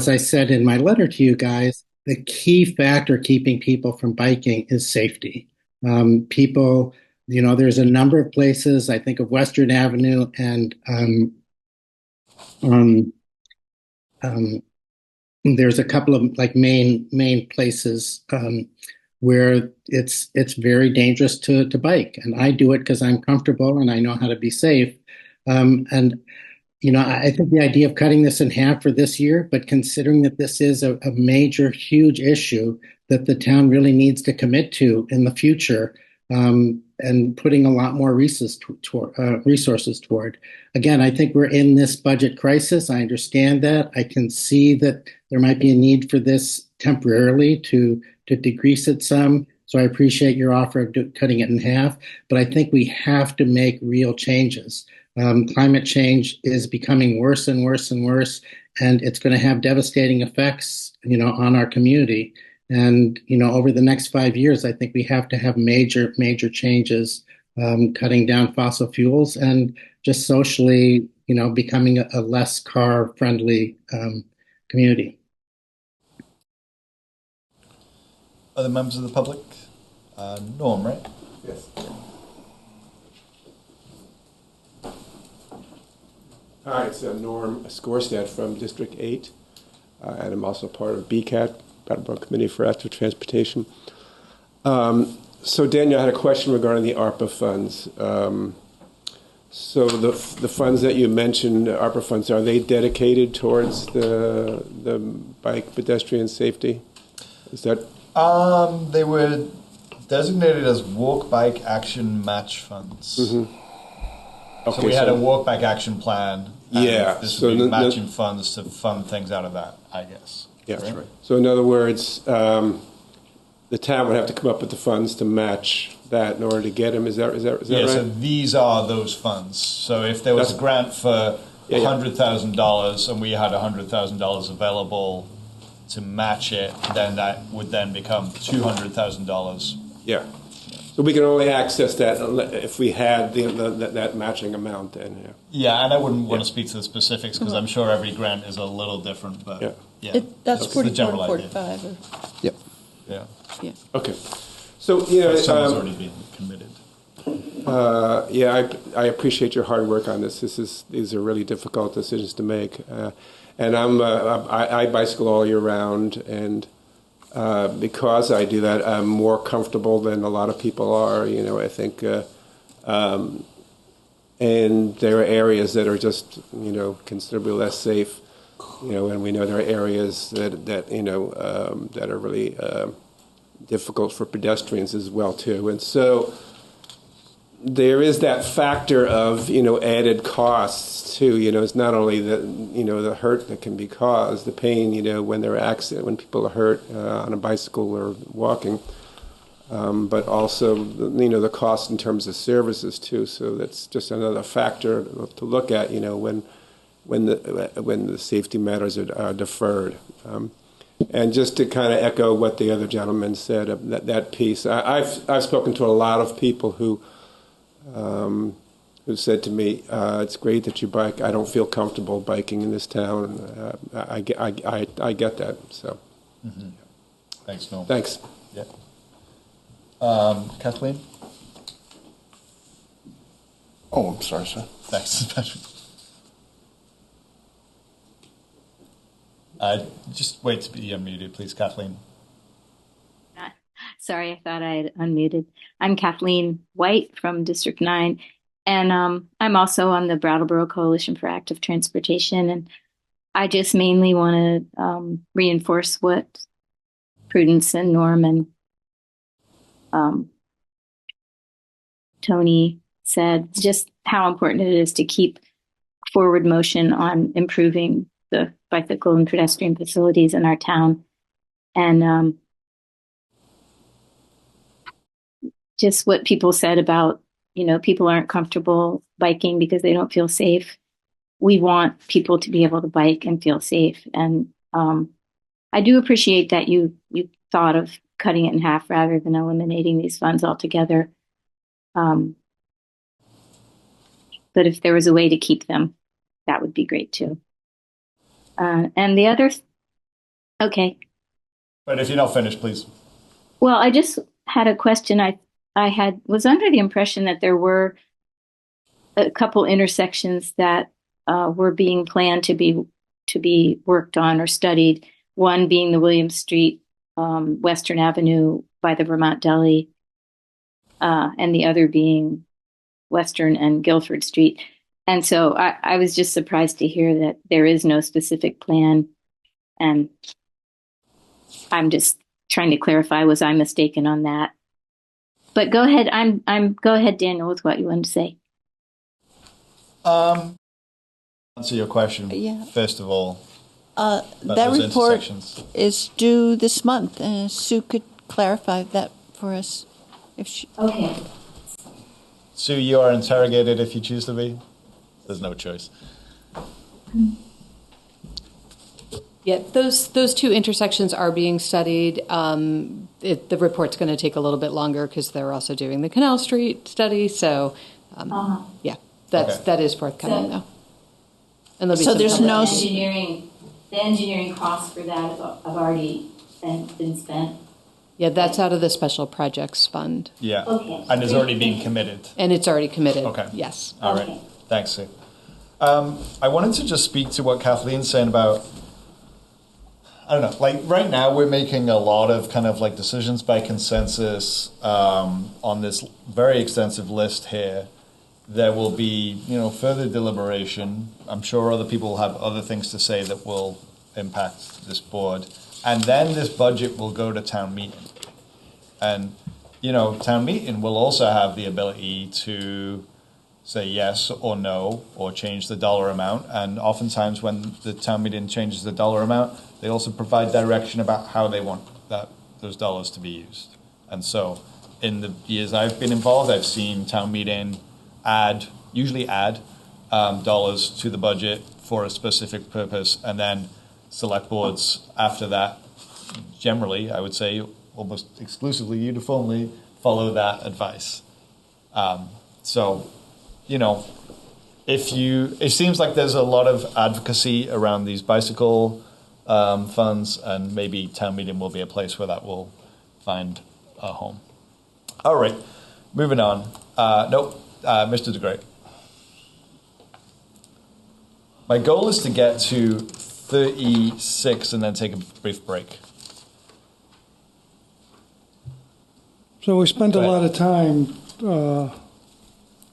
I said in my letter to you guys, the key factor keeping people from biking is safety. There's a number of places, I think of Western Avenue and there's a couple of main places where it's very dangerous to bike, and I do it because I'm comfortable and I know how to be safe. I think the idea of cutting this in half for this year, but considering that this is a major, huge issue that the town really needs to commit to in the future, and putting a lot more resources toward. Again, I think we're in this budget crisis. I understand that. I can see that there might be a need for this temporarily to decrease it some. So I appreciate your offer of cutting it in half, but I think we have to make real changes. Climate change is becoming worse and worse and worse, and it's going to have devastating effects, on our community. And, over the next 5 years, I think we have to have major, major changes, cutting down fossil fuels and just socially, becoming a less car-friendly community. Other members of the public? Norm, right? Yes. Hi, it's Norm Skorstad from District 8, and I'm also part of BCAT, Brattleboro Committee for Active Transportation. So Daniel, I had a question regarding the ARPA funds. So the funds that you mentioned, ARPA funds, are they dedicated towards the bike pedestrian safety? Is that? They were designated as walk bike action match funds. Mm-hmm. Okay, so we had a walk bike action plan. Yeah. This would be matching funds to fund things out of that, I guess. Yeah, that's right. So in other words, the town would have to come up with the funds to match that in order to get them. Is that right? So these are those funds. So if there was a grant for $100,000 and we had $100,000 available to match it, then that would then become $200,000. Yeah. So we can only access that if we had that matching amount. Then. Yeah, and I wouldn't want to speak to the specifics because I'm sure every grant is a little different. But that's 44 to 45. Yep. Yeah. Yeah. Okay. So someone's already been committed. I appreciate your hard work on this. These are really difficult decisions to make, and I bicycle all year round, and because I do that, I'm more comfortable than a lot of people are. I think, and there are areas that are just considerably less safe. And we know there are areas that are really difficult for pedestrians as well too. And so there is that factor of added costs too. It's not only the hurt that can be caused, the pain when when people are hurt on a bicycle or walking, but also the cost in terms of services too. So that's just another factor to look at. When the safety matters are deferred. And just to kind of echo what the other gentleman said, that piece, I've spoken to a lot of people who said to me, "It's great that you bike. I don't feel comfortable biking in this town." I get that. So, Thanks, Norm. Thanks. Yeah. Kathleen. Oh, I'm sorry, sir. Thanks. Just wait to be unmuted, please, Kathleen. Sorry, I thought I had unmuted. I'm Kathleen White from District 9, and I'm also on the Brattleboro Coalition for Active Transportation, and I just mainly want to reinforce what Prudence and Norm and Tony said, just how important it is to keep forward motion on improving the bicycle and pedestrian facilities in our town. And just what people said about, people aren't comfortable biking because they don't feel safe. We want people to be able to bike and feel safe. And I do appreciate that you thought of cutting it in half rather than eliminating these funds altogether. But if there was a way to keep them, that would be great too. And the other, okay. But if you're not finished, please. Well, I just had a question. I was under the impression that there were a couple intersections that were being planned to be worked on or studied. One being the William Street, Western Avenue by the Vermont Deli, and the other being Western and Guilford Street. And so I was just surprised to hear that there is no specific plan. And I'm just trying to clarify, was I mistaken on that? But go ahead. Go ahead, Daniel, with what you wanted to say. Answer your question. First of all. That report is due this month, and Sue could clarify that for us if she. Okay. Sue, you are interrogated if you choose to be. There's no choice. Yeah, those two intersections are being studied. The report's going to take a little bit longer because they're also doing the Canal Street study. So, yeah, that is forthcoming though. And so there's no the engineering costs for that have already been spent. Yeah, that's out of the Special Projects Fund. Yeah, okay. And it's already being committed. And it's already committed. Okay. Yes. All right. Thanks, Sue. I wanted to just speak to what Kathleen's saying about, I don't know, like right now we're making a lot of kind of like decisions by consensus on this very extensive list here. There will be, further deliberation. I'm sure other people will have other things to say that will impact this board. And then this budget will go to town meeting. And, town meeting will also have the ability to say yes or no, or change the dollar amount. And oftentimes when the town meeting changes the dollar amount, they also provide direction about how they want those dollars to be used. And so in the years I've been involved, I've seen town meeting usually add dollars to the budget for a specific purpose, and then select boards after that, generally, I would say, almost exclusively, uniformly follow that advice. So, it seems like there's a lot of advocacy around these bicycle funds, and maybe town meeting will be a place where that will find a home. All right, moving on. Mr. DeGrey. My goal is to get to 36 and then take a brief break. So we spent a lot of time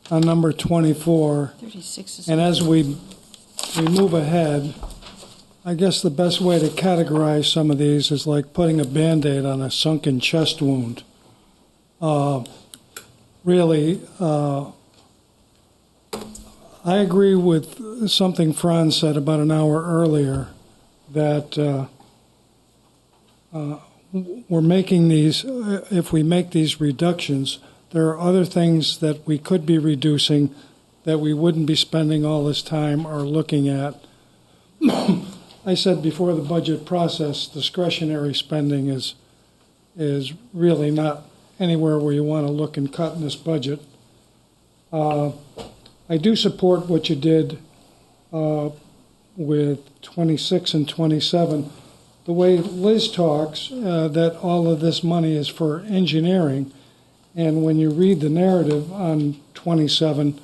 on number 24. 36 is and as we move ahead, I guess the best way to categorize some of these is like putting a Band-Aid on a sunken chest wound. Really, I agree with something Franz said about an hour earlier, that we're making these, if we make these reductions, there are other things that we could be reducing that we wouldn't be spending all this time or looking at. I said before the budget process, discretionary spending is really not anywhere where you want to look and cut in this budget. I do support what you did with 26 and 27. The way Liz talks, that all of this money is for engineering, and when you read the narrative on 27,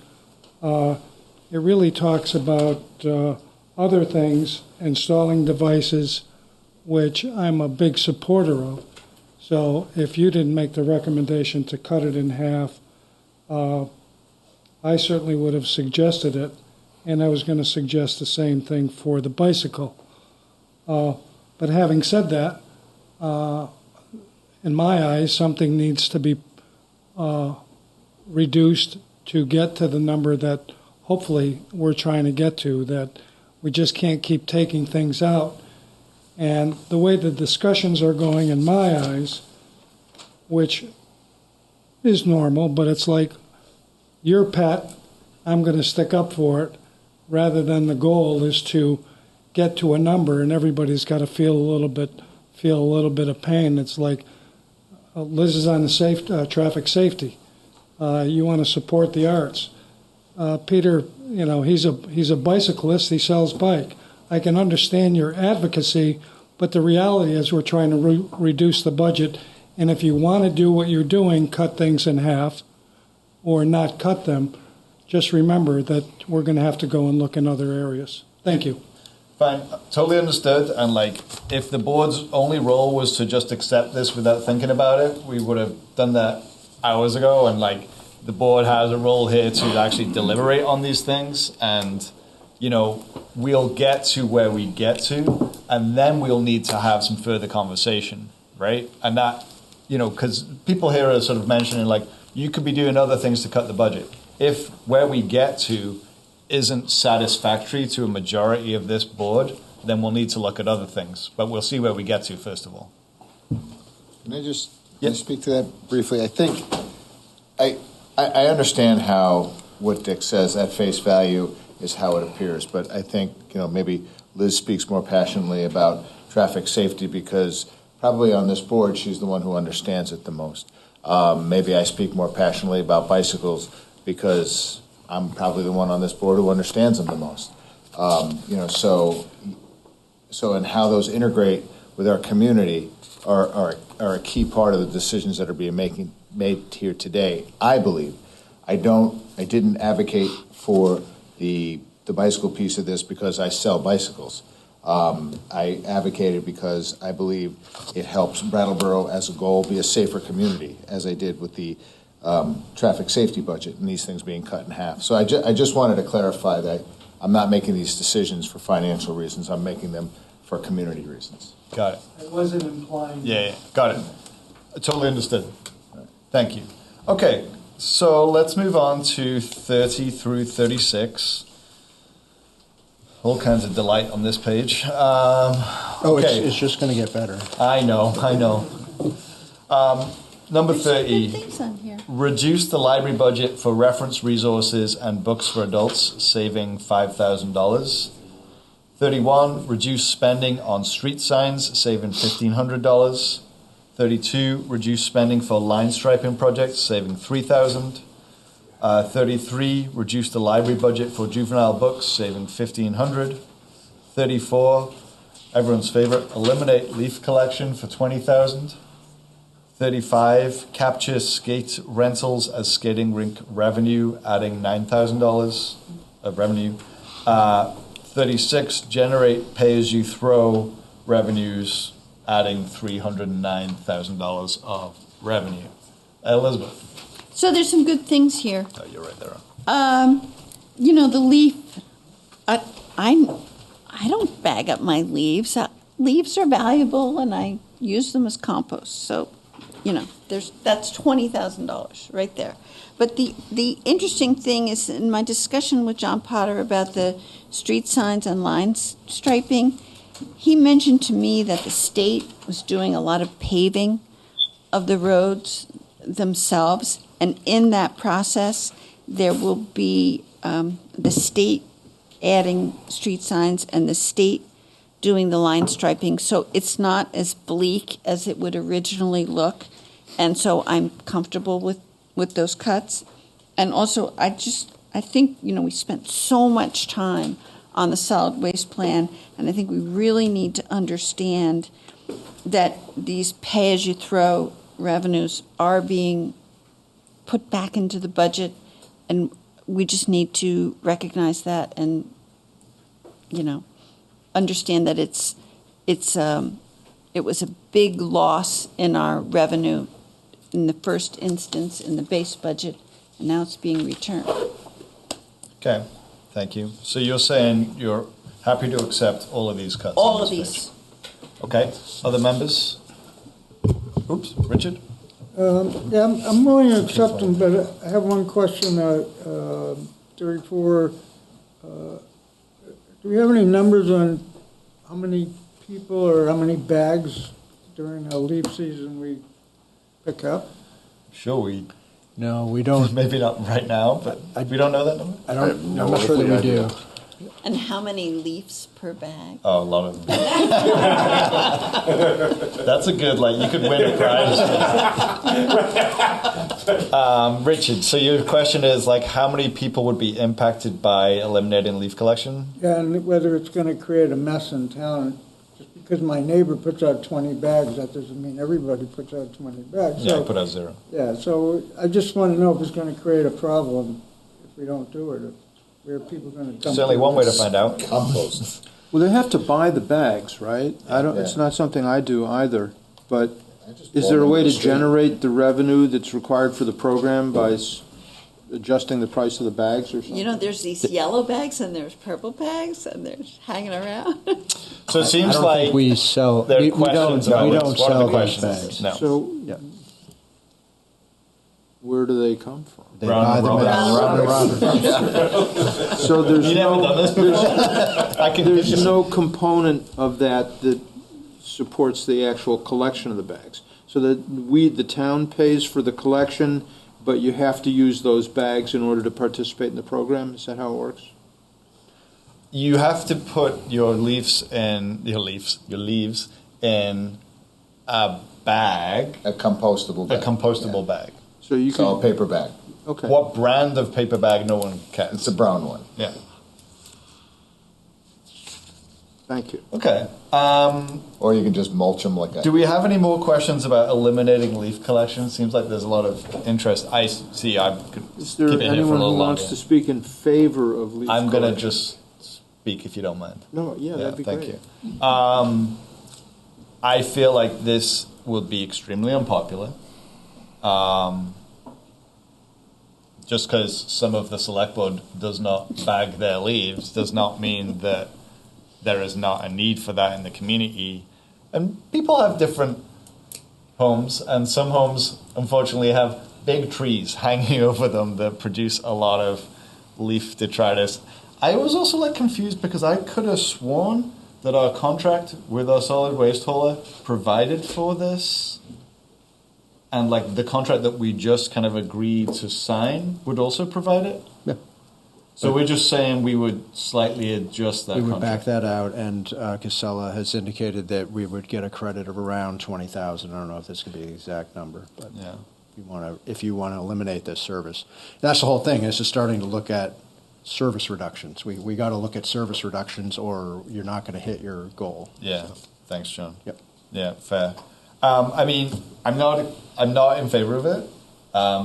it really talks about other things, installing devices, which I'm a big supporter of. So if you didn't make the recommendation to cut it in half, I certainly would have suggested it, and I was going to suggest the same thing for the bicycle. But having said that, in my eyes, something needs to be reduced to get to the number that hopefully we're trying to get to, that we just can't keep taking things out. And the way the discussions are going in my eyes, which is normal, but it's like, your pet, I'm going to stick up for it, rather than the goal is to get to a number and everybody's got to feel a little bit of pain. It's like Liz is on the traffic safety. You want to support the arts. Peter, he's a bicyclist. He sells bike. I can understand your advocacy, but the reality is we're trying to reduce the budget. And if you want to do what you're doing, cut things in half, or not cut them, just remember that we're going to have to go and look in other areas. Thank you. Fine, totally understood. And if the board's only role was to just accept this without thinking about it, we would have done that hours ago. And the board has a role here to actually deliberate on these things. And, we'll get to where we get to, and then we'll need to have some further conversation, right? And that, because people here are sort of mentioning you could be doing other things to cut the budget. If where we get to isn't satisfactory to a majority of this board, then we'll need to look at other things. But we'll see where we get to, first of all. Can I just speak to that briefly? I think I understand what Dick says at face value is how it appears. But I think, maybe Liz speaks more passionately about traffic safety because probably on this board, she's the one who understands it the most. Maybe I speak more passionately about bicycles because I'm probably the one on this board who understands them the most. So and how those integrate with our community are a key part of the decisions that are being made here today. I believe. I didn't advocate for the bicycle piece of this because I sell bicycles. I advocated because I believe it helps Brattleboro as a goal be a safer community, as I did with the traffic safety budget and these things being cut in half. So I just wanted to clarify that I'm not making these decisions for financial reasons. I'm making them for community reasons. Got it. I wasn't implying. Yeah, got it. I totally understood. Thank you. Okay, so let's move on to 30 through 36. All kinds of delight on this page. Okay. It's just going to get better. I know. Number 30, things on here. reduce the library budget for reference resources and books for adults, saving $5,000. 31, reduce spending on street signs, saving $1,500. 32, reduce spending for line striping projects, saving $3,000. 33, reduce the library budget for juvenile books, saving $1,500. 34, everyone's favorite, eliminate leaf collection for $20,000. 35, capture skate rentals as skating rink revenue, adding $9,000 of revenue. 36, generate pay-as-you-throw revenues, adding $309,000 of revenue. Elizabeth. So there's some good things here. Oh, you're right there. The leaf. I don't bag up my leaves. Leaves are valuable, and I use them as compost. So, that's $20,000 right there. But the interesting thing is, in my discussion with John Potter about the street signs and line striping, he mentioned to me that the state was doing a lot of paving of the roads themselves, and in that process, there will be the state adding street signs and the state doing the line striping. So it's not as bleak as it would originally look, and so I'm comfortable with those cuts. And also, I think, we spent so much time on the solid waste plan, and I think we really need to understand that these pay-as-you-throw revenues are being put back into the budget, and we just need to recognize that and, understand that it was a big loss in our revenue in the first instance in the base budget, and now it's being returned. Okay, thank you. So you're saying you're happy to accept all of these cuts? All of these. Page. Okay, other members? Oops, Richard? I'm willing to accept them, but I have one question. 34, do we have any numbers on how many people or how many bags during a leaf season we pick up? Sure, No, we don't. Maybe not right now, but we don't know that number? I'm not sure that we do. And how many leaves per bag? Oh, a lot of them. That's a good, you could win a prize. Richard, so your question is, how many people would be impacted by eliminating leaf collection? Yeah, and whether it's going to create a mess in town. Just because my neighbor puts out 20 bags, that doesn't mean everybody puts out 20 bags. Yeah, I put out 0. Yeah, so I just want to know if it's going to create a problem if we don't do it. Where people going to dump? Certainly one way to find out. Compost. Well, they have to buy the bags, right? It's not something I do either, but is there a way to generate the revenue that's required for the program by adjusting the price of the bags or something? There's these yellow bags and there's purple bags and there's hanging around. So it seems I don't think we sell. there are We questions don't about this. What are sell the those questions? bags. No. So, where do they come from? They buy them at So there's You never done this before? there's no component of that supports the actual collection of the bags. So that the town pays for the collection, but you have to use those bags in order to participate in the program. Is that how it works? you have to put your leaves in a bag. A compostable bag. A compostable bag. So you So a paper bag. Okay. What brand of paper bag? No one cares. It's a brown one. Yeah. Thank you. Okay. Or you can just mulch them like that. Do we have any more questions about eliminating leaf collection? Seems like there's a lot of interest. I see. I could Is there keep it here for a anyone little who wants longer. to speak in favor of leaf I'm going to collection? just speak if you don't mind. No, yeah, that'd be thank great. you. I feel like this will be extremely unpopular. Just because some of the select board does not bag their leaves does not mean that there is not a need for that in the community. And people have different homes, and some homes, unfortunately, have big trees hanging over them that produce a lot of leaf detritus. I was also confused because I could have sworn that our contract with our solid waste hauler provided for this. And the contract that we just kind of agreed to sign would also provide it? Yeah. So we're just saying we would slightly adjust that We would contract. back that out, and Casella has indicated that we would get a credit of around 20,000. I don't know if this could be the exact number, but yeah. if you want to eliminate this service. That's the whole thing, is just starting to look at service reductions. We got to look at service reductions, or you're not going to hit your goal. Yeah. Thanks, John. Yep. Yeah, fair. I mean, I'm not in favor of it.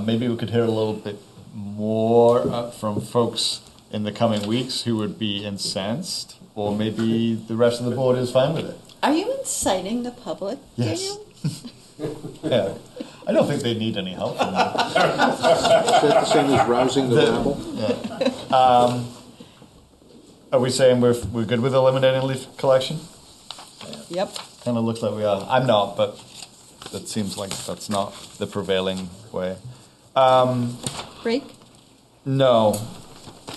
Maybe we could hear a little bit more from folks in the coming weeks who would be incensed, or maybe the rest of the board is fine with it. Are you inciting the public, Yes. Daniel? Yeah. I don't think they need any help from me. Is that the same as rousing the rabble? Yeah. Are we saying we're good with eliminating leaf collection? Yep. Kind of looks like we are. I'm not, but that seems like that's not the prevailing way. Break? No.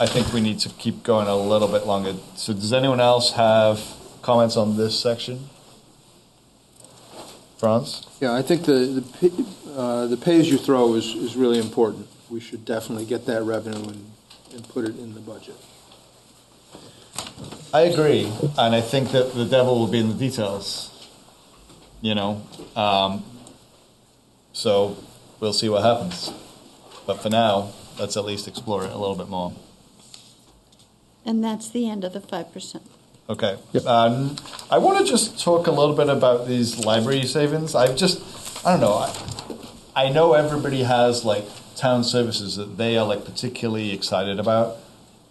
I think we need to keep going a little bit longer. So does anyone else have comments on this section? Franz? Yeah, I think the pay-as-you-throw is really important. We should definitely get that revenue and put it in the budget. I agree, and I think that the devil will be in the details. So we'll see what happens. But for now, let's at least explore it a little bit more. And that's the end of the 5%. Okay. I want to just talk a little bit about these library savings. I don't know. I know everybody has town services that they are particularly excited about.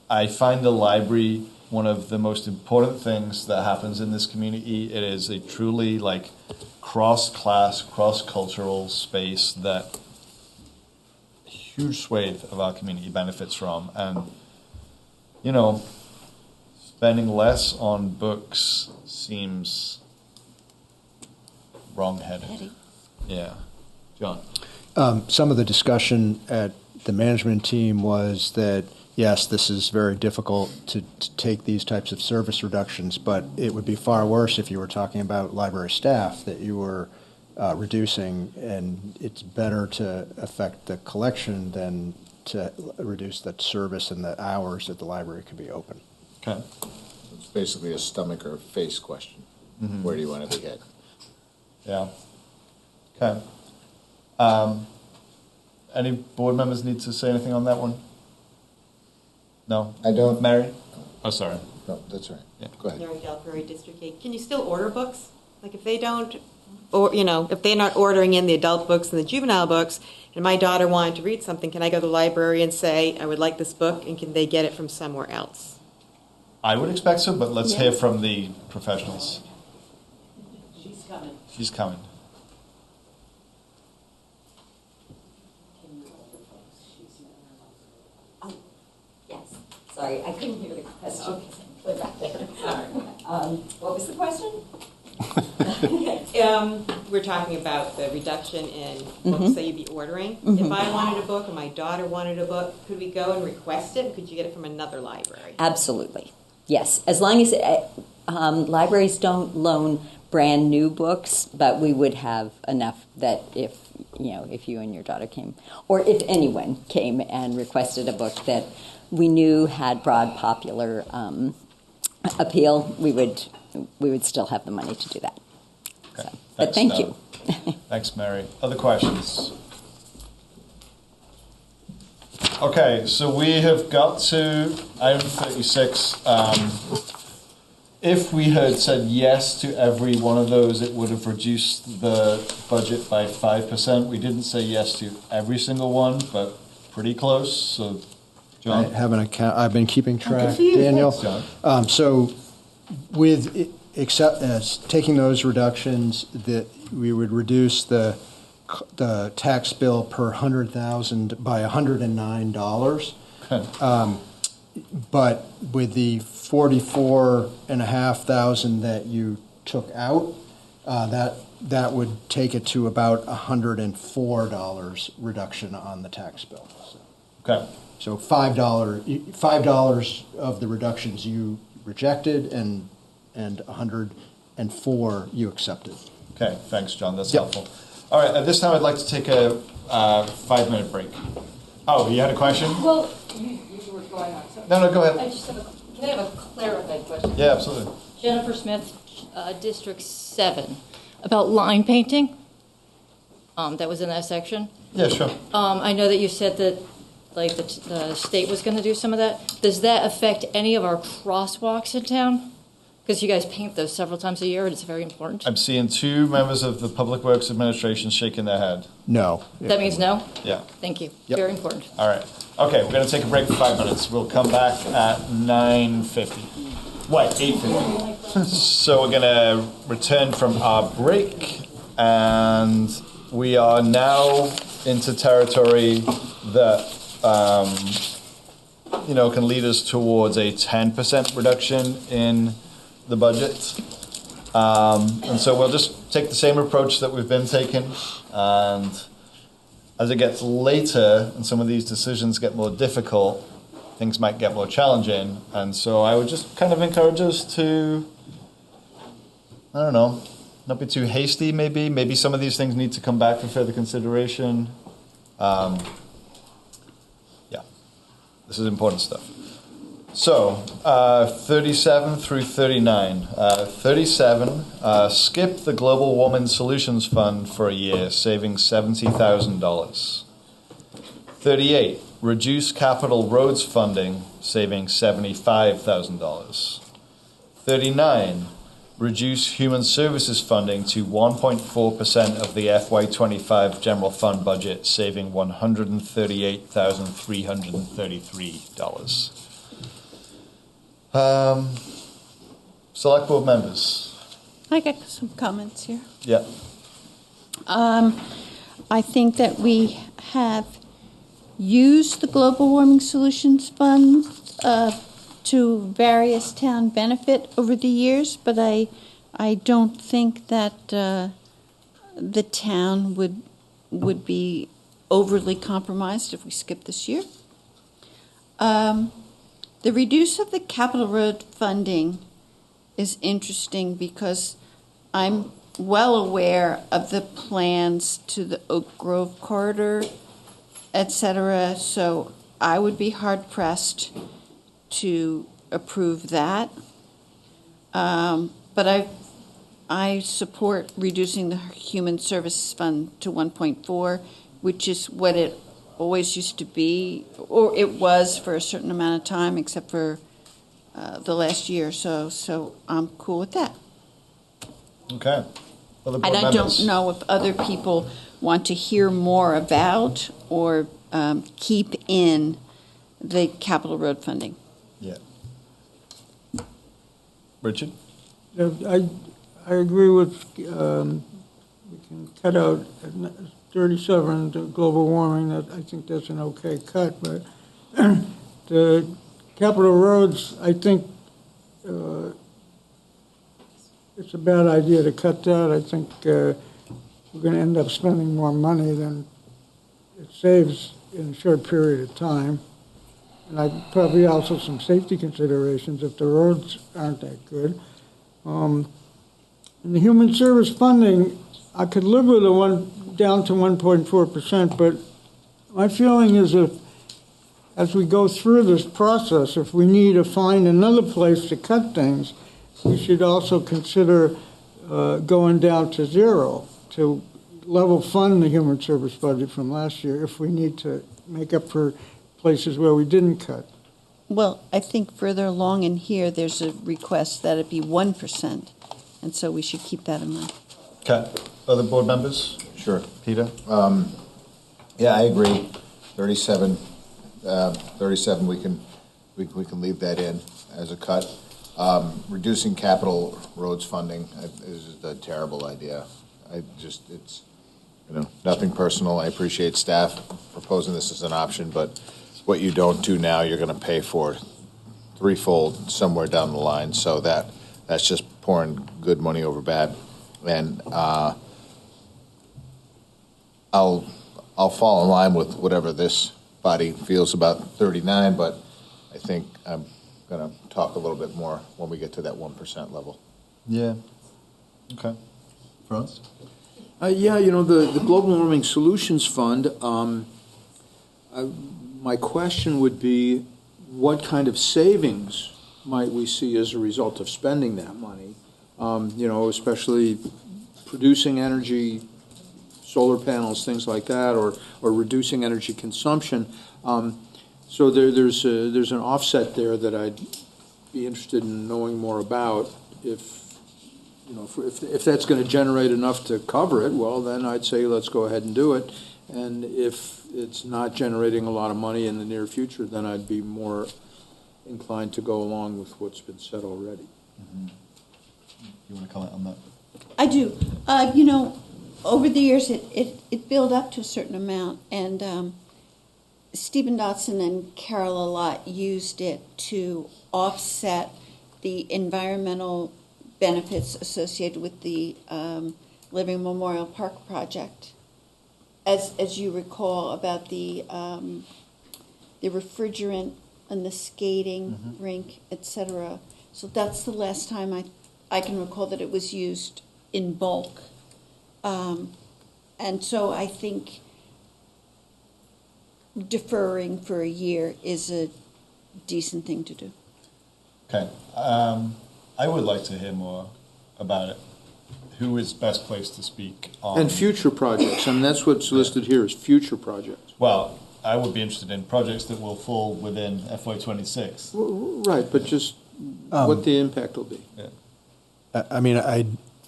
I find the library one of the most important things that happens in this community. It is a truly cross-class, cross-cultural space that a huge swathe of our community benefits from. And, spending less on books seems wrong-headed. Yeah. John? Some of the discussion at the management team was that, yes, this is very difficult to take these types of service reductions, but it would be far worse if you were talking about library staff that you were reducing, and it's better to affect the collection than to reduce the service and the hours that the library could be open. Okay. It's basically a stomach or face question. Mm-hmm. Where do you want it to get? Yeah. Okay. Any board members need to say anything on that one? No? I don't. Mary? Oh, sorry. No, that's right. Yeah. Go ahead. Mary Delprairie, District 8. Can you still order books? If they don't, or if they're not ordering in the adult books and the juvenile books, and my daughter wanted to read something, can I go to the library and say, I would like this book, and can they get it from somewhere else? I would expect so, but let's hear from the professionals. She's coming. She's coming. Yes. Sorry, I couldn't hear the question. What was the question? We're talking about the reduction in books that you'd be ordering. If I wanted a book or my daughter wanted a book, could we go and request it? Could you get it from another library? Absolutely. Yes. As long as libraries don't loan brand new books, but we would have enough that if you and your daughter came, or if anyone came and requested a book that we knew had broad popular appeal, we would still have the money to do that. Okay. So, but thank you. Thanks, Mary. Other questions? Okay, so we have got to item 36. If we had said yes to every one of those, it would have reduced the budget by 5%. We didn't say yes to every single one, but pretty close. So, John? I have an account. I've been keeping track, for you. Daniel. Thanks, So with taking those reductions, that we would reduce the tax bill per 100,000 by $109. But with the 44,500 that you took out, that would take it to about $104 reduction on the tax bill. Okay. So $5 of the reductions you rejected, and 104 you accepted. Okay, thanks, John. That's helpful. All right, at this time, I'd like to take a 5-minute break. Oh, you had a question? Well, you were going on. So No, go ahead. Can I have a clarified question? Yeah, absolutely. Jennifer Smith, District 7, about line painting. That was in that section. Yeah, sure. I know that you said that like the state was going to do some of that. Does that affect any of our crosswalks in town? Because you guys paint those several times a year, and it's very important. I'm seeing 2 members of the Public Works Administration shaking their head. No. That means no? Yeah. Thank you. Yep. Very important. All right. Okay, we're going to take a break for 5 minutes. We'll come back at 9:50. Wait, 8:50. So we're going to return from our break, and we are now into territory that can lead us towards a 10% reduction in the budget. And so we'll just take the same approach that we've been taking, and as it gets later and some of these decisions get more difficult, things might get more challenging. And so I would just kind of encourage us to, I don't know, not be too hasty maybe. Maybe some of these things need to come back for further consideration. This is important stuff. So, 37 through 39. 37, skip the Global Warming Solutions Fund for a year, saving $70,000. 38, reduce capital roads funding, saving $75,000. 39, reduce human services funding to 1.4% of the FY25 general fund budget, saving $138,333. Select board members. I got some comments here. Yeah. I think that we have used the Global Warming Solutions Fund to various town benefit over the years, but I don't think that the town would be overly compromised if we skip this year. The reduce of the capital road funding is interesting because I'm well aware of the plans to the Oak Grove corridor, etc. So I would be hard pressed to approve that. But I support reducing the Human Services Fund to 1.4, which is what it always used to be, or it was for a certain amount of time, except for the last year or so. So I'm cool with that. Okay. And I don't know if other people want to hear more about or keep in the capital road funding. Yeah. Richard? I agree with, we can cut out 37, the global warming. That I think that's an okay cut, but the capital roads, I think it's a bad idea to cut that. I think we're going to end up spending more money than it saves in a short period of time. And probably also some safety considerations if the roads aren't that good. And the human service funding, I could live with down to 1.4%, but my feeling is if as we go through this process, if we need to find another place to cut things, we should also consider going down to zero, to level fund the human service budget from last year if we need to make up for places where we didn't cut. Well, I think further along in here, there's a request that it be 1%, and so we should keep that in mind. Okay. Other board members? Sure. Peter? Yeah, I agree. 37, we can leave that in as a cut. Reducing capital roads funding is a terrible idea. It's nothing personal. I appreciate staff proposing this as an option, but what you don't do now, you're going to pay for threefold somewhere down the line. So that's just pouring good money over bad. And I'll fall in line with whatever this body feels about 39, but I think I'm going to talk a little bit more when we get to that 1% level. Yeah. Okay. Franz? Yeah, the Global Warming Solutions Fund, my question would be, what kind of savings might we see as a result of spending that money? Especially producing energy, solar panels, things like that, or reducing energy consumption. So there's an offset there that I'd be interested in knowing more about. If that's going to generate enough to cover it, well, then I'd say let's go ahead and do it. And if it's not generating a lot of money in the near future, then I'd be more inclined to go along with what's been said already. Mm-hmm. You want to comment on that? I do. Over the years, it built up to a certain amount, and Stephen Dotson and Carol Allott used it to offset the environmental benefits associated with the Living Memorial Park project. As you recall, about the refrigerant and the skating rink, etc. So that's the last time I can recall that it was used in bulk. And so I think deferring for a year is a decent thing to do. Okay. I would like to hear more about it. Who is best placed to speak on... And future projects. I mean, that's what's listed here is future projects. Well, I would be interested in projects that will fall within FY26. Right, but just what the impact will be. Yeah. I mean,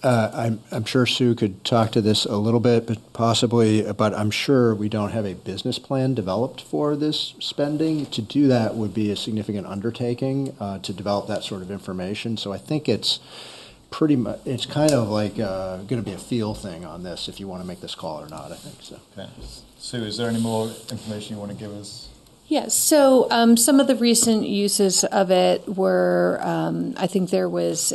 I'm sure Sue could talk to this a little bit, but I'm sure we don't have a business plan developed for this spending. To do that would be a significant undertaking to develop that sort of information. So I think it's it's kind of like going to be a feel thing on this if you want to make this call or not, I think so. Okay. Sue, is there any more information you want to give us? Yes, so some of the recent uses of it were, I think there was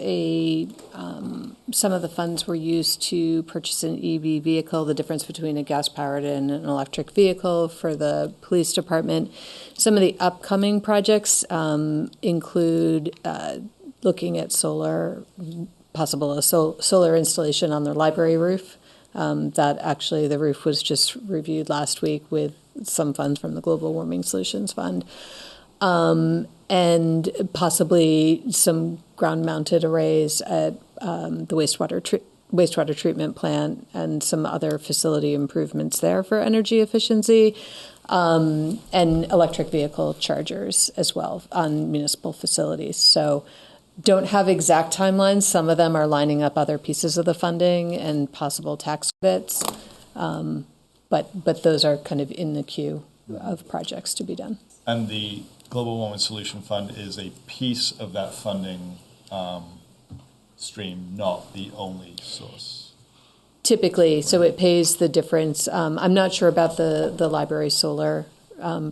some of the funds were used to purchase an EV vehicle, the difference between a gas-powered and an electric vehicle for the police department. Some of the upcoming projects include looking at solar installation on their library roof. That actually, the roof was just reviewed last week with some funds from the Global Warming Solutions Fund, and possibly some ground-mounted arrays at the wastewater treatment plant and some other facility improvements there for energy efficiency, and electric vehicle chargers as well on municipal facilities. So don't have exact timelines. Some of them are lining up other pieces of the funding and possible tax credits. But those are kind of in the queue of projects to be done. And the Global Warming Solution Fund is a piece of that funding stream, not the only source. Typically, so it pays the difference. I'm not sure about the library solar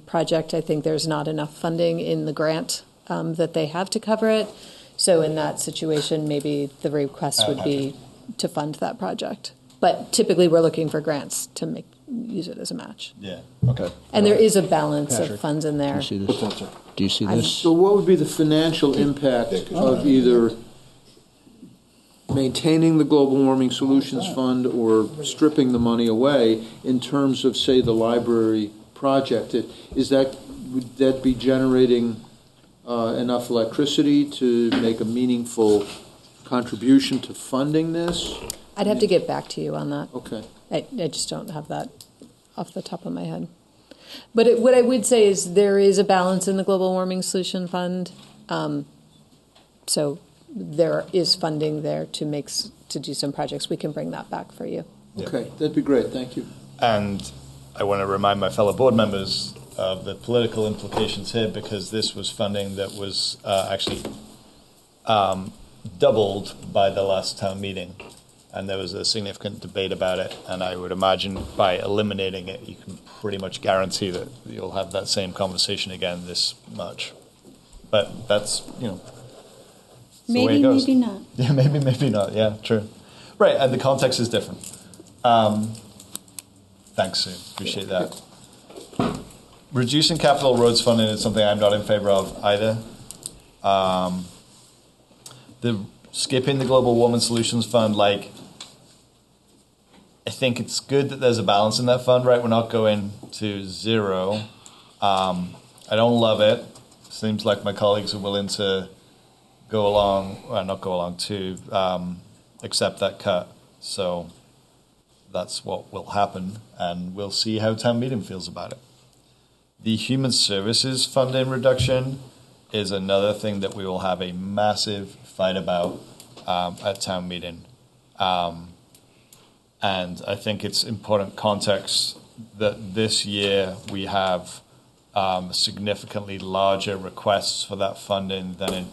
project. I think there's not enough funding in the grant that they have to cover it. So in that situation, maybe the request would be to fund that project. But typically, we're looking for grants to use it as a match. Yeah. Okay. And there is a balance Patrick, of funds in there. Do you see this? So what would be the financial impact of either maintaining the Global Warming Solutions Fund or stripping the money away in terms of, say, the library project? Is that would that be generating enough electricity to make a meaningful contribution to funding this? I'd have to get back to you on that. Okay. I just don't have that off the top of my head. But what I would say is there is a balance in the Global Warming Solution Fund. So there is funding there to do some projects. We can bring that back for you. Okay, that'd be great. Thank you. And I want to remind my fellow board members of the political implications here, because this was funding that was actually doubled by the last town meeting. And there was a significant debate about it. And I would imagine by eliminating it, you can pretty much guarantee that you'll have that same conversation again this March. But that's, it's the way it goes. Maybe not. Yeah, maybe not. Yeah, true. Right, and the context is different. Thanks, Sue. Appreciate that. Reducing capital roads funding is something I'm not in favor of either. Skipping the Global Warming Solutions Fund, I think it's good that there's a balance in that fund, right? We're not going to zero. I don't love it. Seems like my colleagues are willing to accept that cut. So that's what will happen, and we'll see how town meeting feels about it. The human services funding reduction is another thing that we will have a massive fight about at town meeting. And I think it's important context that this year we have significantly larger requests for that funding than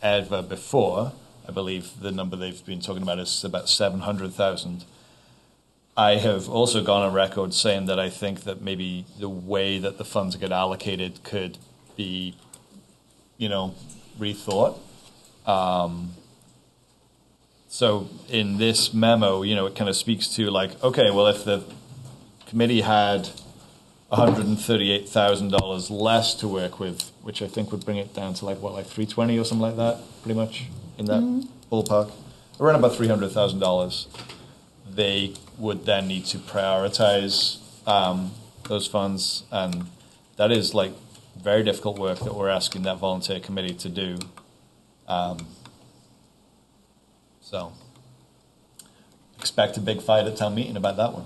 ever before. I believe the number they've been talking about is about 700,000. I have also gone on record saying that I think that maybe the way that the funds get allocated could be, rethought. So in this memo, it kind of speaks to okay, well, if the committee had $138,000 less to work with, which I think would bring it down to 320 or something like that, pretty much in that ballpark, around about $300,000. They would then need to prioritize those funds, and that is very difficult work that we're asking that volunteer committee to do. So expect a big fight at town meeting about that one.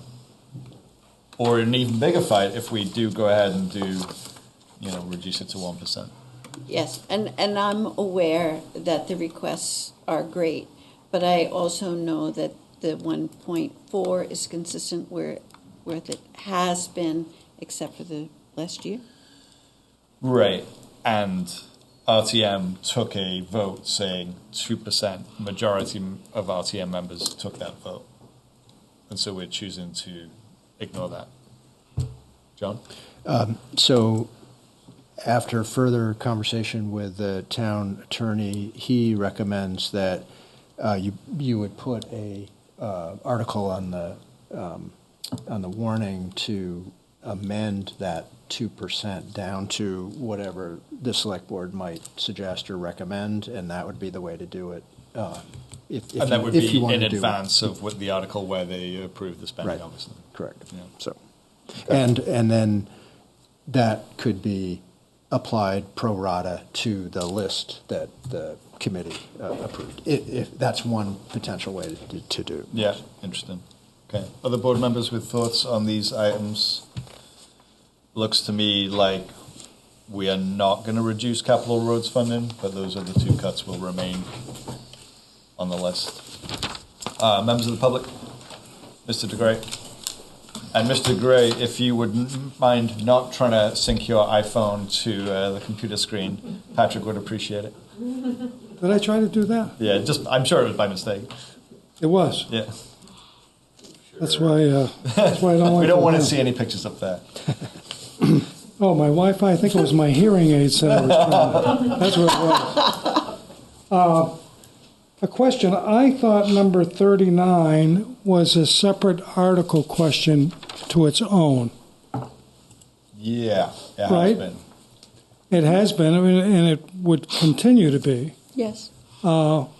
Or an even bigger fight if we do go ahead and reduce it to 1%. Yes, and I'm aware that the requests are great, but I also know that the 1.4 is consistent where it has been, except for the last year. Right, and RTM took a vote saying 2%. Majority of RTM members took that vote. And so we're choosing to ignore that. John? So after further conversation with the town attorney, he recommends that you would put a article on the warning to amend that 2% down to whatever the select board might suggest or recommend, and that would be the way to do it. If that would be in do advance of what the article where they approve the spending, right. Obviously. Correct. Yeah. So, and then that could be applied pro rata to the list that the committee approved. If that's one potential way to do. Yeah, interesting. Okay. Other board members with thoughts on these items? Looks to me like we are not going to reduce capital roads funding, but those other two cuts will remain on the list. Members of the public, Mr. DeGray. And Mr. Gray, if you would mind not trying to sync your iPhone to the computer screen, Patrick would appreciate it. Did I try to do that? Yeah, I'm sure it was by mistake. It was. Yeah. That's why I don't like we don't want to see any pictures up there. Oh, my Wi-Fi, I think it was my hearing aids that I was trying to, that's what it was. A question, I thought number 39 was a separate article question to its own. Yeah, it right? has been. It has been, and it would continue to be. Yes. Well,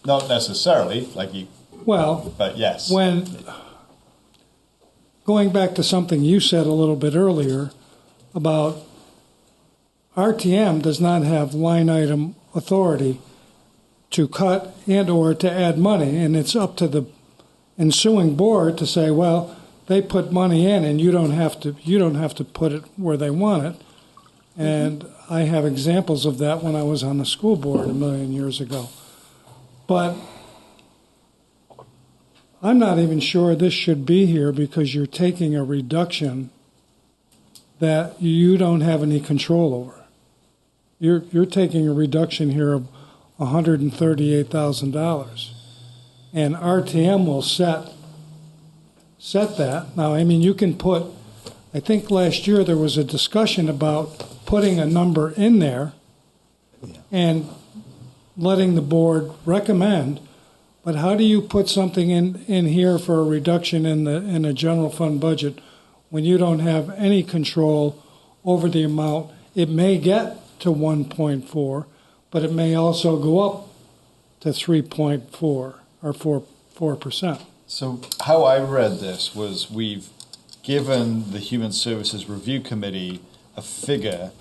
not necessarily, but yes. When, going back to something you said a little bit earlier, about RTM does not have line item authority to cut and or to add money, and it's up to the ensuing board to say, well, they put money in and you don't have to put it where they want it. And I have examples of that when I was on the school board a million years ago. But I'm not even sure this should be here because you're taking a reduction that you don't have any control over. You're taking a reduction here of $138,000, and RTM will set that. Now, I mean, you can put. I think last year there was a discussion about putting a number in there and letting the board recommend. But how do you put something in here for a reduction in a general fund budget when you don't have any control over the amount? It may get to 1.4, but it may also go up to 3.4 or 4%. So how I read this was we've given the Human Services Review Committee a figure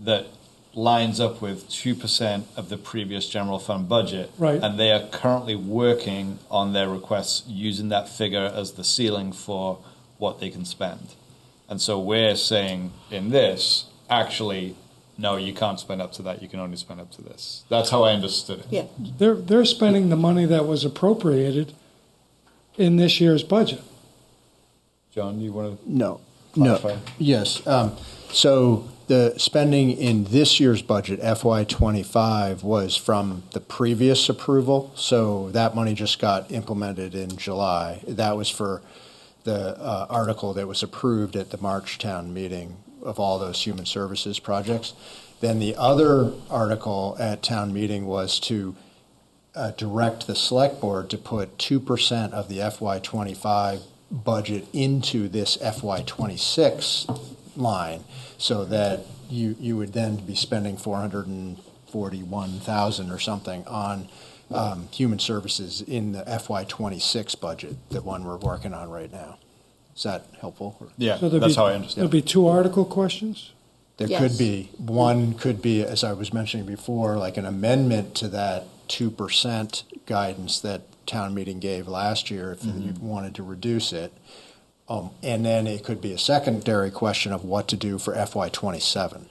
that lines up with 2% of the previous general fund budget. Right. And they are currently working on their requests using that figure as the ceiling for what they can spend. And so we're saying in this, actually, no, you can't spend up to that. You can only spend up to this. That's how I understood it. Yeah. They're spending the money that was appropriated in this year's budget. John, do you want to No. clarify? Yes. So the spending in this year's budget, FY25, was from the previous approval. So that money just got implemented in July. That was for the article that was approved at the March town meeting of all those human services projects. Then the other article at town meeting was to direct the select board to put 2% of the FY25 budget into this FY26 line, so that you would then be spending $441,000 or something on human services in the FY26 budget, the one we're working on right now. Is that helpful? Yeah, So that's how I understand There'll be two article questions? There Yes. could be. One could be, as I was mentioning before, like an amendment to that 2% guidance that town meeting gave last year if you wanted to reduce it. And then it could be a secondary question of what to do for FY27.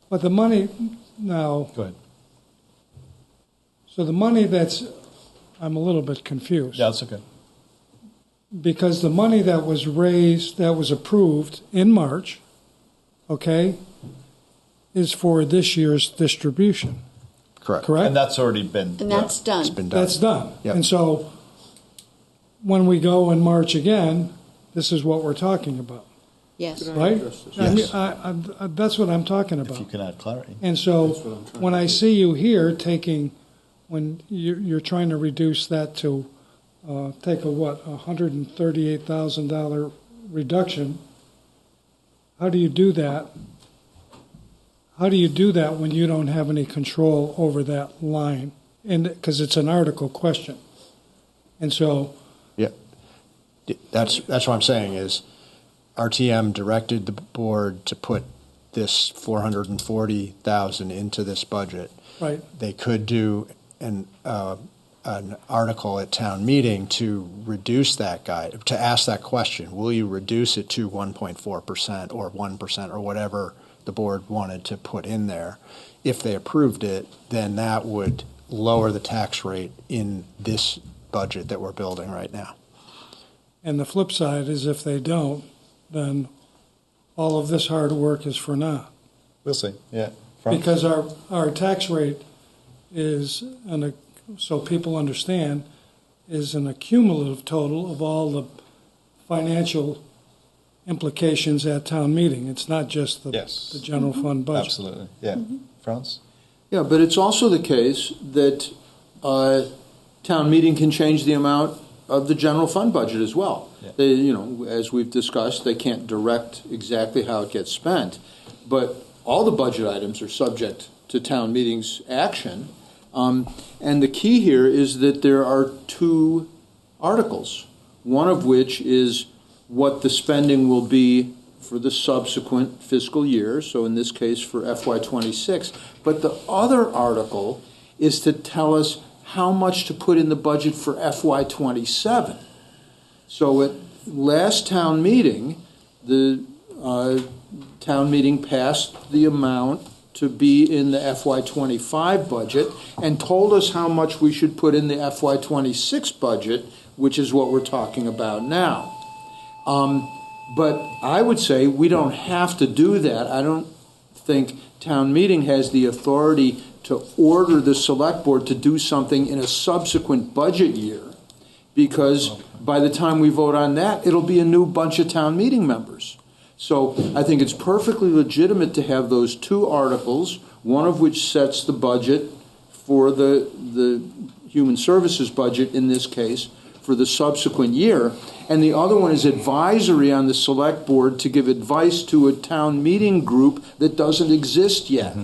But the money, now, Go ahead. so the money I'm a little bit confused. Yeah, that's okay. Because the money that was raised, that was approved in March, okay, is for this year's distribution. Correct. Correct? And that's already been. And that's done. It's been done. That's done. Yep. And so when we go in March again, this is what we're talking about, Yes. right? I mean, Yes. I, that's what I'm talking about. If you can add clarity. And so when I see you here when you're trying to reduce that to take $138,000 reduction, how do you do that? How do you do that when you don't have any control over that line? And because it's an article question. And so, Yeah. That's what I'm saying is RTM directed the board to put this $440,000 into this budget. right, They could do an article at town meeting to reduce that guide, to ask that question, will you reduce it to 1.4% or 1% or whatever the board wanted to put in there? If they approved it, then that would lower the tax rate in this budget that we're building right now. and the flip side is if they don't, then all of this hard work is for naught. We'll see. Yeah. Frank? Because our tax rate is, so people understand, is an accumulative total of all the financial implications at town meeting. It's not just the general fund budget. Absolutely. Yeah. Franz? Yeah, but it's also the case that town meeting can change the amount of the general fund budget as well. Yeah. They, as we've discussed, they can't direct exactly how it gets spent, but all the budget items are subject to town meeting's action. And the key here is that there are two articles, one of which is what the spending will be for the subsequent fiscal year, so in this case for FY26. But the other article is to tell us how much to put in the budget for FY27. So at last town meeting, the town meeting passed the amount to be in the FY25 budget and told us how much we should put in the FY26 budget, which is what we're talking about now. But I would say we don't have to do that. I don't think town meeting has the authority to order the select board to do something in a subsequent budget year, because by the time we vote on that, it'll be a new bunch of town meeting members. So I think it's perfectly legitimate to have those two articles, one of which sets the budget for the human services budget in this case for the subsequent year, and the other one is advisory on the select board to give advice to a town meeting group that doesn't exist yet.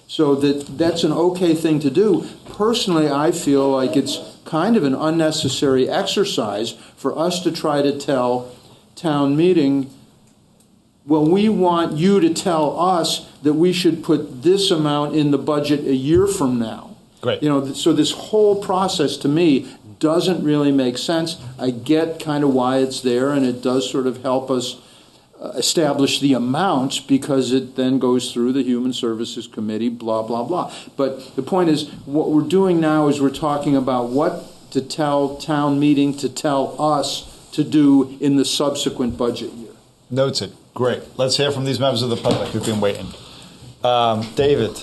So that's an okay thing to do. Personally, I feel like it's kind of an unnecessary exercise for us to try to tell town meeting, well, we want you to tell us that we should put this amount in the budget a year from now. Great. You know, so this whole process to me doesn't really make sense. I get kind of why it's there, and it does sort of help us establish the amounts, because it then goes through the Human Services Committee, blah, blah, blah. But the point is, what we're doing now is we're talking about what to tell town meeting to tell us to do in the subsequent budget year. Noted. Great. Let's hear from these members of the public who've been waiting. David.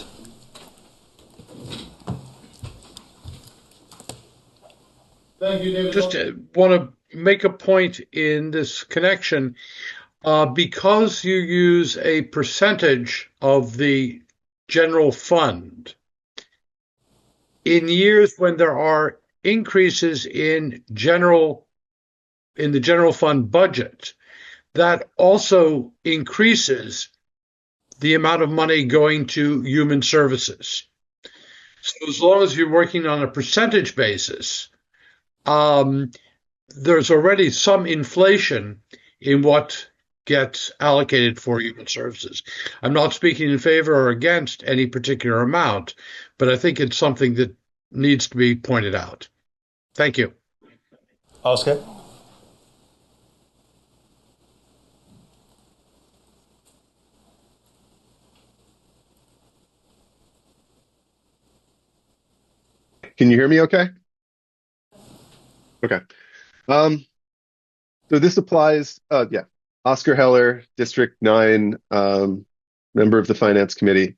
Thank you, David. Just want to make a point in this connection. Because you use a percentage of the general fund, in years when there are increases in the general fund budget, that also increases the amount of money going to human services. So as long as you're working on a percentage basis, there's already some inflation in what gets allocated for human services. I'm not speaking in favor or against any particular amount, but I think it's something that needs to be pointed out. Thank you. Oscar? Can you hear me okay? Okay. So this applies, Oscar Heller, District 9, member of the Finance Committee.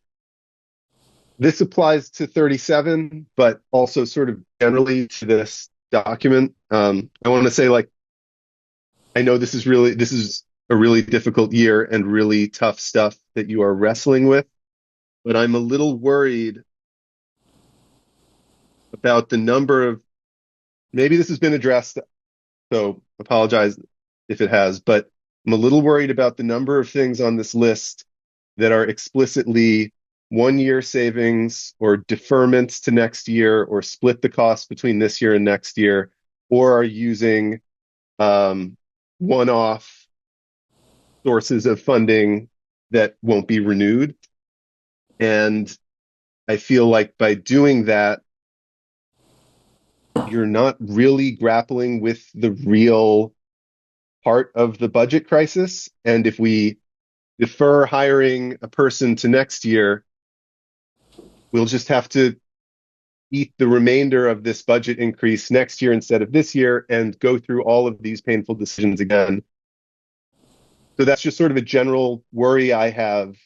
This applies to 37, but also sort of generally to this document. I want to say, I know this is a really difficult year and really tough stuff that you are wrestling with, but I'm a little worried about the number of, maybe this has been addressed, so apologize if it has, but I'm a little worried about the number of things on this list that are explicitly 1 year savings or deferments to next year, or split the cost between this year and next year, or are using one-off sources of funding that won't be renewed. And I feel like by doing that, you're not really grappling with the real part of the budget crisis. And if we defer hiring a person to next year, we'll just have to eat the remainder of this budget increase next year instead of this year and go through all of these painful decisions again. So that's just sort of a general worry I have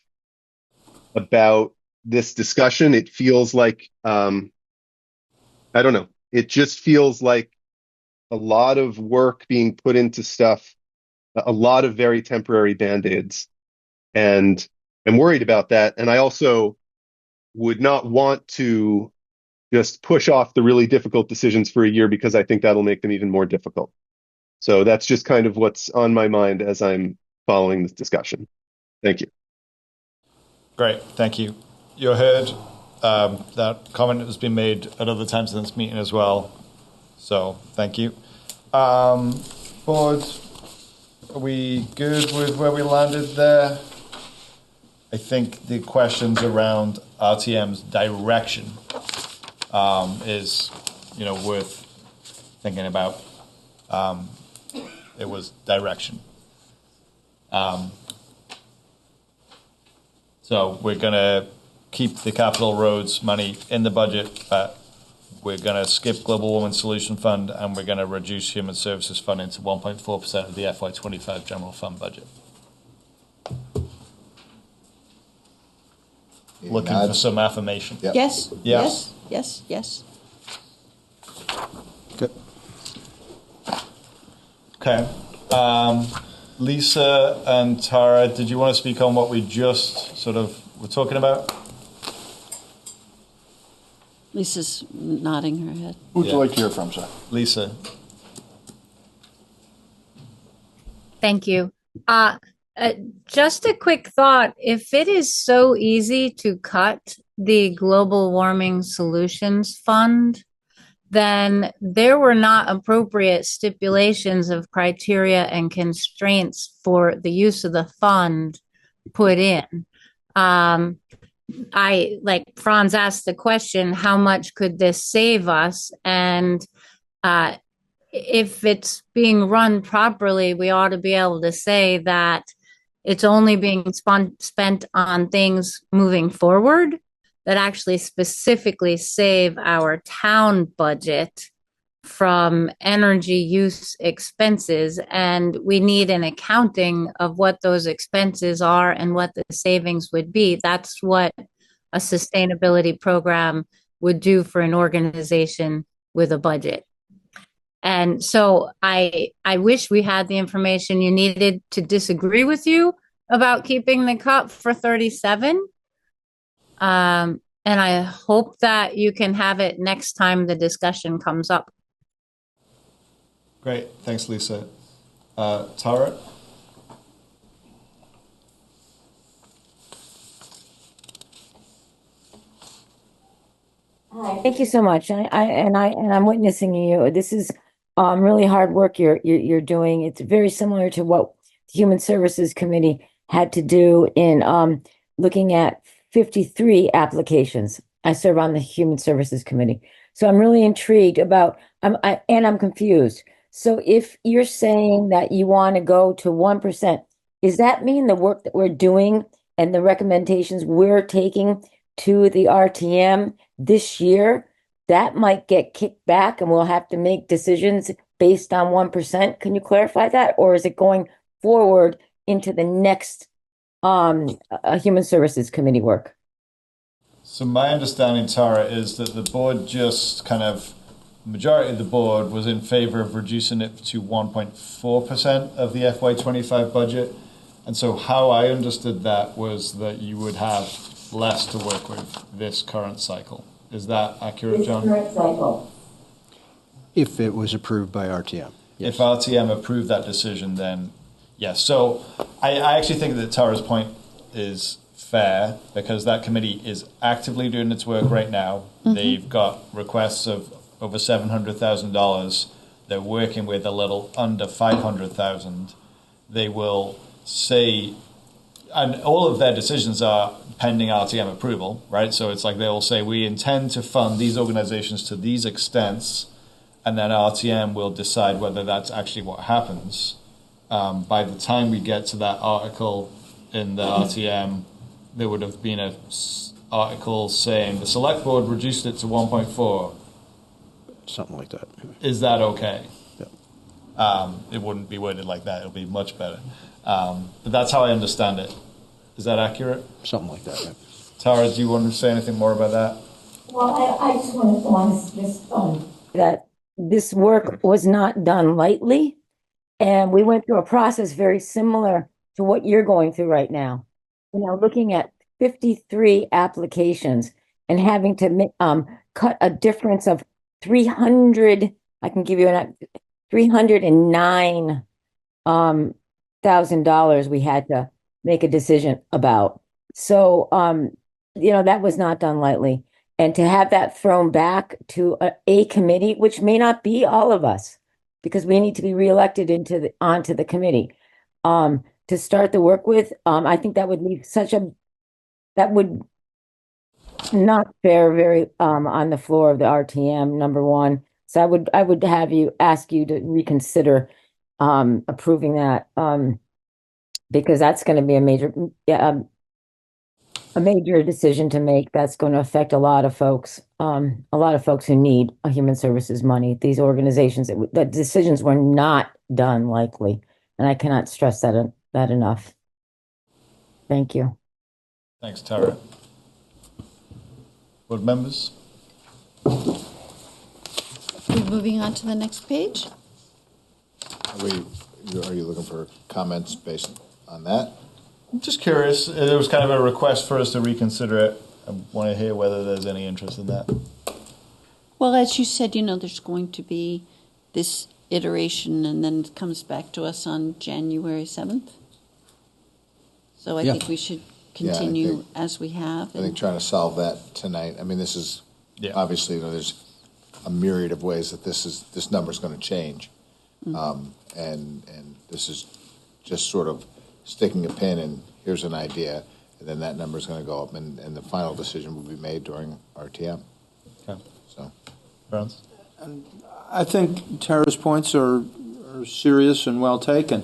about this discussion. It feels like, I don't know, it just feels like a lot of work being put into stuff, a lot of very temporary Band-Aids. And I'm worried about that. And I also would not want to just push off the really difficult decisions for a year, because I think that'll make them even more difficult. So that's just kind of what's on my mind as I'm following this discussion. Thank you. Great, thank you. You heard that comment has been made at other times in this meeting as well. So thank you. Board, Are we good with where we landed there? I think the questions around RTM's direction is, worth thinking about. It was direction. So we're going to keep the capital roads money in the budget, but we're going to skip Global Warming Solution Fund, and we're going to reduce Human Services funding to 1.4% of the FY25 general fund budget. Looking for some affirmation. Yep. Yes, yes, yes, yes. Good. Okay. Lisa and Tara, did you want to speak on what we just sort of were talking about? Lisa's nodding her head. Who would you like to hear from, sir? Lisa. Thank you. Just a quick thought. If it is so easy to cut the Global Warming Solutions Fund, then there were not appropriate stipulations of criteria and constraints for the use of the fund put in. Like Franz asked the question, how much could this save us? And if it's being run properly, we ought to be able to say that it's only being spent on things moving forward that actually specifically save our town budget from energy use expenses. And we need an accounting of what those expenses are and what the savings would be. That's what a sustainability program would do for an organization with a budget. And so I wish we had the information you needed to disagree with you about keeping the cut for 37. And I hope that you can have it next time the discussion comes up. Great. Thanks, Lisa. Tara? Hi. Thank you so much. I'm witnessing you. This is really hard work you're doing. It's very similar to what the Human Services Committee had to do in looking at 53 applications. I serve on the Human Services Committee. So I'm really intrigued about, I'm confused. So if you're saying that you want to go to 1%, does that mean the work that we're doing and the recommendations we're taking to the RTM this year, that might get kicked back and we'll have to make decisions based on 1%? Can you clarify that? Or is it going forward into the next Human Services Committee work? So my understanding, Tara, is that the board just majority of the board was in favor of reducing it to 1.4% of the FY25 budget. And so how I understood that was that you would have less to work with this current cycle. Is that accurate, John? Current cycle. If it was approved by RTM. Yes. If RTM approved that decision, then yes. So I actually think that Tara's point is fair because that committee is actively doing its work right now. Mm-hmm. They've got requests of over $700,000. They're working with a little under $500,000. They will say, and all of their decisions are pending RTM approval, right? So it's like they will say, we intend to fund these organizations to these extents, and then RTM will decide whether that's actually what happens. By the time we get to that article in the RTM, there would have been an article saying the select board reduced it to 1.4. Something like that. Is that okay? Yeah. It wouldn't be worded like that. It'll be much better. But that's how I understand it. Is that accurate? Something like that, yeah. Tara, do you want to say anything more about that? Well, I just want to that this work was not done lightly, and we went through a process very similar to what you're going through right now. Looking at 53 applications and having to cut a difference of 300. I can give you $309,000 we had to make a decision about. So, that was not done lightly. And to have that thrown back to a committee, which may not be all of us, because we need to be reelected onto the committee. to start the work with. I think that would leave that would not fare very on the floor of the RTM, number one. So I would ask you to reconsider approving that because that's going to be a major decision to make. That's going to affect a lot of folks who need human services money. These organizations that decisions were not done likely, and I cannot stress that enough. Thank you. Thanks, Tara. Board members? We're moving on to the next page. Are you looking for comments based on that? I'm just curious. There was kind of a request for us to reconsider it. I want to hear whether there's any interest in that. Well, as you said, there's going to be this iteration, and then it comes back to us on January 7th. So I think we should continue as we have. I think trying to solve that tonight. I mean, this is obviously there's a myriad of ways that this number is going to change, and this is just sort of sticking a pin and here's an idea, and then that number is going to go up, and the final decision will be made during RTM. Okay. So, Burns? I think Tara's points are serious and well taken.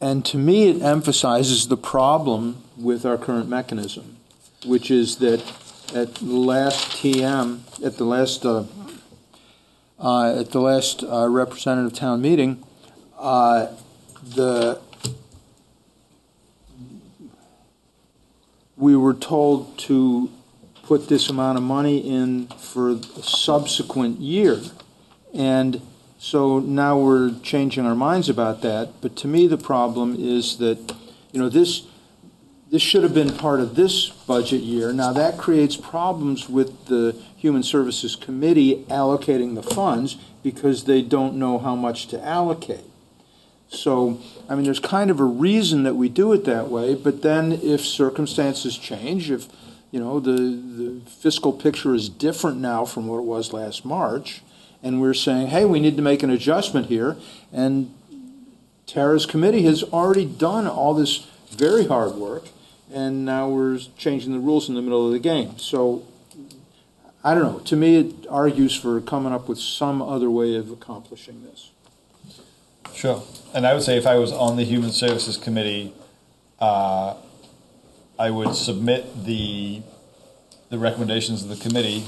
And to me, it emphasizes the problem with our current mechanism, which is that at the last TM, at the last representative town meeting, we were told to put this amount of money in for a subsequent year, and so now we're changing our minds about that. But to me, the problem is that, this should have been part of this budget year. Now that creates problems with the Human Services Committee allocating the funds because they don't know how much to allocate. So, there's kind of a reason that we do it that way. But then if circumstances change, if, the fiscal picture is different now from what it was last March, and we're saying, hey, we need to make an adjustment here. And Tara's committee has already done all this very hard work, and now we're changing the rules in the middle of the game. So, I don't know. To me, it argues for coming up with some other way of accomplishing this. Sure. And I would say if I was on the Human Services Committee, I would submit the recommendations of the committee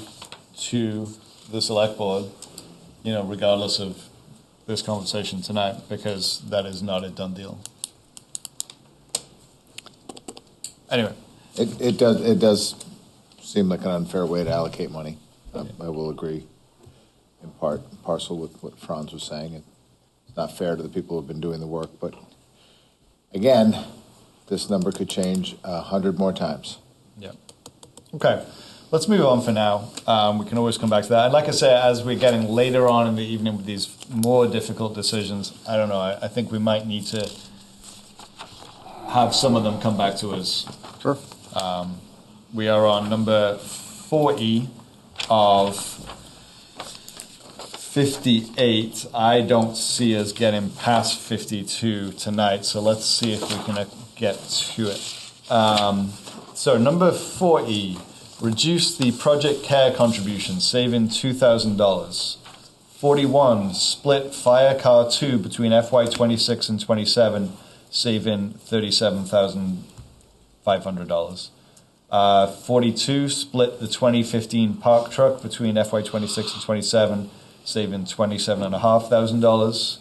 to the Select Board, regardless of this conversation tonight, because that is not a done deal. Anyway. It does seem like an unfair way to allocate money. I will agree in part and parcel with what Franz was saying. It's not fair to the people who have been doing the work, but again, this number could change 100 more times. Yeah. Okay. Let's move on for now. We can always come back to that. And like I say, as we're getting later on in the evening with these more difficult decisions, I don't know, I think we might need to have some of them come back to us. Sure. We are on number 40 of 58. I don't see us getting past 52 tonight, so let's see if we can get to it. So number 40. Reduce the project care contribution, saving $2,000. 41, split fire car 2 between FY 26 and 27, saving $37,500. 42, split the 2015 park truck between FY 26 and 27, saving $27,500.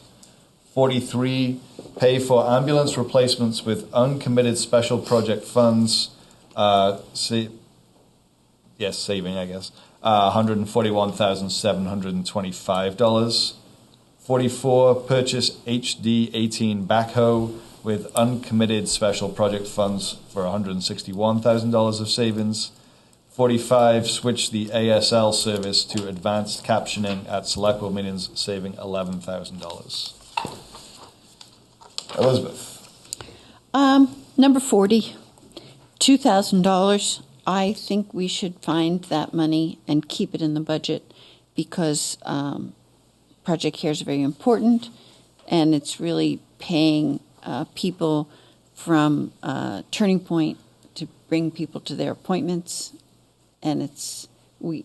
43, pay for ambulance replacements with uncommitted special project funds, saving, I guess, $141,725. 44, purchase HD 18 backhoe with uncommitted special project funds for $161,000 of savings. 45, switch the ASL service to advanced captioning at select board meetings, saving $11,000. Elizabeth. Number 40, $2,000. I think we should find that money and keep it in the budget because project care is very important, and it's really paying people from Turning Point to bring people to their appointments, and we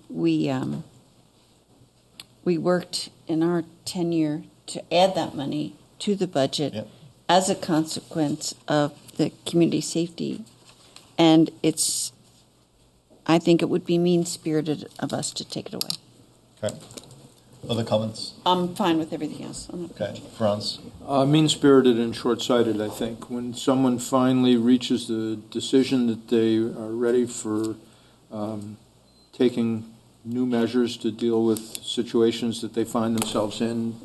worked in our tenure to add that money to the budget as a consequence of the community safety, and I think it would be mean-spirited of us to take it away. Okay. Other comments? I'm fine with everything else. Okay. Franz? Mean-spirited and short-sighted, I think. When someone finally reaches the decision that they are ready for taking new measures to deal with situations that they find themselves in,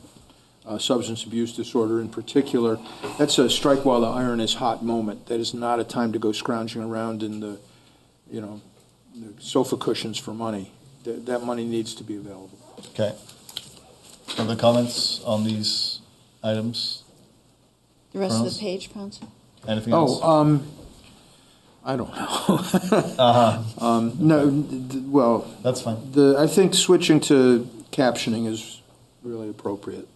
substance abuse disorder in particular, that's a strike while the iron is hot moment. That is not a time to go scrounging around in the sofa cushions for money. That money needs to be available. Okay. Other comments on these items? The rest of Franz? the page, Franz? Anything else? I don't know. No, that's fine. I think switching to captioning is really appropriate.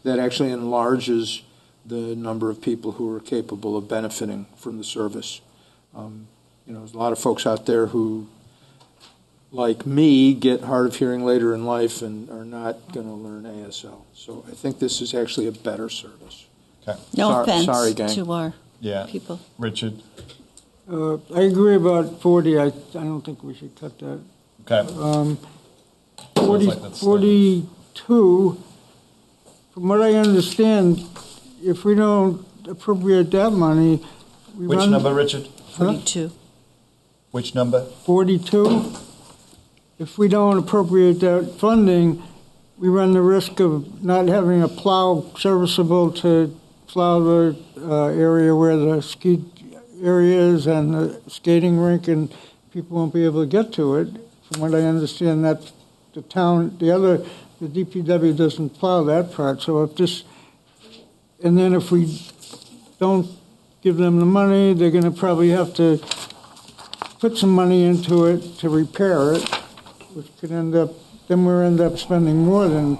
That actually enlarges the number of people who are capable of benefiting from the service. There's a lot of folks out there who, like me, get hard of hearing later in life and are not going to learn ASL. So I think this is actually a better service. Okay. No offense sorry, gang. to our people. Richard? I agree about 40. I don't think we should cut that. Okay. 42, from what I understand, if we don't appropriate that money, Which number, Richard? 42. Which number? 42. If we don't appropriate that funding, we run the risk of not having a plow serviceable to plow the area where the ski area is and the skating rink, and people won't be able to get to it. From what I understand, that the DPW doesn't plow that part. So if we don't give them the money, they're going to probably have to put some money into it to repair it, which could we'll end up spending more than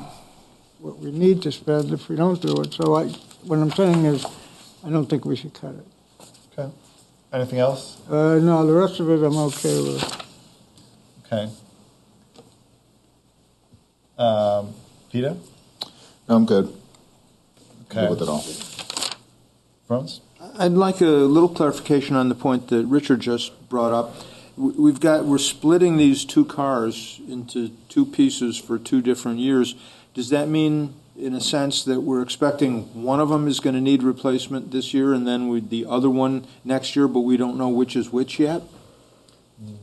what we need to spend if we don't do it. So what I'm saying is, I don't think we should cut it. Okay. Anything else? No, the rest of it I'm okay with. Okay. Peter? No, I'm good. Okay. Good with it all. Franz? I'd like a little clarification on the point that Richard just brought up. We're splitting these two cars into two pieces for 2 different years. Does that mean, in a sense, that we're expecting one of them is going to need replacement this year and then the other one next year, but we don't know which is which yet?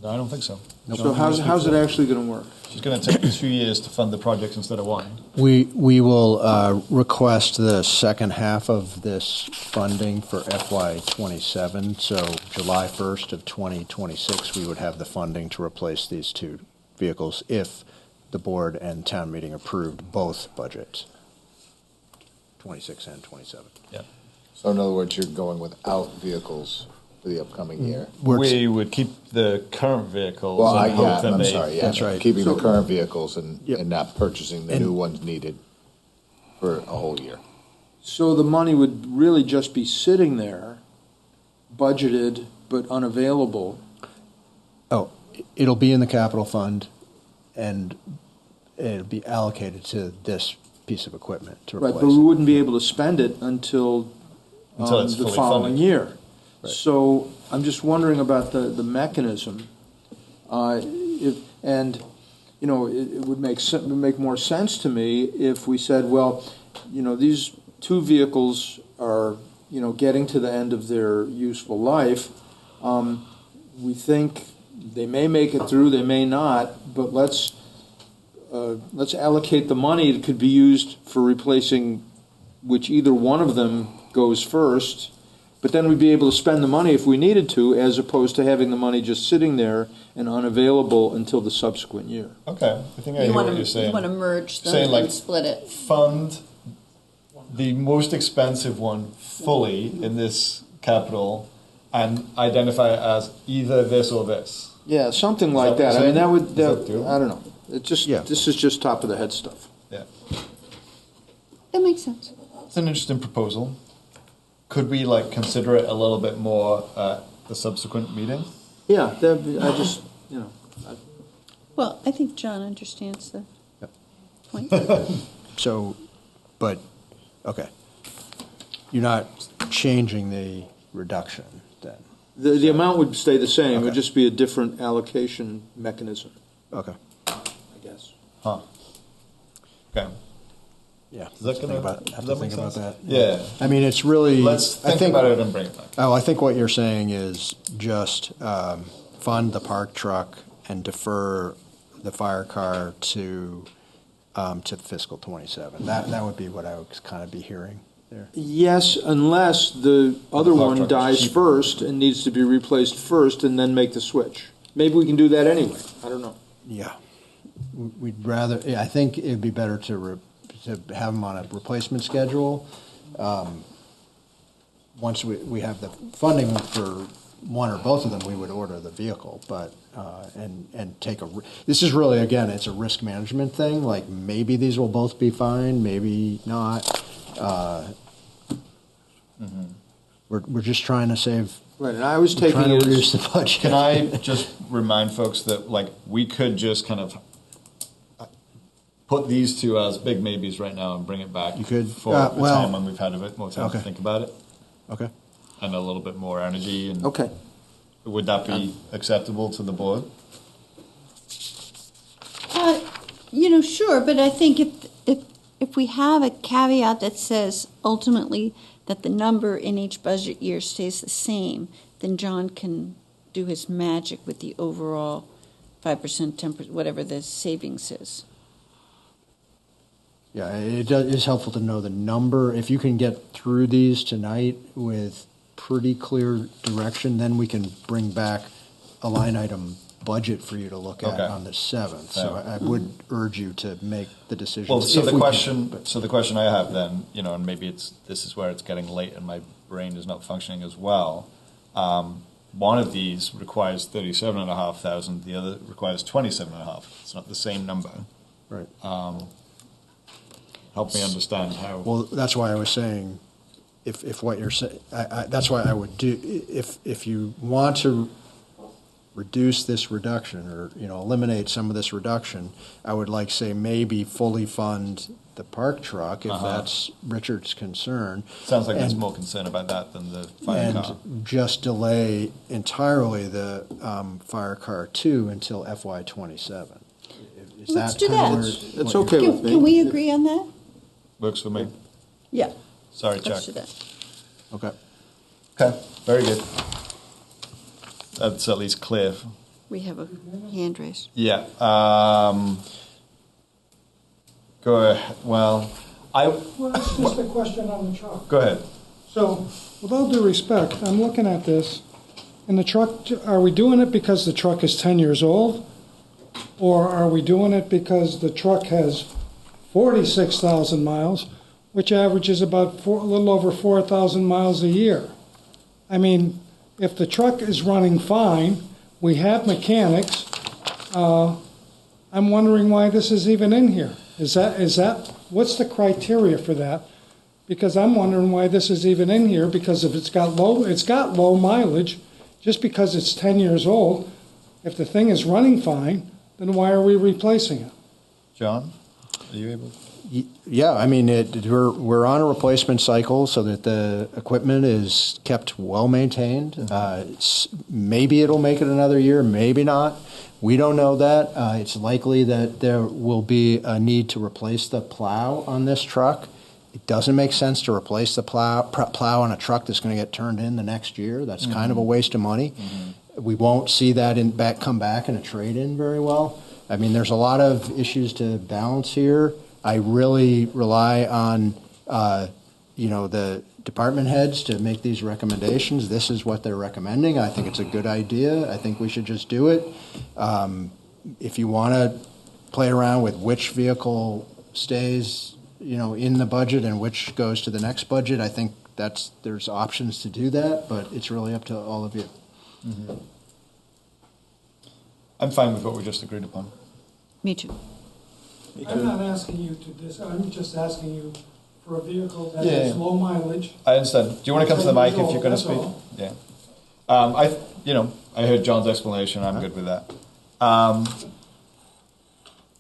No, I don't think so. So how's it actually going to work? It's going to take us a few years to fund the projects instead of one. We will request the second half of this funding for FY27. So July 1st of 2026, we would have the funding to replace these 2 vehicles if the board and town meeting approved both budgets, 26 and 27. Yeah. So in other words, you're going without vehicles for the upcoming year? We would keep the current vehicles. Well, and hope that I'm they, sorry. Yeah, That's right. Keeping the current vehicles and not purchasing the new ones needed for a whole year. So the money would really just be sitting there, budgeted but unavailable. Oh, it'll be in the capital fund, and it'll be allocated to this piece of equipment to replace Right, but we wouldn't be able to spend it until it's the fully following funded. year. Right. So I'm just wondering about the mechanism. It would make more sense to me if we said, well, these 2 vehicles are, getting to the end of their useful life. We think they may make it through, they may not, but let's allocate the money that could be used for replacing which either one of them goes first. But then we'd be able to spend the money if we needed to, as opposed to having the money just sitting there and unavailable until the subsequent year. Okay, I think I hear what you're saying. You want to merge them saying, and split it. Fund the most expensive one fully in this capital and identify it as either this or this. Yeah, something like that. I mean, I don't know. This is just top of the head stuff. Yeah. That makes sense. It's an interesting proposal. Could we consider it a little bit more at the subsequent meeting? Yeah, I just, Well, I think John understands the point. So, but, okay. You're not changing the reduction then? The amount would stay the same, it Okay. would just be a different allocation mechanism, Okay. I guess. Huh. Okay. Yeah. Is that Have to gonna- think about- does have that to make think about sense? that. Yeah. I mean, it's really. Let's think about it and bring it back. Oh, I think what you're saying is just fund the park truck and defer the fire car to fiscal 27. That would be what I would kind of be hearing there. Yes, unless the other park one truck is dies cheaper. first and needs to be replaced first and then make the switch. Maybe we can do that anyway, I don't know. Yeah. We'd rather, I think it'd be better to have them on a replacement schedule. Once we have the funding for one or both of them, we would order the vehicle, but, and take this is really, again, it's a risk management thing, like maybe these will both be fine, maybe not. We're just trying to save. Right, and I was taking trying to it as- reduce the budget. Can I just remind folks that we could just kind of put these two as big maybes right now and bring it back You could, for the well, time when we've had a bit more time to okay. think about it Okay. and a little bit more energy. And Okay. would that be acceptable to the board? Sure, but I think if we have a caveat that says ultimately that the number in each budget year stays the same, then John can do his magic with the overall 5%, 10%, whatever the savings is. Yeah, it is helpful to know the number. If you can get through these tonight with pretty clear direction, then we can bring back a line item budget for you to look at Okay. on the 7th. So I would urge you to make the decision. Well, so if the we question, can, so the question I have then, and maybe this is where it's getting late and my brain is not functioning as well. One of these requires 37,500. The other requires 27,500. It's not the same number. Right. Help me understand how. Well, that's why I was saying, if what you're saying, that's why I would do, if you want to reduce this reduction or, eliminate some of this reduction, I would say maybe fully fund the park truck if that's Richard's concern. Sounds like there's more concern about that than the fire car. And just delay entirely the fire car 2 until FY 27. Is Let's that do kind that. of That's okay with me. Can we agree on that? Works for me. Yeah. Sorry, Let's Chuck. do that. Okay. Okay, very good. That's at least clear. We have a hand raised. Yeah. Go ahead. Well, Well, it's just a question on the truck. Go ahead. So, with all due respect, I'm looking at this, and the truck, are we doing it because the truck is 10 years old? Or are we doing it because the truck has 46,000 miles, which averages about a little over 4,000 miles a year? I mean, if the truck is running fine, we have mechanics, I'm wondering why this is even in here. Is that, what's the criteria for that? Because I'm wondering why this is even in here, because if it's got low mileage, just because it's 10 years old, if the thing is running fine, then why are we replacing it? John, are you able? Yeah, I mean, we're on a replacement cycle so that the equipment is kept well maintained. Maybe it'll make it another year, maybe not. We don't know that. It's likely that there will be a need to replace the plow on this truck. It doesn't make sense to replace the plow on a truck that's going to get turned in the next year. That's kind of a waste of money. We won't see that come back in a trade-in very well. I mean, there's a lot of issues to balance here. I really rely on, the department heads to make these recommendations. This is what they're recommending. I think it's a good idea. I think we should just do it. If you want to play around with which vehicle stays, in the budget and which goes to the next budget, I think there's options to do that, but it's really up to all of you. Mm-hmm. I'm fine with what we just agreed upon. Me too. I'm not asking you to I'm just asking you for a vehicle that Yeah. has low mileage. I understand. Do you want to come to the mic if you're going to That's speak? all. Yeah. I heard John's explanation. I'm good with that.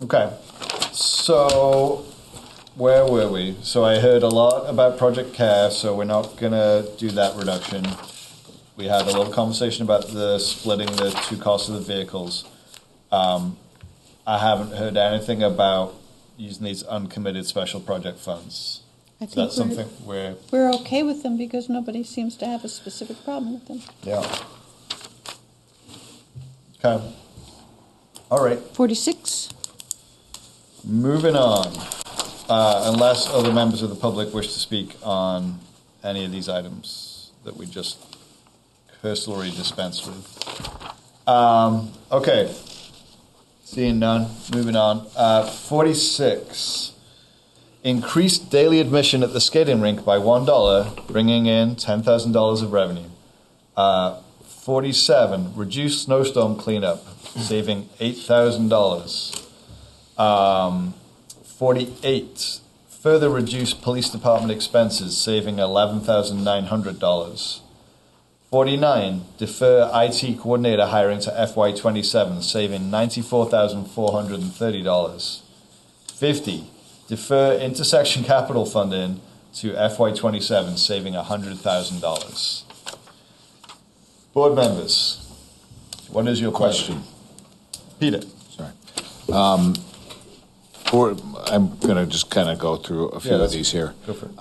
Okay. So, where were we? So I heard a lot about Project Care, so we're not going to do that reduction. We had a little conversation about the splitting the two costs of the vehicles. I haven't heard anything about using these uncommitted special project funds. I Is think that something we're... we're okay with them because nobody seems to have a specific problem with them. Yeah. Okay. All right. 46. Moving on. Unless other members of the public wish to speak on any of these items that we just cursorily dispensed with. Okay. Seeing none. Moving on. 46. Increased daily admission at the skating rink by $1, bringing in $10,000 of revenue. 47. Reduced snowstorm cleanup, saving $8,000. 48. Further reduced police department expenses, saving $11,900. 49. Defer IT coordinator hiring to FY27, saving $94,430. 50. Defer intersection capital funding to FY27, saving $100,000. Board members, what is your question? Peter. Sorry. I'm going to just kind of go through a few of these here. Go for it.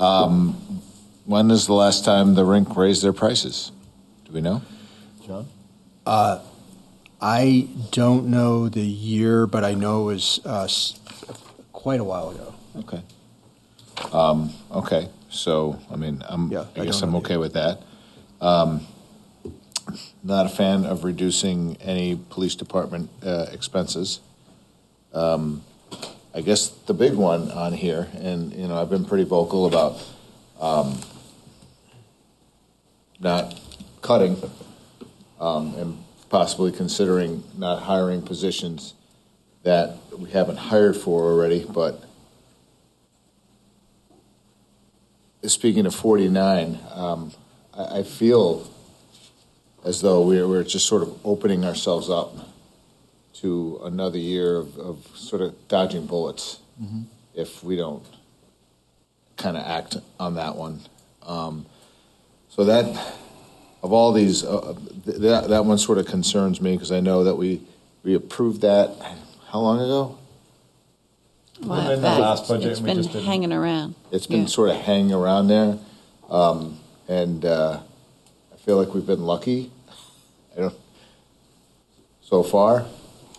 When is the last time the rink raised their prices? Do we know? John? I don't know the year, but I know it was quite a while ago. Okay. Okay. So, I mean, I guess I'm okay with that. Not a fan of reducing any police department expenses. I guess the big one on here, and I've been pretty vocal about not cutting and possibly considering not hiring positions that we haven't hired for already. But speaking of 49, I feel as though we're just sort of opening ourselves up to another year of sort of dodging bullets if we don't kind of act on that one. So that, of all these, that one sort of concerns me because I know that we approved that, how long ago? Well, in the last budget, it's and we been just didn't. hanging around. It's been sort of hanging around there. And I feel like we've been lucky so far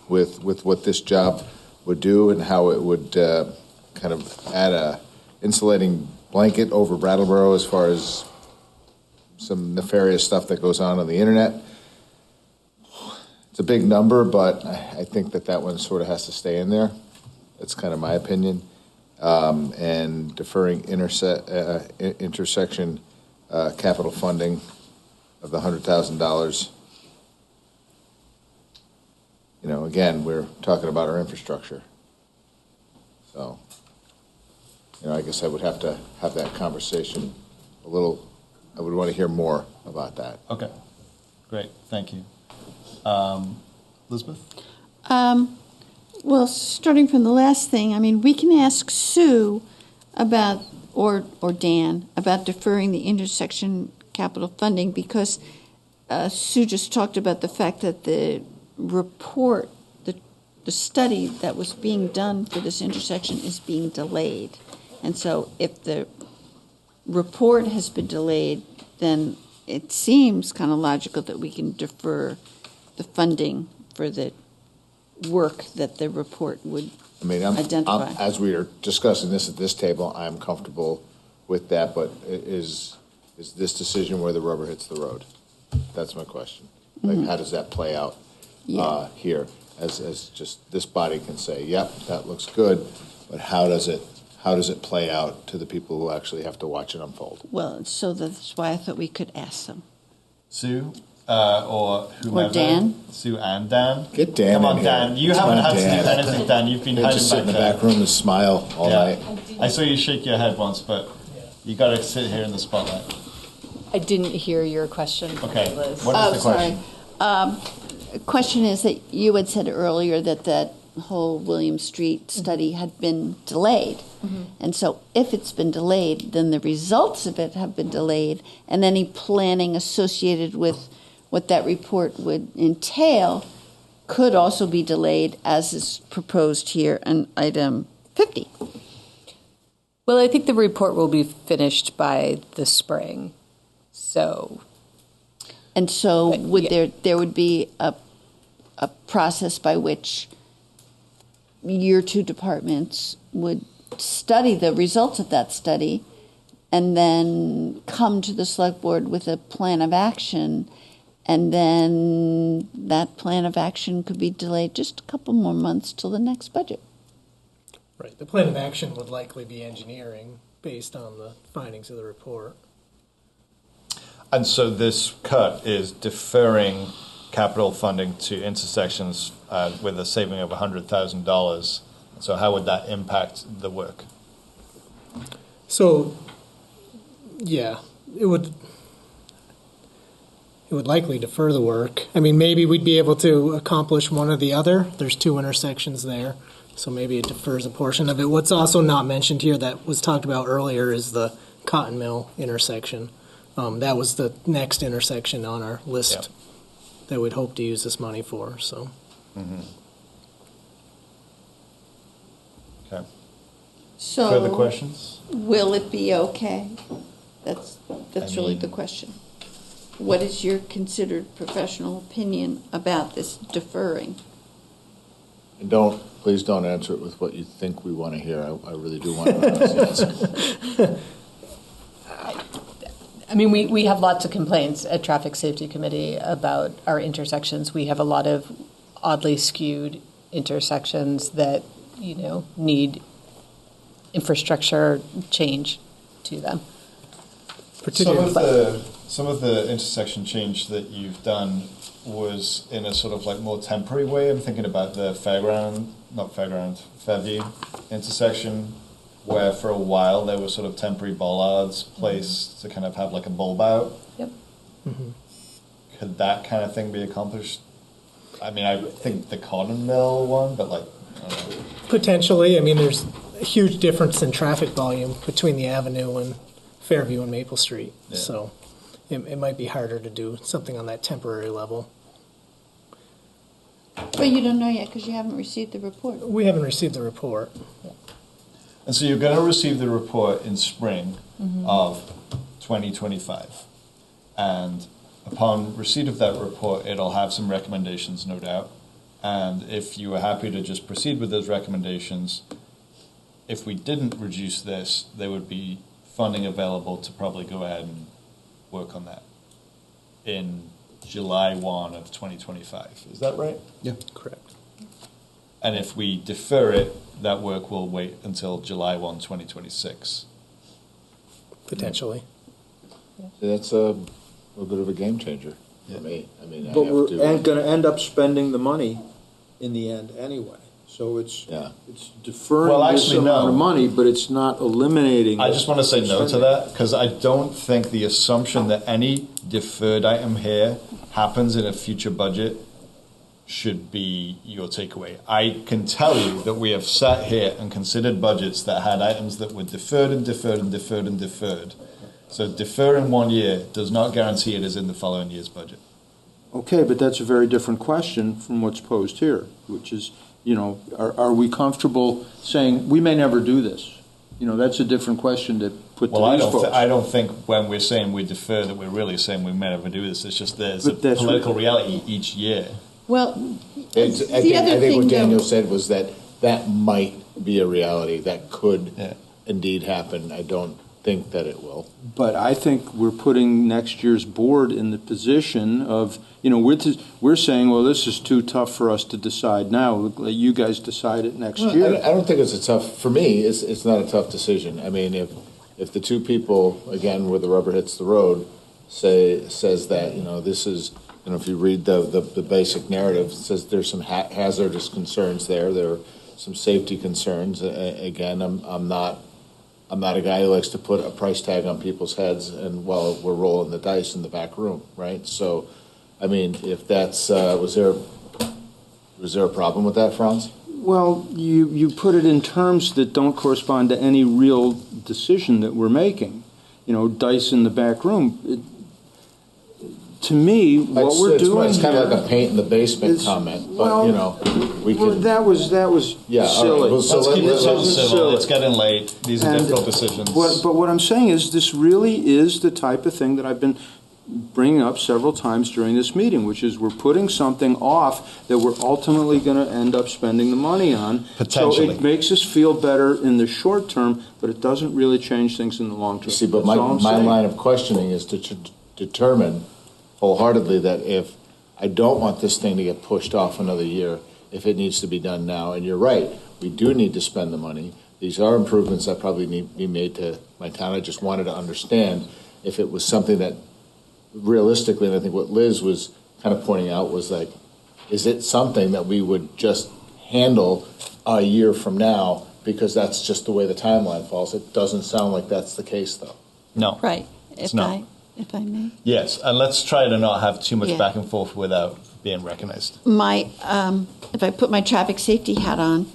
with what this job would do and how it would kind of add a insulating blanket over Brattleboro as far as some nefarious stuff that goes on the internet. It's a big number, but I think that one sort of has to stay in there. That's kind of my opinion. And deferring intersection capital funding of the $100,000. Again, we're talking about our infrastructure. So, I guess I would have to have that conversation a little. I would want to hear more about that. Okay, great, thank you. Elizabeth? Well, starting from the last thing, I mean, we can ask Sue about, or Dan, about deferring the intersection capital funding because Sue just talked about the fact that the report, the study that was being done for this intersection is being delayed. And so if the report has been delayed, then it seems kind of logical that we can defer the funding for the work that the report would identify. As we are discussing this at this table, I'm comfortable with that, but is this decision where the rubber hits the road? That's my question. Like, how does that play out here? As just this body can say, yep, that looks good, but how does it play out to the people who actually have to watch it unfold? Well, so that's why I thought we could ask them. Sue? Or whomever. Or Dan. Sue and Dan. Get Dan Come on, in here. Dan. You haven't had to do anything, Dan. You've been hiding just sit back in the there. back room and smile all night. I saw you shake your head once, but You got to sit here in the spotlight. I didn't hear your question. Okay. Liz. What is the question? The question is that you had said earlier that that whole William Street study had been delayed. And so if it's been delayed, then the results of it have been delayed, and any planning associated with what that report would entail could also be delayed, as is proposed here in item 50. Well, I think the report will be finished by the spring. So. And so there would be a process by which your two departments would study the results of that study and then come to the select board with a plan of action, and then that plan of action could be delayed just a couple more months till the next budget. Right. The plan of action would likely be engineering based on the findings of the report. And so this cut is deferring capital funding to intersections with a saving of $100,000. So how would that impact the work? So, yeah, it would likely defer the work. I mean, maybe we'd be able to accomplish one or the other. There's two intersections there, so maybe it defers a portion of it. What's also not mentioned here that was talked about earlier is the Cotton Mill intersection. That was the next intersection on our list that we'd hope to use this money for. So. Okay. So further questions? Will it be okay? That's really the question. What is your considered professional opinion about this deferring? And please don't answer it with what you think we want to hear. I really do want to answer. I mean, we have lots of complaints at Traffic Safety Committee about our intersections. We have a lot of oddly skewed intersections that, need infrastructure change to them. Some of the intersection change that you've done was in a sort of like more temporary way. I'm thinking about the Fairview intersection, where for a while there were sort of temporary bollards placed to kind of have like a bulb out. Yep. Could that kind of thing be accomplished? I mean, I think the Cotton Mill one, but like, I don't know. Potentially. I mean, there's a huge difference in traffic volume between the Avenue and Fairview and Maple Street. Yeah. So it might be harder to do something on that temporary level. But you don't know yet because you haven't received the report. We haven't received the report. Yeah. And so you're going to receive the report in spring of 2025. And upon receipt of that report, it'll have some recommendations, no doubt. And if you were happy to just proceed with those recommendations, if we didn't reduce this, there would be funding available to probably go ahead and work on that in July 1 of 2025. Is that right? Yeah, correct. And if we defer it, that work will wait until July 1, 2026. Potentially. That's a little bit of a game changer for me. I mean, but we're going to end up spending the money in the end anyway. So it's deferring this amount of money, but it's not eliminating. I just want to say no to that, because I don't think the assumption that any deferred item here happens in a future budget should be your takeaway. I can tell you that we have sat here and considered budgets that had items that were deferred and deferred and deferred and deferred. So defer in 1 year does not guarantee it is in the following year's budget. Okay, but that's a very different question from what's posed here, which is, are we comfortable saying we may never do this? That's a different question to put to these folks. I don't think when we're saying we defer that we're really saying we may never do this. It's just there's a political reality each year. Well, I think what Daniel said was that might be a reality. That could indeed happen. I don't think that it will. But I think we're putting next year's board in the position of, we're saying, well, this is too tough for us to decide now. Let you guys decide it next year. I don't think for me, it's not a tough decision. I mean, if the two people, again, where the rubber hits the road, says that, this is, if you read the basic narrative, it says there's some hazardous concerns there. There are some safety concerns. Again, I'm not I'm not a guy who likes to put a price tag on people's heads and while we're rolling the dice in the back room, right? So, I mean, if that's, was there a problem with that, Franz? Well, you put it in terms that don't correspond to any real decision that we're making. You know, dice in the back room. To me, what we're doing it's kind here of like a paint in the basement comment, but well, you know, we can. That was yeah, silly. all right. Well, Let's keep it civil. Silly. It's getting late. These are difficult decisions. But what I'm saying is, this really is the type of thing that I've been bringing up several times during this meeting, which is we're putting something off that we're ultimately going to end up spending the money on. Potentially. So it makes us feel better in the short term, but it doesn't really change things in the long term. See, but That's all I'm my saying. line of questioning is to determine wholeheartedly that if I don't want this thing to get pushed off another year, if it needs to be done now. And you're right, we do need to spend the money. These are improvements that probably need to be made to my town. I just wanted to understand if it was something that realistically, and I think what Liz was kind of pointing out was like, is it something that we would just handle a year from now because that's just the way the timeline falls? It doesn't sound like that's the case, though. No. Right. It's not. If I may. Yes, and let's try to not have too much Yeah. back and forth without being recognized. If I put my traffic safety hat on,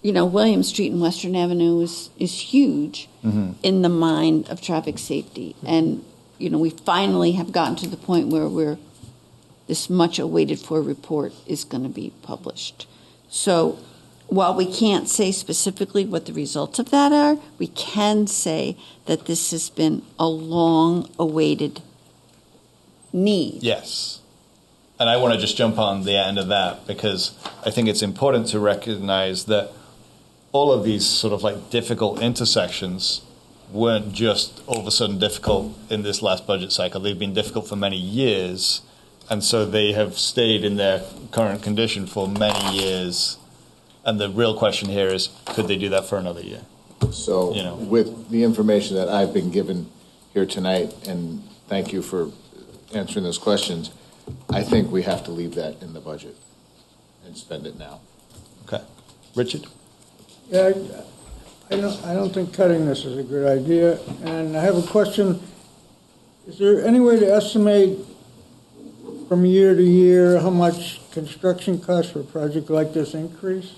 you know, William Street and Western Avenue is huge in the mind of traffic safety. And, you know, we finally have gotten to the point where this much awaited for report is going to be published. So while we can't say specifically what the results of that are, we can say that this has been a long-awaited need. Yes. And I want to just jump on the end of that because I think it's important to recognize that all of these sort of like difficult intersections weren't just all of a sudden difficult in this last budget cycle. They've been difficult for many years, and so they have stayed in their current condition for many years. And the real question here is, could they do that for another year? So with the information that I've been given here tonight, and thank you for answering those questions, I think we have to leave that in the budget and spend it now. Okay. Richard? Yeah, I don't think cutting this is a good idea. And I have a question. Is there any way to estimate from year to year how much construction costs for a project like this increase?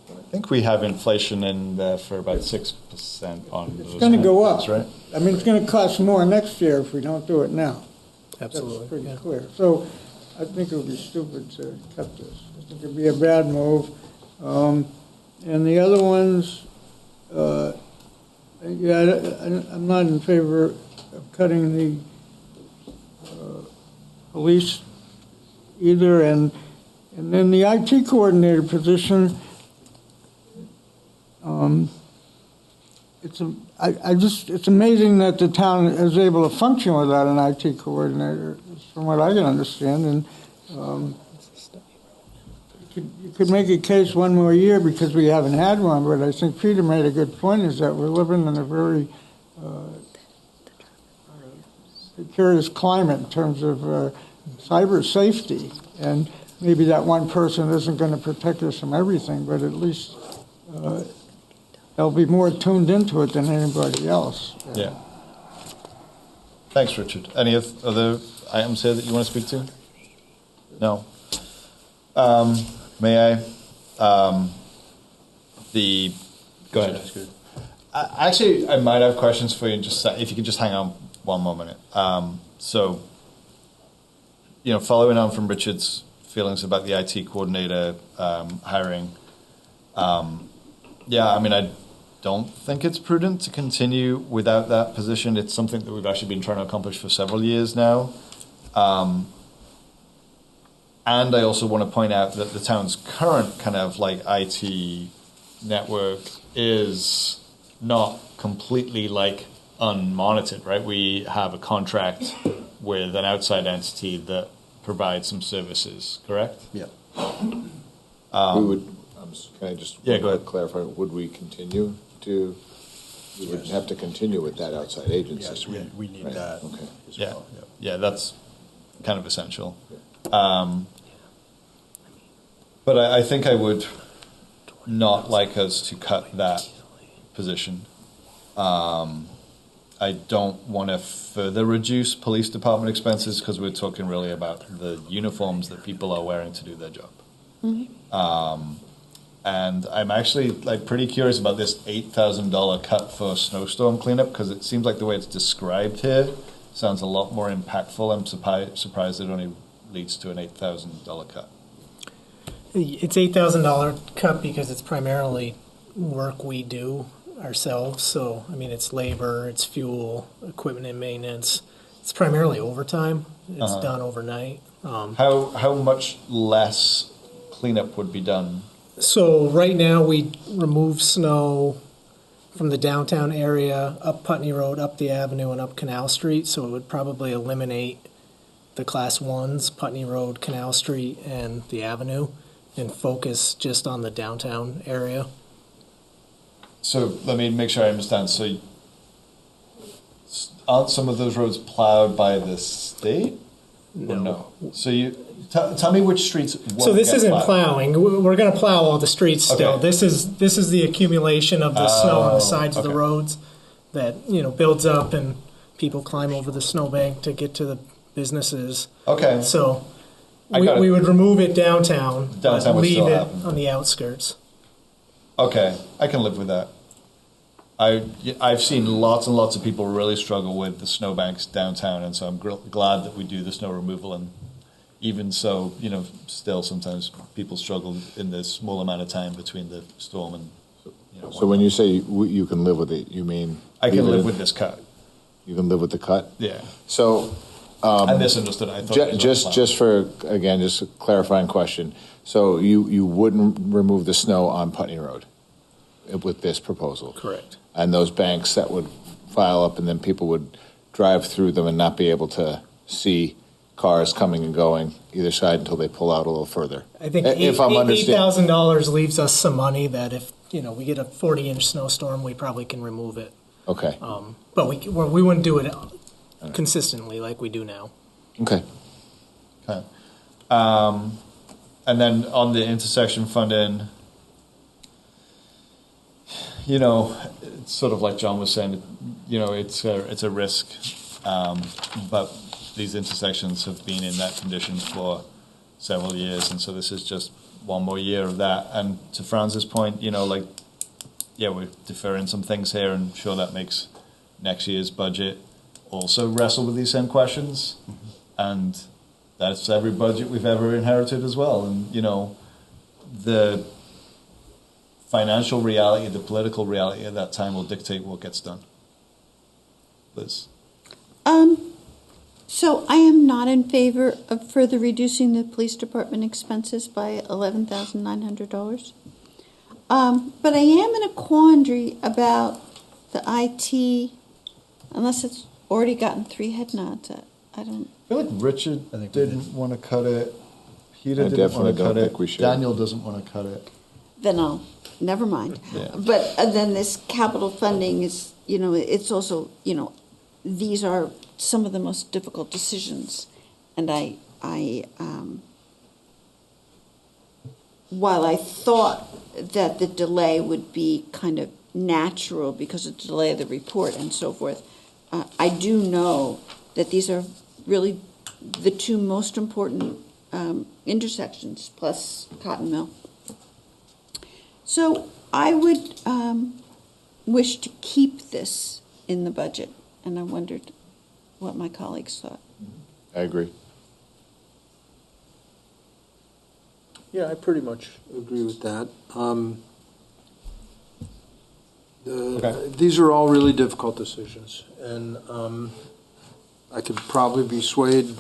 I think we have inflation in there for about 6% on those. It's going to go up. That's right. I mean, it's going to cost more next year if we don't do it now. Absolutely. That's pretty clear. So I think it would be stupid to cut this. I think it would be a bad move. And the other ones, I'm not in favor of cutting the police either. And then the IT coordinator position, it's amazing that the town is able to function without an IT coordinator, from what I can understand. And you could make a case one more year because we haven't had one, but I think Peter made a good point, is that we're living in a very precarious climate in terms of cyber safety. And maybe that one person isn't going to protect us from everything, but at least they'll be more tuned into it than anybody else. Yeah. Thanks, Richard. Any other items here that you want to speak to? No. May I? Go ahead. Actually, I might have questions for you. Just if you could just hang on one more minute. So, following on from Richard's feelings about the IT coordinator hiring, I don't think it's prudent to continue without that position. It's something that we've actually been trying to accomplish for several years now. And I also want to point out that the town's current kind of like IT network is not completely like unmonitored, right? We have a contract with an outside entity that provides some services, correct? Yeah. We would. Can I just go ahead. Clarify? Would we continue to? We would have to continue with that outside agency. Yes, we need right. that. Okay. Yeah, that's kind of essential. But I think I would not like us to cut that position. I don't want to further reduce police department expenses because we're talking really about the uniforms that people are wearing to do their job. And I'm actually like pretty curious about this $8,000 cut for snowstorm cleanup because it seems like the way it's described here sounds a lot more impactful. I'm surprised it only leads to an $8,000 cut. It's $8,000 cut because it's primarily work we do ourselves. So, I mean, it's labor, it's fuel, equipment and maintenance. It's primarily overtime. It's done overnight. How much less cleanup would be done? So right now we remove snow from the downtown area, up Putney Road, up the avenue, and up Canal Street. So it would probably eliminate the class ones, Putney Road, Canal Street, and the avenue, and focus just on the downtown area. So let me make sure I understand. So aren't some of those roads plowed by the state? No. So you tell me which streets. So this isn't plowing. We're going to plow all the streets still. Okay. This is the accumulation of the snow on the sides of the roads that builds up, and people climb over the snowbank to get to the businesses. Okay. So we would remove it downtown, but leave it on the outskirts. Okay, I can live with that. I've seen lots and lots of people really struggle with the snowbanks downtown, and so I'm glad that we do the snow removal. And even so, still sometimes people struggle in the small amount of time between the storm and. So when you say you can live with it, you mean I can live with this cut. You can live with the cut. Yeah. So I misunderstood. I thought just for again, just a clarifying question. So you wouldn't remove the snow on Putney Road with this proposal? Correct. And those banks that would file up, and then people would drive through them and not be able to see cars coming and going either side until they pull out a little further. I think $8,000 leaves us some money that if we get a 40-inch snowstorm, we probably can remove it. Okay. But we wouldn't do it consistently like we do now. Okay. Okay. And then on the intersection funding, it's sort of like John was saying, it's a risk, but these intersections have been in that condition for several years, and so this is just one more year of that. And to Franz's point, we're deferring some things here, and sure that makes next year's budget also wrestle with these same questions, and that's every budget we've ever inherited as well. And the financial reality, the political reality at that time will dictate what gets done. Liz? So I am not in favor of further reducing the police department expenses by $11,900. But I am in a quandary about the IT, unless it's already gotten 3 head nods. I don't. I feel like Richard didn't want to cut it. Peter didn't want to cut it. Daniel doesn't want to cut it. Then I'll never mind. Yeah. But then this capital funding is, it's also, these are some of the most difficult decisions, and while I thought that the delay would be kind of natural because of the delay of the report and so forth, I do know that these are really the 2 most important intersections, plus Cotton Mill. So I would wish to keep this in the budget, and I wondered what my colleagues thought. I agree. Yeah, I pretty much agree with that. These are all really difficult decisions, and I could probably be swayed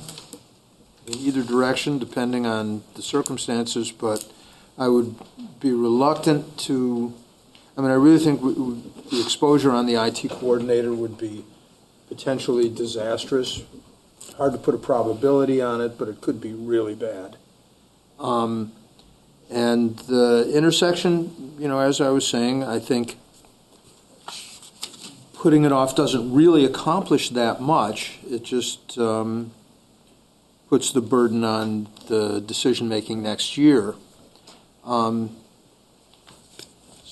in either direction depending on the circumstances, but I would be reluctant to, I really think the exposure on the IT coordinator would be potentially disastrous. Hard to put a probability on it, but it could be really bad. And the intersection, as I was saying, I think putting it off doesn't really accomplish that much. It just puts the burden on the decision-making next year.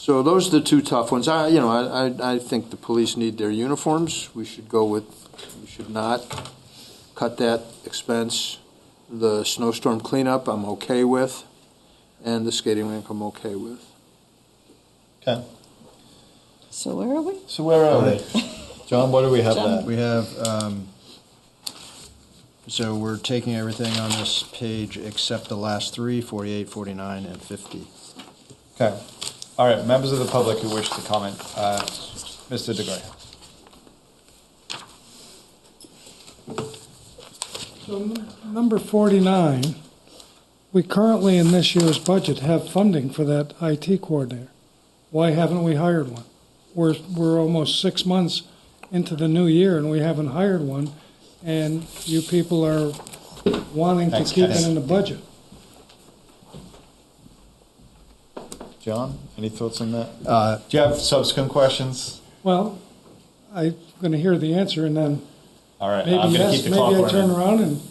So those are the two tough ones. I think the police need their uniforms. We should not cut that expense. The snowstorm cleanup, I'm okay with, and the skating rink, I'm okay with. Okay. So where are we? So where are we? John, what do we have there? We have, so we're taking everything on this page except the last three, 48, 49, and 50. Okay. All right, members of the public who wish to comment. Mr. DeGray. So number 49, we currently in this year's budget have funding for that IT coordinator. Why haven't we hired one? We're almost 6 months into the new year and we haven't hired one, and you people are wanting to keep it in the budget. John, any thoughts on that? Do you have subsequent questions? Well, I'm going to hear the answer and then all right, maybe I'm going to keep the clock maybe I running. turn around and...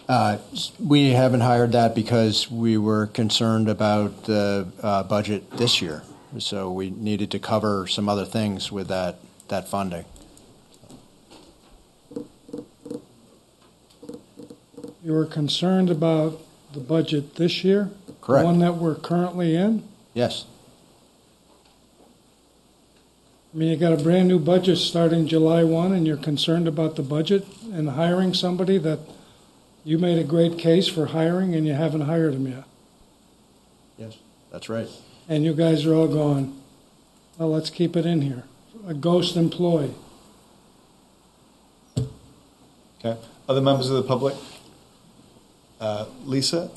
Yeah. We haven't hired that because we were concerned about the budget this year. So we needed to cover some other things with that funding. You were concerned about the budget this year? Correct. The one that we're currently in? Yes. I mean, you got a brand new budget starting July 1 and you're concerned about the budget and hiring somebody that you made a great case for hiring and you haven't hired him yet. Yes, that's right. And you guys are all going, well, let's keep it in here. A ghost employee. Okay. Other members of the public? Lisa?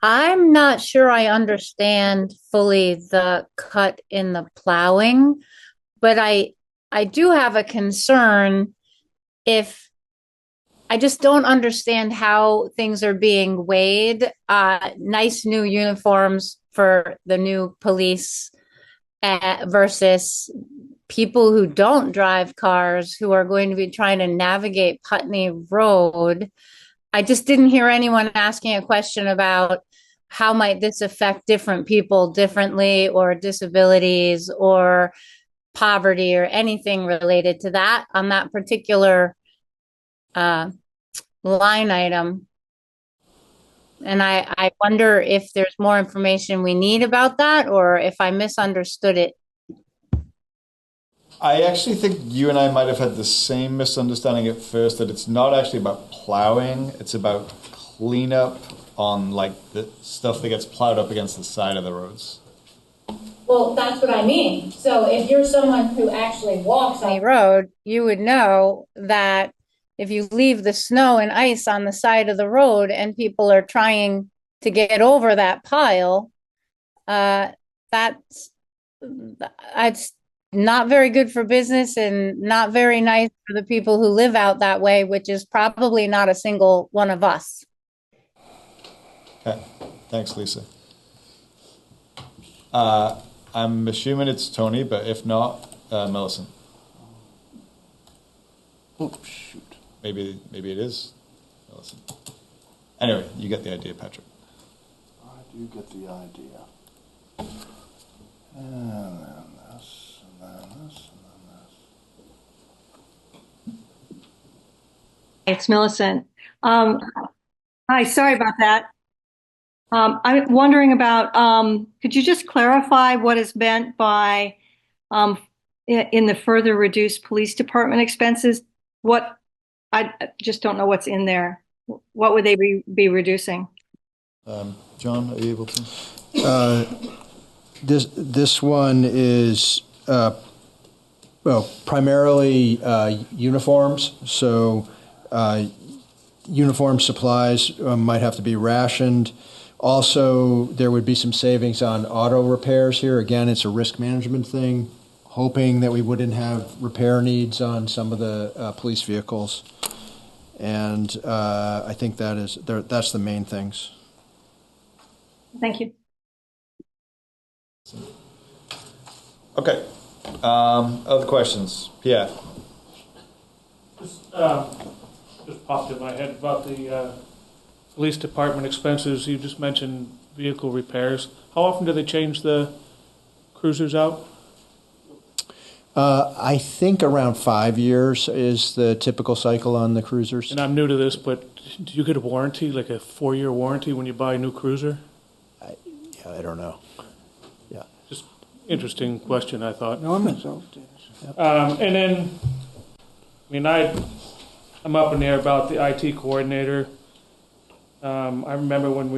I'm not sure I understand fully the cut in the plowing, but I do have a concern if I just don't understand how things are being weighed. Nice new uniforms for the new police versus people who don't drive cars who are going to be trying to navigate Putney Road. I just didn't hear anyone asking a question about how might this affect different people differently, or disabilities or poverty or anything related to that on that particular line item. And I wonder if there's more information we need about that, or if I misunderstood it. I actually think you and I might have had the same misunderstanding at first, that it's not actually about plowing, it's about cleanup on like the stuff that gets plowed up against the side of the roads. Well, that's what I mean. So if you're someone who actually walks on the road, you would know that if you leave the snow and ice on the side of the road and people are trying to get over that pile, that's not very good for business and not very nice for the people who live out that way, which is probably not a single one of us. Okay, thanks, Lisa. I'm assuming it's Tony, but if not, Millicent. Oh, shoot. Maybe it is Millicent. Anyway, you get the idea, Patrick. I do get the idea. And then this, and then this, and then this. It's Millicent. Hi, sorry about that. I'm wondering about, could you just clarify what is meant by, in the further reduced police department expenses? What, I just don't know what's in there. What would they be reducing? John, are you able to? This one is primarily uniforms. So uniform supplies might have to be rationed. Also, there would be some savings on auto repairs here. Again, it's a risk management thing, hoping that we wouldn't have repair needs on some of the police vehicles. And I think that's the main things. Thank you. Okay. Other questions? Pierre. Just just popped in my head about the police department expenses. You just mentioned vehicle repairs. How often do they change the cruisers out? I think around 5 years is the typical cycle on the cruisers. And I'm new to this, but do you get a warranty, like a 4-year warranty when you buy a new cruiser? Yeah, I don't know. Yeah. Just interesting question, I thought. No, I'm exhausted. And then, I mean, I'm up in there about the IT coordinator. I remember when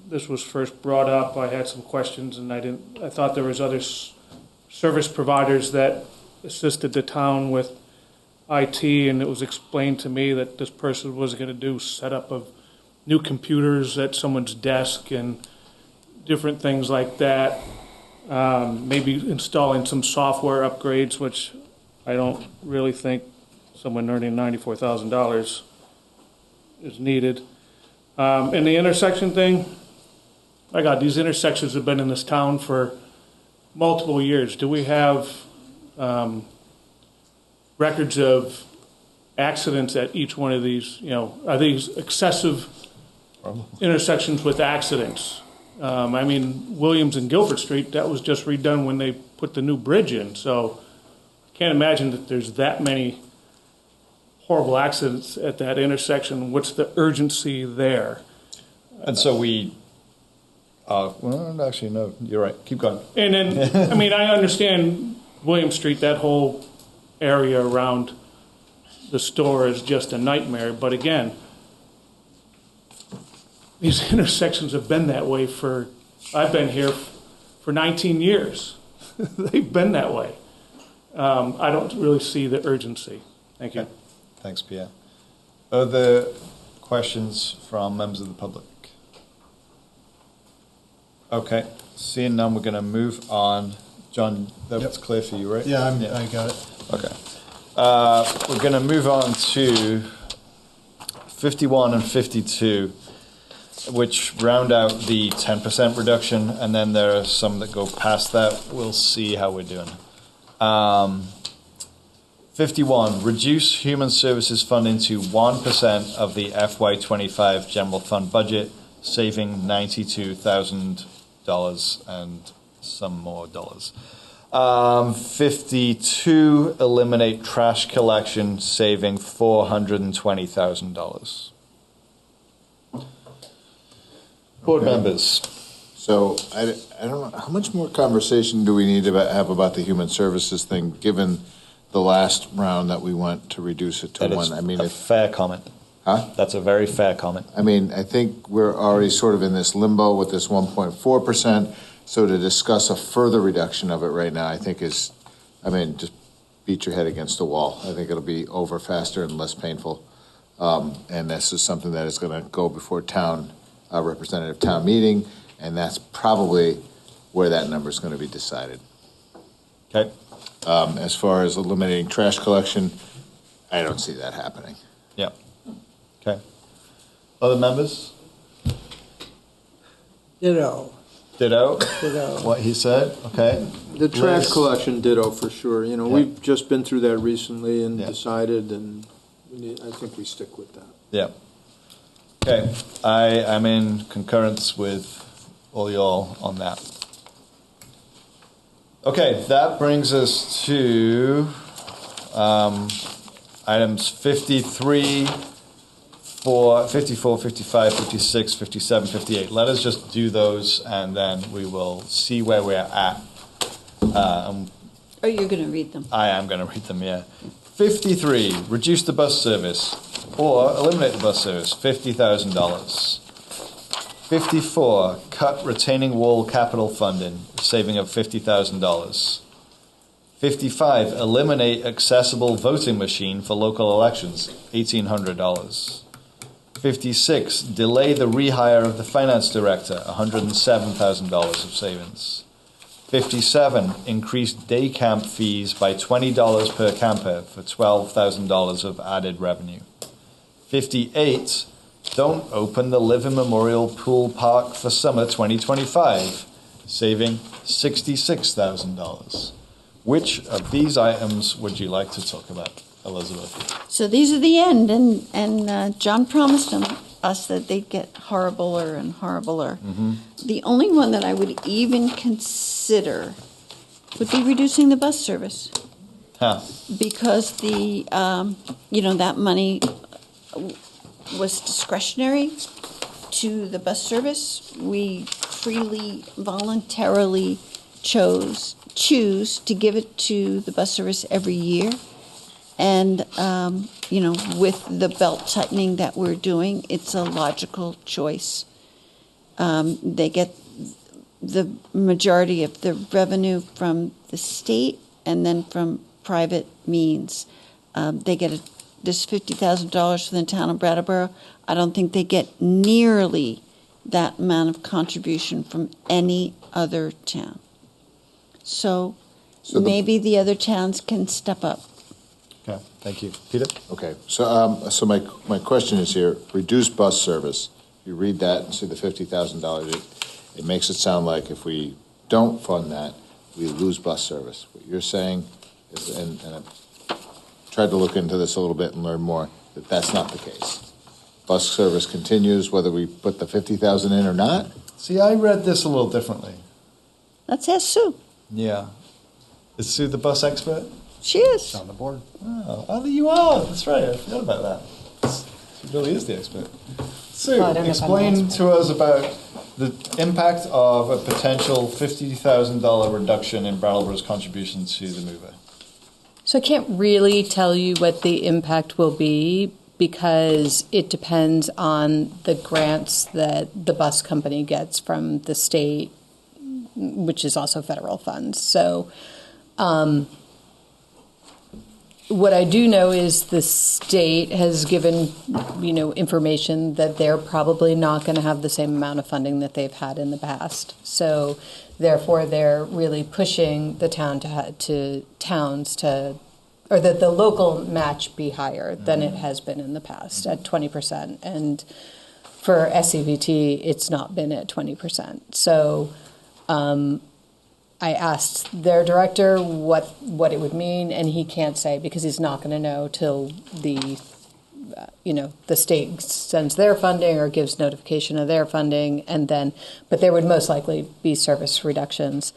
this was first brought up, I had some questions, and I thought there was other service providers that assisted the town with IT, and it was explained to me that this person was going to do setup of new computers at someone's desk and different things like that. Maybe installing some software upgrades, which I don't really think someone earning $94,000 is needed. And the intersection thing, my God, these intersections have been in this town for multiple years. Do we have records of accidents at each one of these? Are these excessive intersections with accidents? I mean, Williams and Guilford Street, that was just redone when they put the new bridge in. So I can't imagine that there's that many horrible accidents at that intersection. What's the urgency there? And so well, actually, no, you're right. Keep going. And then, I mean, I understand William Street, that whole area around the store is just a nightmare. But again, these intersections have been that way I've been here for 19 years. They've been that way. I don't really see the urgency. Thank you. Okay. Thanks, Pierre. Other questions from members of the public? Okay, seeing none, we're going to move on. John, that's clear for you, right? Yeah, I got it. Okay. We're going to move on to 51 and 52, which round out the 10% reduction, and then there are some that go past that. We'll see how we're doing. 51, reduce human services funding to 1% of the FY25 general fund budget, saving $92,000 and some more dollars. 52, eliminate trash collection, saving $420,000. Board members. So I don't know, how much more conversation do we need to have about the human services thing, given the last round that we went to reduce it to That one? is I mean, a fair comment. Huh? That's a very fair comment. I mean, I think we're already sort of in this limbo with this 1.4%. So to discuss a further reduction of it right now, I think just beat your head against the wall. I think it'll be over faster and less painful. And this is something that is going to go before representative town meeting, and that's probably where that number is going to be decided. Okay. As far as eliminating trash collection, I don't see that happening. Yeah. Okay. Other members? Ditto. Ditto? Ditto. What he said? Okay. The trash Liz? collection ditto for sure. You know, Yeah. we've just been through that recently and decided, and I think we stick with that. Yeah. Okay. I am in concurrence with all y'all on that. Okay, that brings us to items 53, 54, 55, 56, 57, 58. Let us just do those, and then we will see where we're at. Oh, you're going to read them. I am going to read them, yeah. 53, reduce the bus service or eliminate the bus service, $50,000. 54, cut retaining wall capital funding, saving of $50,000. 55, eliminate accessible voting machine for local elections, $1,800. 56, delay the rehire of the finance director, $107,000 of savings. 57, increase day camp fees by $20 per camper for $12,000 of added revenue. 58, don't open the Living Memorial Pool Park for summer 2025, saving $66,000. Which of these items would you like to talk about? Elizabeth. So these are the end, and John promised us that they'd get horribler and horribler. The only one that I would even consider would be reducing the bus service. Huh. Because that money was discretionary to the bus service. We freely, voluntarily choose to give it to the bus service every year. And, with the belt tightening that we're doing, it's a logical choice. They get the majority of the revenue from the state and then from private means. They get this $50,000 from the town of Brattleboro. I don't think they get nearly that amount of contribution from any other town. So maybe the other towns can step up. Okay, thank you. Peter? Okay, so my question is here, reduced bus service. You read that and see the $50,000, it makes it sound like if we don't fund that, we lose bus service. What you're saying is, and I've tried to look into this a little bit and learn more, that that's not the case. Bus service continues whether we put the 50,000 in or not? See, I read this a little differently. Let's ask Sue. Yeah. Is Sue the bus expert? She is. She's on the board. Oh, you are. That's right. I forgot about that. She really is the expert. Sue, explain to us about the impact of a potential $50,000 reduction in Brattleboro's contribution to the mover. So I can't really tell you what the impact will be because it depends on the grants that the bus company gets from the state, which is also federal funds. So what I do know is the state has given, information that they're probably not going to have the same amount of funding that they've had in the past. So therefore, they're really pushing the towns to, or that the local match be higher than it has been in the past at 20%. And for SCVT, it's not been at 20%. So I asked their director what it would mean, and he can't say because he's not going to know till the state sends their funding or gives notification of their funding, and then, but there would most likely be service reductions.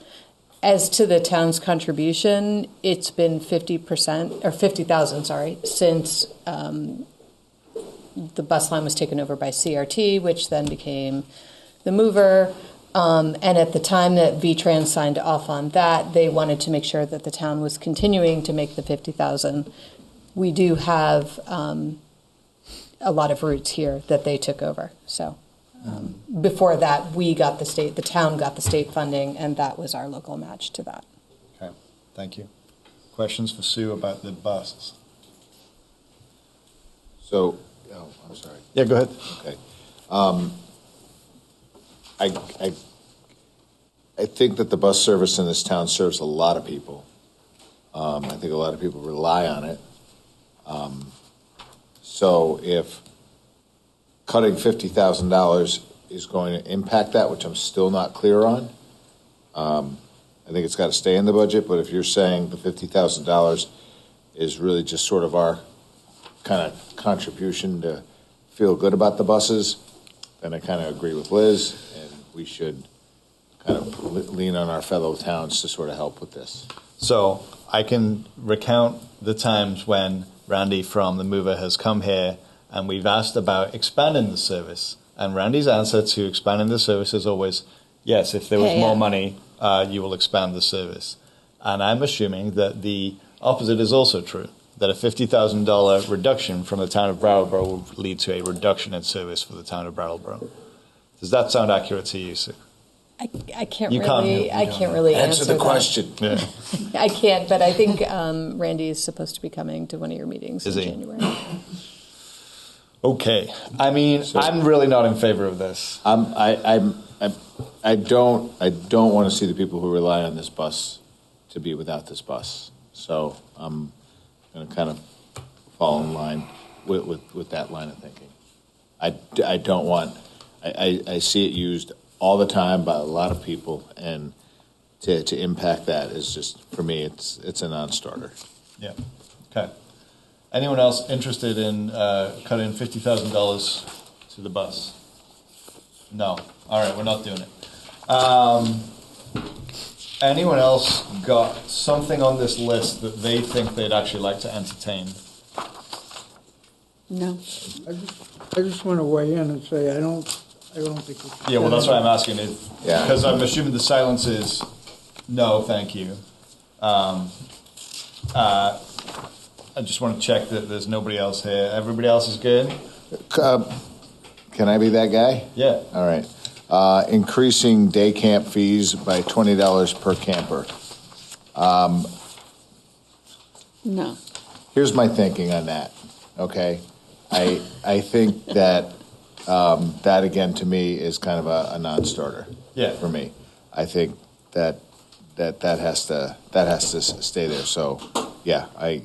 As to the town's contribution, it's been 50% or 50,000, since the bus line was taken over by CRT, which then became the mover. And at the time that VTrans signed off on that, they wanted to make sure that the town was continuing to make the 50,000. We do have a lot of routes here that they took over. So before that, the town got the state funding, and that was our local match to that. Okay, thank you. Questions for Sue about the buses? So, I'm sorry. Yeah, go ahead. Okay. I think that the bus service in this town serves a lot of people. I think a lot of people rely on it. So if cutting $50,000 is going to impact that, which I'm still not clear on, I think it's got to stay in the budget. But if you're saying the $50,000 is really just sort of our kind of contribution to feel good about the buses, then I kind of agree with Liz, and we should kind of lean on our fellow towns to sort of help with this. So I can recount the times when Randy from the Mover has come here and we've asked about expanding the service. And Randy's answer to expanding the service is always, yes, if there was more money, you will expand the service. And I'm assuming that the opposite is also true, that a $50,000 reduction from the town of Brattleboro will lead to a reduction in service for the town of Brattleboro. Does that sound accurate to you, Sue? I can't really answer the question. Yeah. I can't, but I think Randy is supposed to be coming to one of your meetings in January. Okay. I mean, I'm really not in favor of this. I don't want to see the people who rely on this bus to be without this bus. So I'm going to kind of fall in line with that line of thinking. I don't want. I see it used all the time by a lot of people, and to impact that is just, for me, it's a non-starter. Yeah. Okay. Anyone else interested in cutting $50,000 to the bus? No. All right, we're not doing it. Anyone else got something on this list that they think they'd actually like to entertain? No. I just want to weigh in and say I don't think we should. Yeah, well, that's why I'm asking it. Yeah. Because I'm assuming the silence is no, thank you. I just want to check that there's nobody else here. Everybody else is good? Can I be that guy? Yeah. All right. Increasing day camp fees by $20 per camper. No. Here's my thinking on that, okay? I think that that, again, to me, is kind of a non-starter for me. I think that has to stay there. So, yeah, I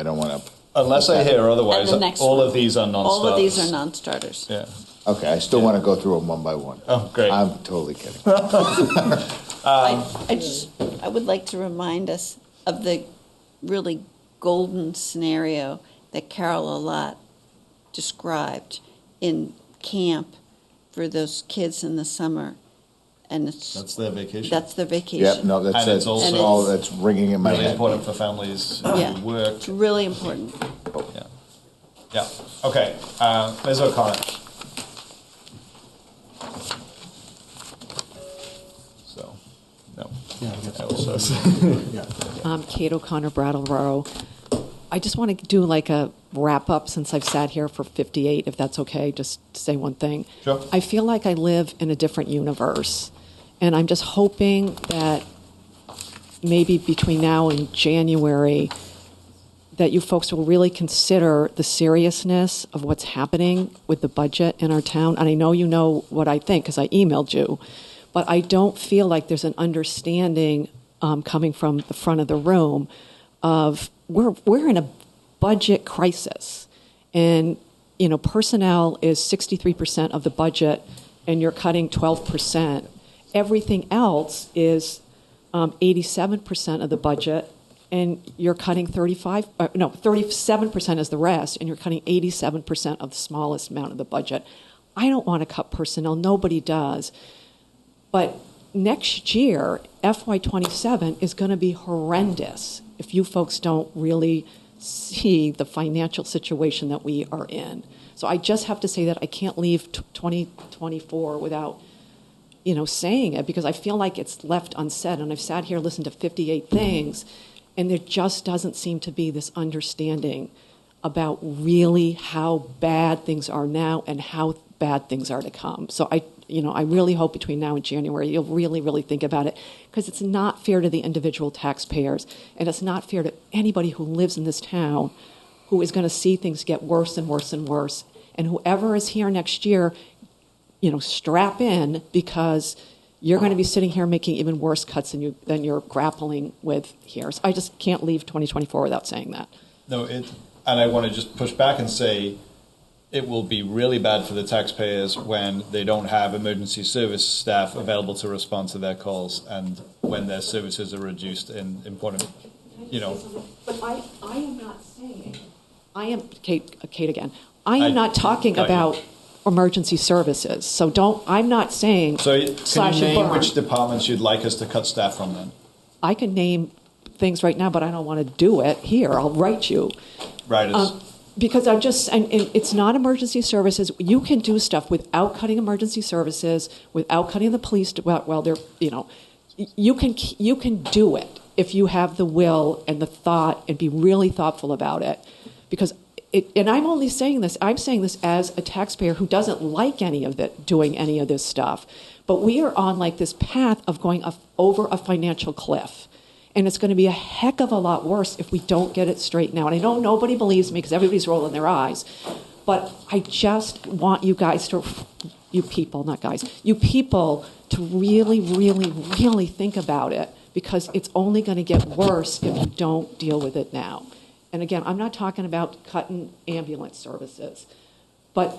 don't want to... Unless I hear otherwise, And the next all one. of these are non-starters. All of these are non-starters. Yeah. Okay, I still want to go through them one by one. Oh, great. I'm totally kidding. I would like to remind us of the really golden scenario that Carol Allott described in camp for those kids in the summer. And That's their vacation. That's their vacation. Yep, no, that's And it's also all that's ringing in my really head. important for families who Yeah. work. It's really important. Yeah. Yeah. Okay. Ms. O'Connor. So, no. I also. Kate O'Connor, Brattleboro. I just want to do like a wrap up since I've sat here for 58, if that's okay, just to say one thing. Sure. I feel like I live in a different universe, and I'm just hoping that maybe between now and January that you folks will really consider the seriousness of what's happening with the budget in our town. And I know you know what I think because I emailed you, but I don't feel like there's an understanding coming from the front of the room of we're in a budget crisis, and personnel is 63% of the budget, and you're cutting 12%. Everything else is 87% of the budget, and you're cutting 37% is the rest, and you're cutting 87% of the smallest amount of the budget. I don't want to cut personnel. Nobody does. But next year, FY27 is going to be horrendous if you folks don't really see the financial situation that we are in. So I just have to say that I can't leave 2024 without, saying it, because I feel like it's left unsaid. And I've sat here, listened to 58 things, and there just doesn't seem to be this understanding about really how bad things are now and how bad things are to come. So I really hope between now and January you'll really, really think about it, because it's not fair to the individual taxpayers, and it's not fair to anybody who lives in this town who is going to see things get worse and worse and worse. And whoever is here next year, strap in, because you're going to be sitting here making even worse cuts than you're grappling with here. So I just can't leave 2024 without saying that. No, and I want to just push back and say it will be really bad for the taxpayers when they don't have emergency service staff available to respond to their calls, and when their services are reduced in important, But I am not saying, Kate again, I am not talking about emergency services. So I'm not saying So can slash you and name burn. which departments you'd like us to cut staff from then? I can name things right now, but I don't want to do it here. I'll write you. Writers. Because I'm just, and it's not emergency services. You can do stuff without cutting emergency services, without cutting the police. Well, they're, you can do it if you have the will and the thought and be really thoughtful about it. Because and I'm only saying this, I'm saying this as a taxpayer who doesn't like doing any of this stuff. But we are on like this path of going over a financial cliff. And it's going to be a heck of a lot worse if we don't get it straightened out. And I know nobody believes me because everybody's rolling their eyes. But I just want you guys you people to really, really, really think about it, because it's only going to get worse if you don't deal with it now. And again, I'm not talking about cutting ambulance services. But,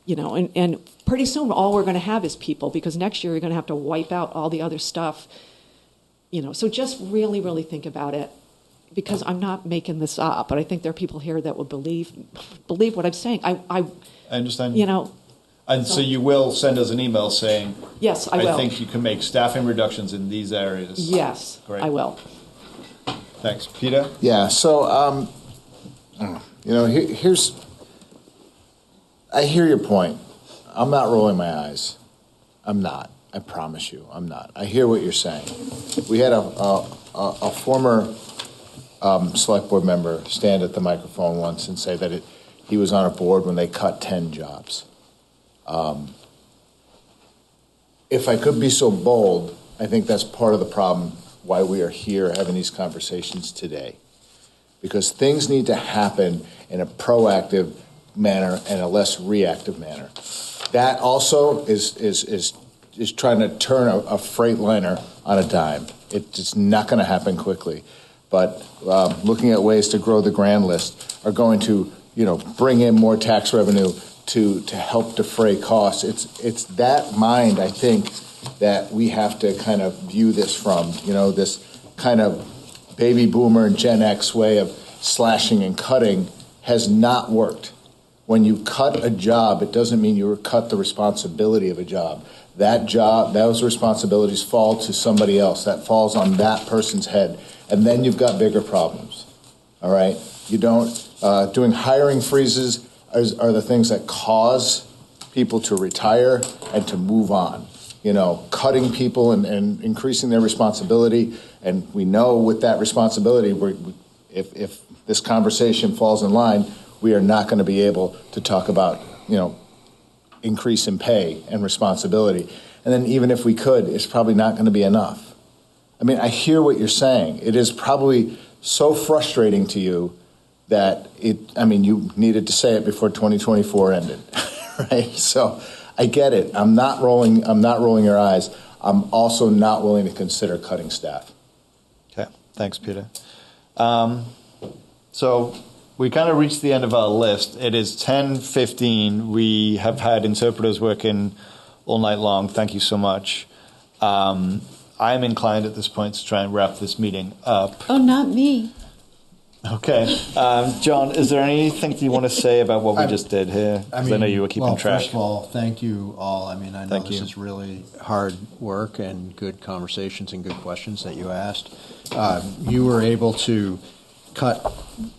and pretty soon all we're going to have is people, because next year you're going to have to wipe out all the other stuff. So just really, really think about it. because I'm not making this up, but I think there are people here that would believe what I'm saying. I understand. You know. And so you will send us an email saying, yes, I will. I think you can make staffing reductions in these areas. Yes, great. I will. Thanks. Peter? Yeah, so, here's, I hear your point. I'm not rolling my eyes. I'm not. I promise you, I'm not. I hear what you're saying. We had a former select board member stand at the microphone once and say that he was on a board when they cut 10 jobs. If I could be so bold, I think that's part of the problem why we are here having these conversations today. Because things need to happen in a proactive manner and a less reactive manner. That also is trying to turn a freight liner on a dime. It's not going to happen quickly. But looking at ways to grow the grand list are going to, bring in more tax revenue to help defray costs. It's that mind, I think, that we have to kind of view this from, this kind of baby boomer and Gen X way of slashing and cutting has not worked. When you cut a job, it doesn't mean you cut the responsibility of a job. That job, those responsibilities fall to somebody else. That falls on that person's head. And then you've got bigger problems, all right? You don't, doing hiring freezes are the things that cause people to retire and to move on. Cutting people and increasing their responsibility. And we know with that responsibility, if this conversation falls in line, we are not going to be able to talk about, increase in pay and responsibility. And then even if we could, it's probably not going to be enough. I mean, I hear what you're saying. It is probably so frustrating to you that you needed to say it before 2024 ended, right? So I get it. I'm not rolling your eyes. I'm also not willing to consider cutting staff. Okay, thanks, Peter. So we kind of reached the end of our list. It is 10:15. We have had interpreters working all night long. Thank you so much. I'm inclined at this point to try and wrap this meeting up. Oh, not me. Okay. John, is there anything that you want to say about what we just did here? I know you were keeping track. First of all, thank you all. I know this is really hard work and good conversations and good questions that you asked. You were able to cut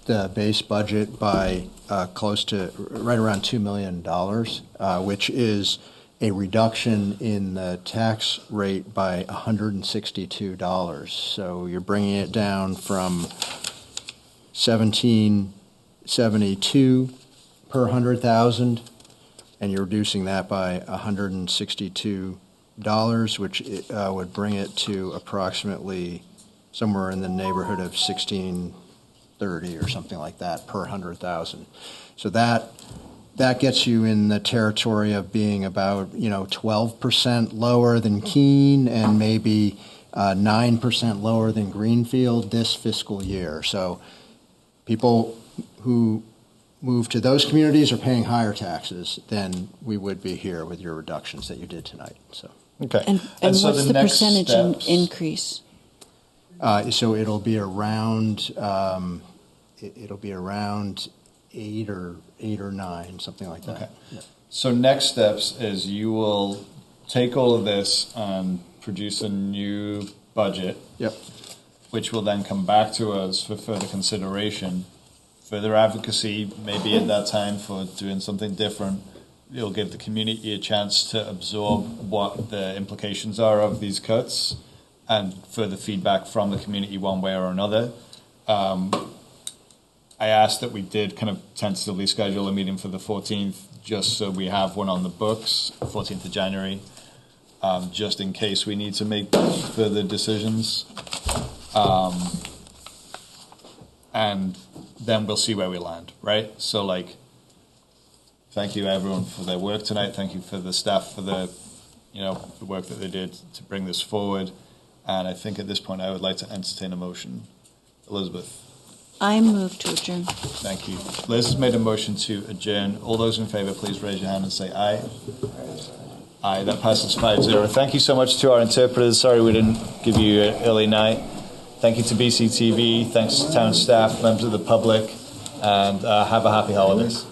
the base budget by close to right around $2 million, which is a reduction in the tax rate by $162. So you're bringing it down from $1,772 per 100,000, and you're reducing that by $162, which would bring it to approximately somewhere in the neighborhood of $1,630 or something like that per 100,000. So that gets you in the territory of being about 12% lower than Keene and maybe 9% lower than Greenfield this fiscal year. So people who move to those communities are paying higher taxes than we would be here with your reductions that you did tonight. So okay. And so what's the percentage increase? So it'll be around 8 or 9, something like that. Okay. Yeah. So next steps is you will take all of this and produce a new budget. Yep. Which will then come back to us for further consideration, further advocacy, maybe at that time for doing something different. It'll give the community a chance to absorb what the implications are of these cuts and further feedback from the community one way or another. I asked that we did kind of tentatively schedule a meeting for the 14th, just so we have one on the books, 14th of January, just in case we need to make further decisions. And then we'll see where we land, right? So, thank you everyone for their work tonight. Thank you for the staff for the work that they did to bring this forward. And I think at this point I would like to entertain a motion. Elizabeth. I move to adjourn. Thank you. Liz has made a motion to adjourn. All those in favor, please raise your hand and say aye. Aye, that passes 5-0. Thank you so much to our interpreters. Sorry we didn't give you an early night. Thank you to BCTV. Thanks to town staff, members of the public, and have a happy holidays.